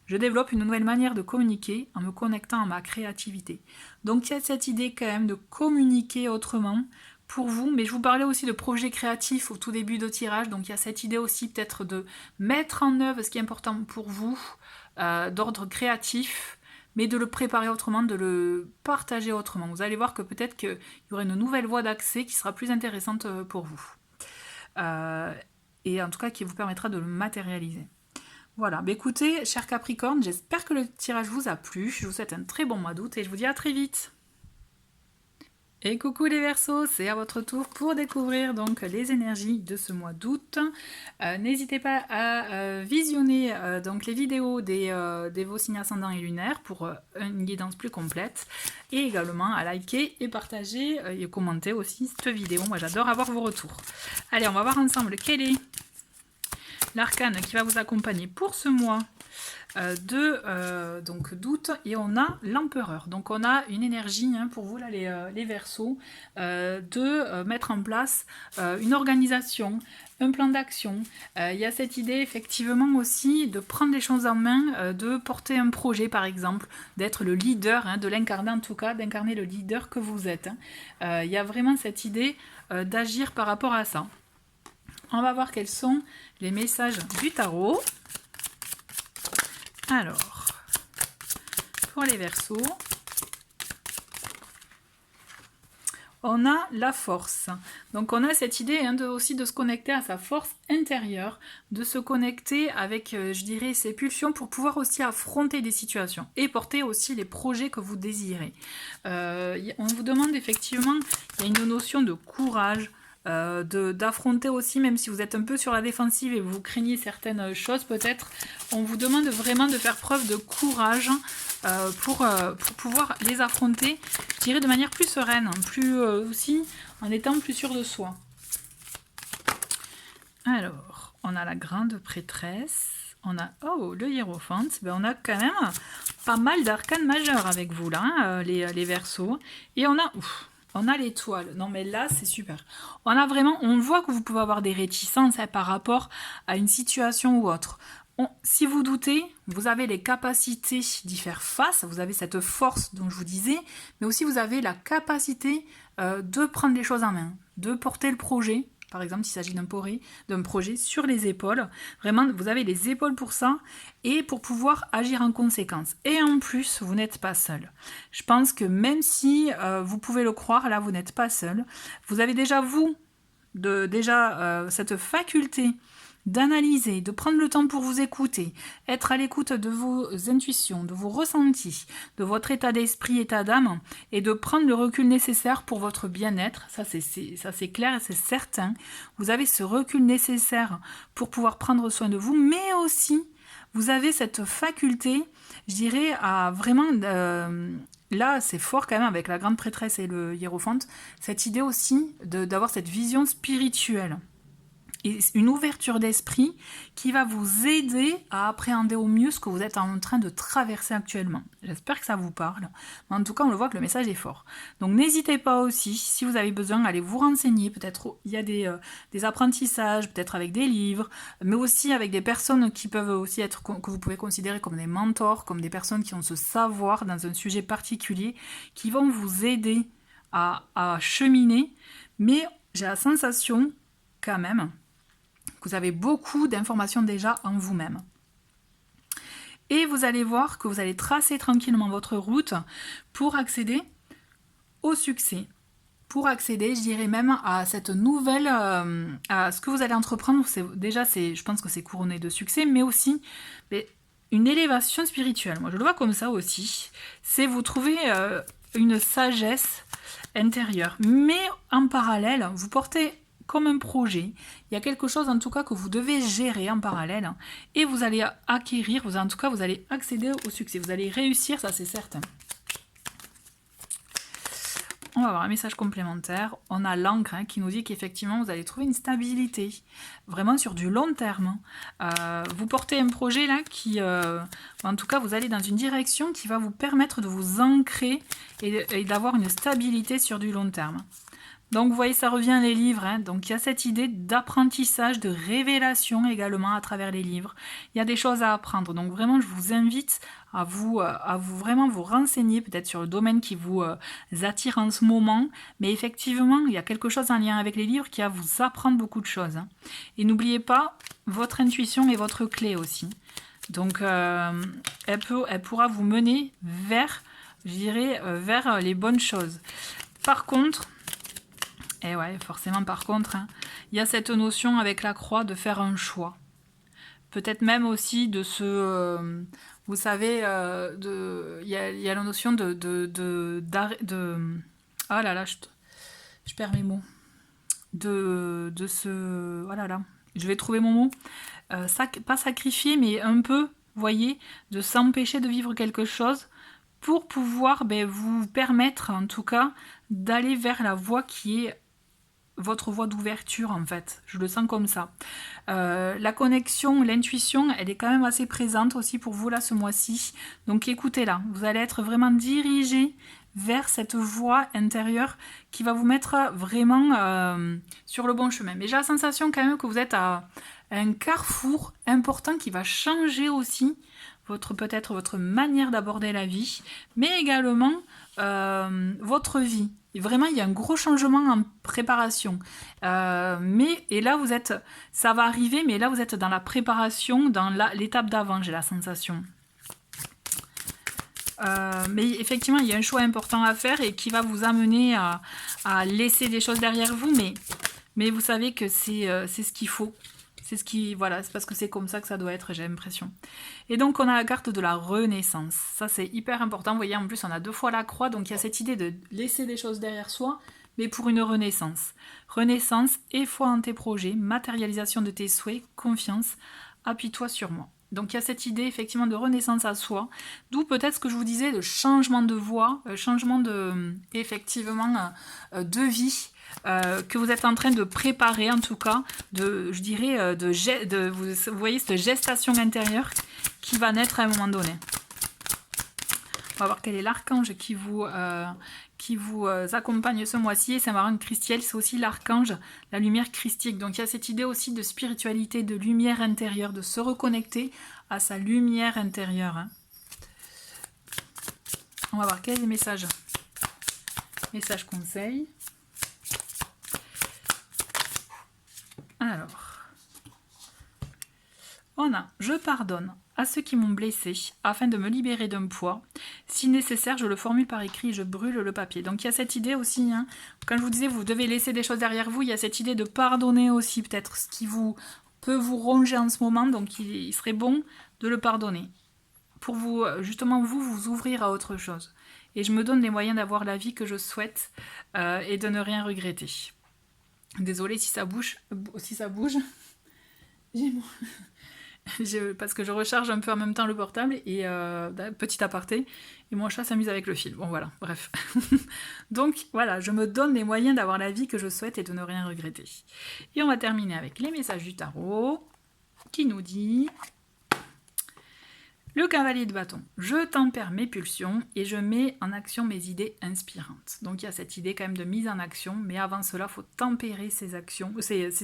Speaker 2: Je développe une nouvelle manière de communiquer en me connectant à ma créativité. Donc il y a cette idée quand même de communiquer autrement pour vous, mais je vous parlais aussi de projets créatifs au tout début de tirage, donc il y a cette idée aussi peut-être de mettre en œuvre ce qui est important pour vous, d'ordre créatif, mais de le préparer autrement, de le partager autrement. Vous allez voir que peut-être qu'il y aura une nouvelle voie d'accès qui sera plus intéressante pour vous. Et en tout cas qui vous permettra de le matérialiser. Voilà, écoutez, chers Capricorne, j'espère que le tirage vous a plu. Je vous souhaite un très bon mois d'août et je vous dis à très vite.
Speaker 1: Et coucou les Verseaux, c'est à votre tour pour découvrir donc les énergies de ce mois d'août. N'hésitez pas à visionner donc les vidéos des vos signes ascendants et lunaires pour une guidance plus complète, et également à liker et partager et commenter aussi cette vidéo. Moi j'adore avoir vos retours. Allez, on va voir ensemble quel est l'arcane qui va vous accompagner pour ce mois d'août, et on a l'empereur. Donc on a une énergie pour vous là les Verseaux, de mettre en place une organisation, un plan d'action. Il y a cette idée effectivement aussi de prendre les choses en main, de porter un projet par exemple, d'être le leader, de l'incarner en tout cas, d'incarner le leader que vous êtes. Il y a vraiment cette idée d'agir par rapport à ça. On va voir quels sont les messages du tarot. Alors, pour les Verseaux, on a la force. Donc on a cette idée aussi de se connecter à sa force intérieure, de se connecter avec, je dirais, ses pulsions pour pouvoir aussi affronter des situations et porter aussi les projets que vous désirez. On vous demande effectivement, il y a une notion de courage, d'affronter aussi, même si vous êtes un peu sur la défensive et vous craignez certaines choses peut-être, on vous demande vraiment de faire preuve de courage pour pouvoir les affronter, je dirais de manière plus sereine, plus aussi en étant plus sûr de soi. Alors, on a la grande prêtresse, on a le hiérophante, on a quand même pas mal d'arcanes majeurs avec vous là, les Verseaux, et on a l'étoile. Non mais là c'est super. On voit que vous pouvez avoir des réticences par rapport à une situation ou autre. Si vous doutez, vous avez les capacités d'y faire face, vous avez cette force dont je vous disais, mais aussi vous avez la capacité de prendre les choses en main, de porter le projet. Par exemple, s'il s'agit d'un projet sur les épaules, vraiment, vous avez les épaules pour ça et pour pouvoir agir en conséquence. Et en plus, vous n'êtes pas seul. Je pense que même si vous pouvez le croire, là, vous n'êtes pas seul. Vous avez déjà, cette faculté d'analyser, de prendre le temps pour vous écouter, être à l'écoute de vos intuitions, de vos ressentis, de votre état d'esprit, état d'âme, et de prendre le recul nécessaire pour votre bien-être. Ça c'est clair et c'est certain. Vous avez ce recul nécessaire pour pouvoir prendre soin de vous, mais aussi vous avez cette faculté, je dirais, à vraiment... là, c'est fort quand même avec la grande prêtresse et le hiérophante, cette idée aussi d'avoir cette vision spirituelle. Et une ouverture d'esprit qui va vous aider à appréhender au mieux ce que vous êtes en train de traverser actuellement. J'espère que ça vous parle. Mais en tout cas, on le voit que le message est fort. Donc n'hésitez pas aussi, si vous avez besoin, allez vous renseigner. Peut-être il y a des apprentissages, peut-être avec des livres, mais aussi avec des personnes qui peuvent aussi être, que vous pouvez considérer comme des mentors, comme des personnes qui ont ce savoir dans un sujet particulier, qui vont vous aider à cheminer. Mais j'ai la sensation, quand même, vous avez beaucoup d'informations déjà en vous-même. Et vous allez voir que vous allez tracer tranquillement votre route pour accéder au succès. Pour accéder, je dirais même à cette nouvelle, à ce que vous allez entreprendre. Je pense que c'est couronné de succès, mais aussi une élévation spirituelle. Moi, je le vois comme ça aussi. C'est vous trouver une sagesse intérieure. Mais en parallèle, vous portez comme un projet, il y a quelque chose en tout cas que vous devez gérer en parallèle et vous allez acquérir, vous allez accéder au succès, vous allez réussir, ça c'est certain. On va avoir un message complémentaire, on a l'encre qui nous dit qu'effectivement vous allez trouver une stabilité, vraiment sur du long terme. Vous portez un projet là qui, en tout cas vous allez dans une direction qui va vous permettre de vous ancrer et d'avoir une stabilité sur du long terme. Donc vous voyez, ça revient les livres, donc il y a cette idée d'apprentissage, de révélation également à travers les livres. Il y a des choses à apprendre, donc vraiment je vous invite à vous vraiment vous renseigner peut-être sur le domaine qui vous attire en ce moment, mais effectivement il y a quelque chose en lien avec les livres qui va vous apprendre beaucoup de choses. Et n'oubliez pas, votre intuition est votre clé aussi. Donc elle pourra vous mener vers, je dirais, vers les bonnes choses. Par contre, et ouais, forcément par contre, il y a cette notion avec la croix de faire un choix. Peut-être même aussi de se... vous savez, il y a la notion de... Ah là là,
Speaker 2: je perds mes mots, de ce... Voilà, là, je vais trouver mon mot. Pas sacrifier, mais un peu, vous voyez, de s'empêcher de vivre quelque chose pour pouvoir vous permettre, en tout cas, d'aller vers la voie qui est votre voie d'ouverture, en fait. Je le sens comme ça. La connexion, l'intuition, elle est quand même assez présente aussi pour vous là ce mois-ci. Donc écoutez-la, vous allez être vraiment dirigé vers cette voie intérieure qui va vous mettre vraiment sur le bon chemin. Mais j'ai la sensation quand même que vous êtes à un carrefour important qui va changer aussi peut-être votre manière d'aborder la vie, mais également votre vie. Et vraiment, il y a un gros changement en préparation. Et là, ça va arriver, mais là, vous êtes dans la préparation, dans l'étape d'avant, j'ai la sensation. Mais effectivement, il y a un choix important à faire et qui va vous amener à laisser des choses derrière vous, mais vous savez que c'est ce qu'il faut. Voilà, c'est parce que c'est comme ça que ça doit être, j'ai l'impression. Et donc, on a la carte de la renaissance. Ça, c'est hyper important. Vous voyez, en plus, on a 2 fois la croix, donc il y a cette idée de laisser des choses derrière soi, mais pour une renaissance. Renaissance et foi en tes projets, matérialisation de tes souhaits, confiance, appuie-toi sur moi. Donc, il y a cette idée, effectivement, de renaissance à soi, d'où peut-être ce que je vous disais, de changement de voie, changement de vie, que vous êtes en train de préparer, en tout cas, je dirais, vous voyez cette gestation intérieure qui va naître à un moment donné. On va voir quel est l'archange qui vous accompagne ce mois-ci. C'est marrant, Christiel, c'est aussi l'archange, la lumière christique. Donc il y a cette idée aussi de spiritualité, de lumière intérieure, de se reconnecter à sa lumière intérieure. Hein. On va voir quels sont les messages. Messages conseils. Alors, on a « Je pardonne à ceux qui m'ont blessé afin de me libérer d'un poids. Si nécessaire, je le formule par écrit, je brûle le papier. » Donc il y a cette idée aussi, hein, quand je vous disais vous devez laisser des choses derrière vous, il y a cette idée de pardonner aussi peut-être ce qui peut vous ronger en ce moment, donc il serait bon de le pardonner. Pour vous, justement, vous ouvrir à autre chose. Et je me donne les moyens d'avoir la vie que je souhaite et de ne rien regretter. Désolée si ça bouge. Parce que je recharge un peu en même temps le portable et petit aparté, et mon chat s'amuse avec le fil. Bon voilà, bref. Donc voilà, je me donne les moyens d'avoir la vie que je souhaite et de ne rien regretter. Et on va terminer avec les messages du tarot qui nous dit... Le cavalier de bâton, je tempère mes pulsions et je mets en action mes idées inspirantes. Donc il y a cette idée quand même de mise en action, mais avant cela, il faut tempérer ses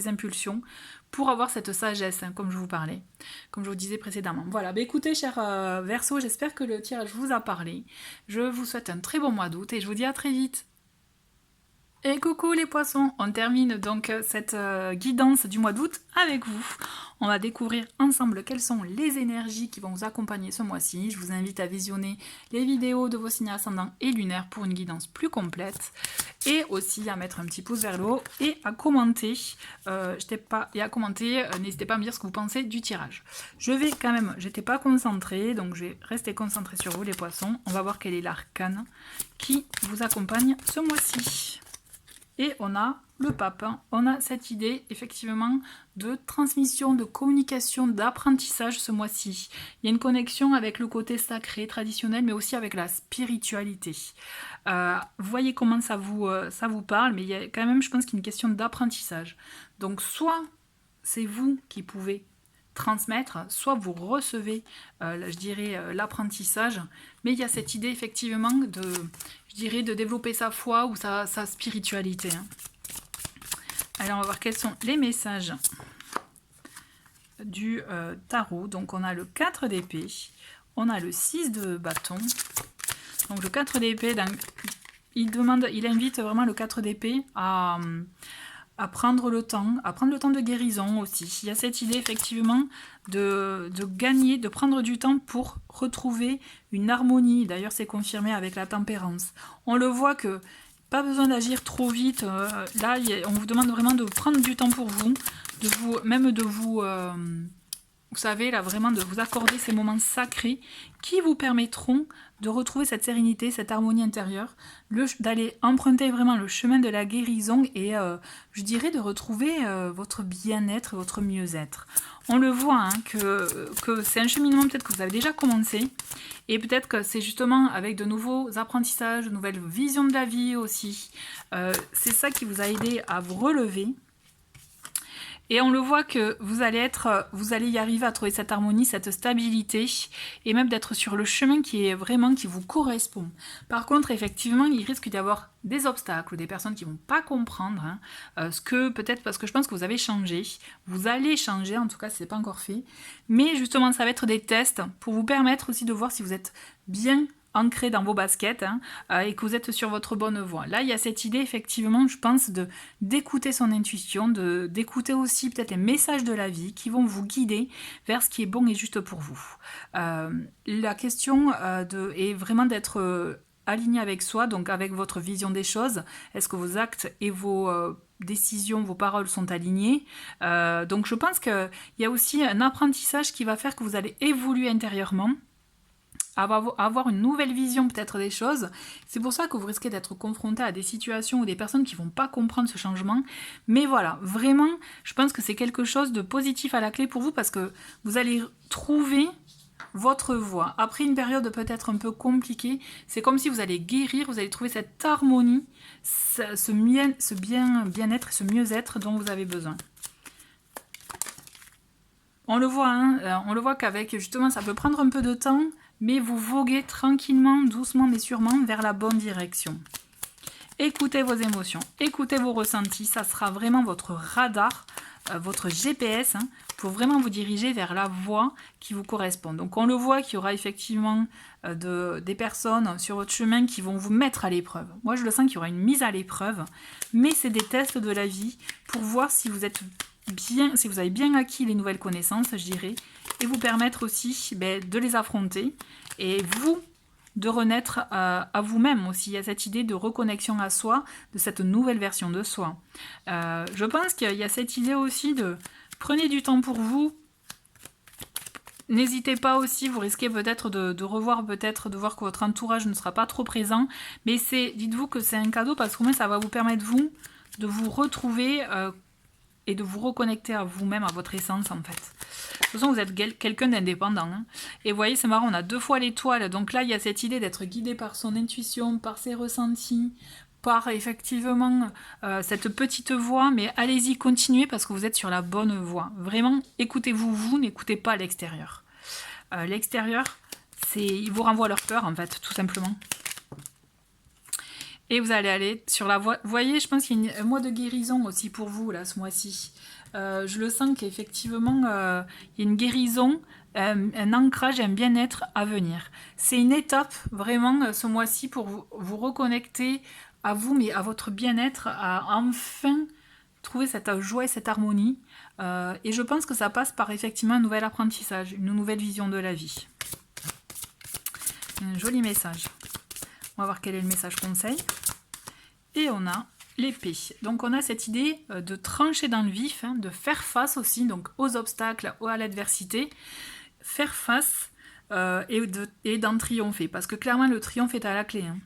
Speaker 2: impulsions pour avoir cette sagesse, hein, comme je vous parlais, comme je vous disais précédemment. Voilà, écoutez, chers Verseaux, j'espère que le tirage vous a parlé. Je vous souhaite un très bon mois d'août et je vous dis à très vite. Et coucou les poissons, on termine donc cette guidance du mois d'août avec vous. On va découvrir ensemble quelles sont les énergies qui vont vous accompagner ce mois-ci. Je vous invite à visionner les vidéos de vos signes ascendants et lunaires pour une guidance plus complète. Et aussi à mettre un petit pouce vers le haut et à commenter. N'hésitez pas à me dire ce que vous pensez du tirage. J'étais pas concentrée, donc je vais rester concentrée sur vous les poissons. On va voir quel est l'arcane qui vous accompagne ce mois-ci. Et on a le pape, on a cette idée effectivement de transmission, de communication, d'apprentissage ce mois-ci. Il y a une connexion avec le côté sacré, traditionnel, mais aussi avec la spiritualité. Vous voyez comment ça vous parle, mais il y a quand même, je pense qu'il y a une question d'apprentissage. Donc soit c'est vous qui pouvez transmettre, soit vous recevez, l'apprentissage, mais il y a cette idée effectivement de développer sa foi ou sa spiritualité. Hein. Alors on va voir quels sont les messages du tarot. Donc on a le 4 d'épée, on a le 6 de bâton. Donc le 4 d'épée, il invite vraiment le 4 d'épée à prendre le temps, de guérison aussi. Il y a cette idée effectivement de gagner, de prendre du temps pour retrouver une harmonie. D'ailleurs c'est confirmé avec la tempérance. On le voit que pas besoin d'agir trop vite. On vous demande vraiment de prendre du temps pour vous, de vous vous savez, là, vraiment de vous accorder ces moments sacrés qui vous permettront de retrouver cette sérénité, cette harmonie intérieure, d'aller emprunter vraiment le chemin de la guérison et, je dirais, de retrouver votre bien-être, votre mieux-être. On le voit, hein, que c'est un cheminement peut-être que vous avez déjà commencé, et peut-être que c'est justement avec de nouveaux apprentissages, de nouvelles visions de la vie aussi. C'est ça qui vous a aidé à vous relever. Et on le voit que vous allez y arriver à trouver cette harmonie, cette stabilité, et même d'être sur le chemin qui vous correspond. Par contre, effectivement, il risque d'y avoir des obstacles ou des personnes qui ne vont pas comprendre, hein, peut-être parce que je pense que vous avez changé. Vous allez changer, en tout cas, ce n'est pas encore fait. Mais justement, ça va être des tests pour vous permettre aussi de voir si vous êtes bien ancré dans vos baskets, hein, et que vous êtes sur votre bonne voie. Là, il y a cette idée, effectivement, je pense, d'écouter son intuition, d'écouter aussi peut-être les messages de la vie qui vont vous guider vers ce qui est bon et juste pour vous. La question est vraiment d'être aligné avec soi, donc avec votre vision des choses. Est-ce que vos actes et vos décisions, vos paroles sont alignées? Donc je pense qu'il y a aussi un apprentissage qui va faire que vous allez évoluer intérieurement, avoir une nouvelle vision peut-être des choses. C'est pour ça que vous risquez d'être confronté à des situations ou des personnes qui ne vont pas comprendre ce changement. Mais voilà, vraiment, je pense que c'est quelque chose de positif à la clé pour vous parce que vous allez trouver votre voie. Après une période peut-être un peu compliquée, c'est comme si vous allez guérir, vous allez trouver cette harmonie, ce bien-être, ce mieux-être dont vous avez besoin. On le voit, hein, on le voit qu'avec justement, ça peut prendre un peu de temps, mais vous voguez tranquillement, doucement mais sûrement vers la bonne direction. Écoutez vos émotions, écoutez vos ressentis, ça sera vraiment votre radar, votre GPS, hein, pour vraiment vous diriger vers la voie qui vous correspond. Donc on le voit qu'il y aura effectivement des personnes sur votre chemin qui vont vous mettre à l'épreuve. Moi je le sens qu'il y aura une mise à l'épreuve, mais c'est des tests de la vie pour voir si vous êtes bien, si vous avez bien acquis les nouvelles connaissances, je dirais, et vous permettre aussi de les affronter et vous de renaître à vous-même aussi. Il y a cette idée de reconnexion à soi, de cette nouvelle version de soi. Je pense qu'il y a cette idée aussi de prenez du temps pour vous. N'hésitez pas aussi, vous risquez peut-être de revoir, peut-être de voir que votre entourage ne sera pas trop présent, mais dites-vous que c'est un cadeau parce qu'au moins ça va vous permettre vous de vous retrouver et de vous reconnecter à vous-même, à votre essence en fait. De toute façon, vous êtes quelqu'un d'indépendant. Hein. Et vous voyez, c'est marrant, on a 2 fois l'étoile. Donc là, il y a cette idée d'être guidé par son intuition, par ses ressentis, par effectivement cette petite voix. Mais allez-y, continuez parce que vous êtes sur la bonne voie. Vraiment, écoutez-vous, vous, n'écoutez pas l'extérieur. L'extérieur, il vous renvoie leur peur en fait, tout simplement. Et vous allez aller sur la voie. Vous voyez, je pense qu'il y a un mois de guérison aussi pour vous, là, ce mois-ci. Je le sens qu'effectivement, il y a une guérison, un ancrage et un bien-être à venir. C'est une étape, vraiment, ce mois-ci, pour vous reconnecter à vous, mais à votre bien-être, à enfin trouver cette joie et cette harmonie. Et je pense que ça passe par, effectivement, un nouvel apprentissage, une nouvelle vision de la vie. Un joli message. On va voir quel est le message conseil. Et on a l'épée. Donc on a cette idée de trancher dans le vif, hein, de faire face aussi donc aux obstacles, à l'adversité, faire face et d'en triompher. Parce que clairement le triomphe est à la clé. Hein.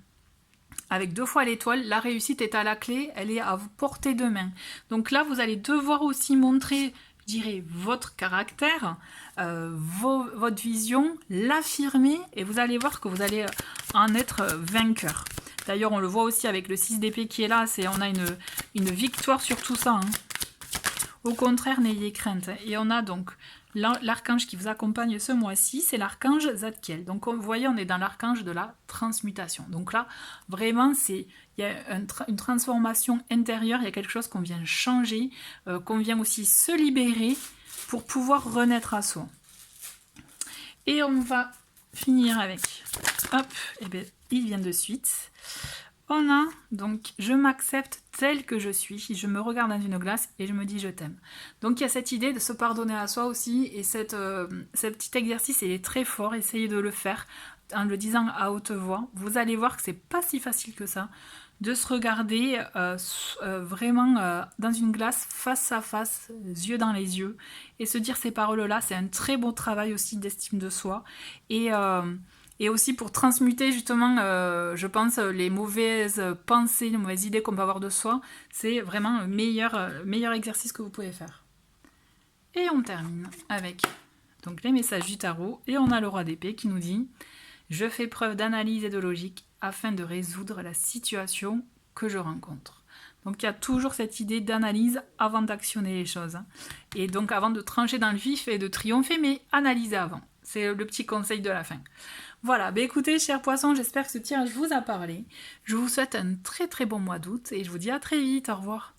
Speaker 2: Avec 2 fois l'étoile, la réussite est à la clé, elle est à vous portée de main. Donc là vous allez devoir aussi montrer, je dirais, votre caractère, votre vision, l'affirmer et vous allez voir que vous allez en être vainqueur. D'ailleurs, on le voit aussi avec le 6 d'épée qui est là, on a une victoire sur tout ça. Hein. Au contraire, n'ayez crainte. Et on a donc l'archange qui vous accompagne ce mois-ci, c'est l'archange Zadkiel. Donc, vous voyez, on est dans l'archange de la transmutation. Donc là, vraiment, il y a une transformation intérieure, il y a quelque chose qu'on vient changer, qu'on vient aussi se libérer pour pouvoir renaître à soi. Et on va finir avec, hop, et bien, il vient de suite. On a donc je m'accepte tel que je suis, je me regarde dans une glace et je me dis je t'aime. Donc il y a cette idée de se pardonner à soi aussi et ce petit exercice il est très fort, essayez de le faire en le disant à haute voix. Vous allez voir que c'est pas si facile que ça. de se regarder vraiment dans une glace, face à face, yeux dans les yeux, et se dire ces paroles-là. C'est un très beau travail aussi d'estime de soi. Et aussi pour transmuter justement, je pense, les mauvaises pensées, les mauvaises idées qu'on peut avoir de soi. C'est vraiment le meilleur exercice que vous pouvez faire. Et on termine avec donc les messages du tarot. Et on a le roi d'épée qui nous dit « Je fais preuve d'analyse et de logique afin de résoudre la situation que je rencontre. » Donc il y a toujours cette idée d'analyse avant d'actionner les choses. Et donc avant de trancher dans le vif et de triompher, mais analyser avant. C'est le petit conseil de la fin. Voilà, écoutez, chers poissons, j'espère que ce tirage vous a parlé. Je vous souhaite un très très bon mois d'août et je vous dis à très vite. Au revoir.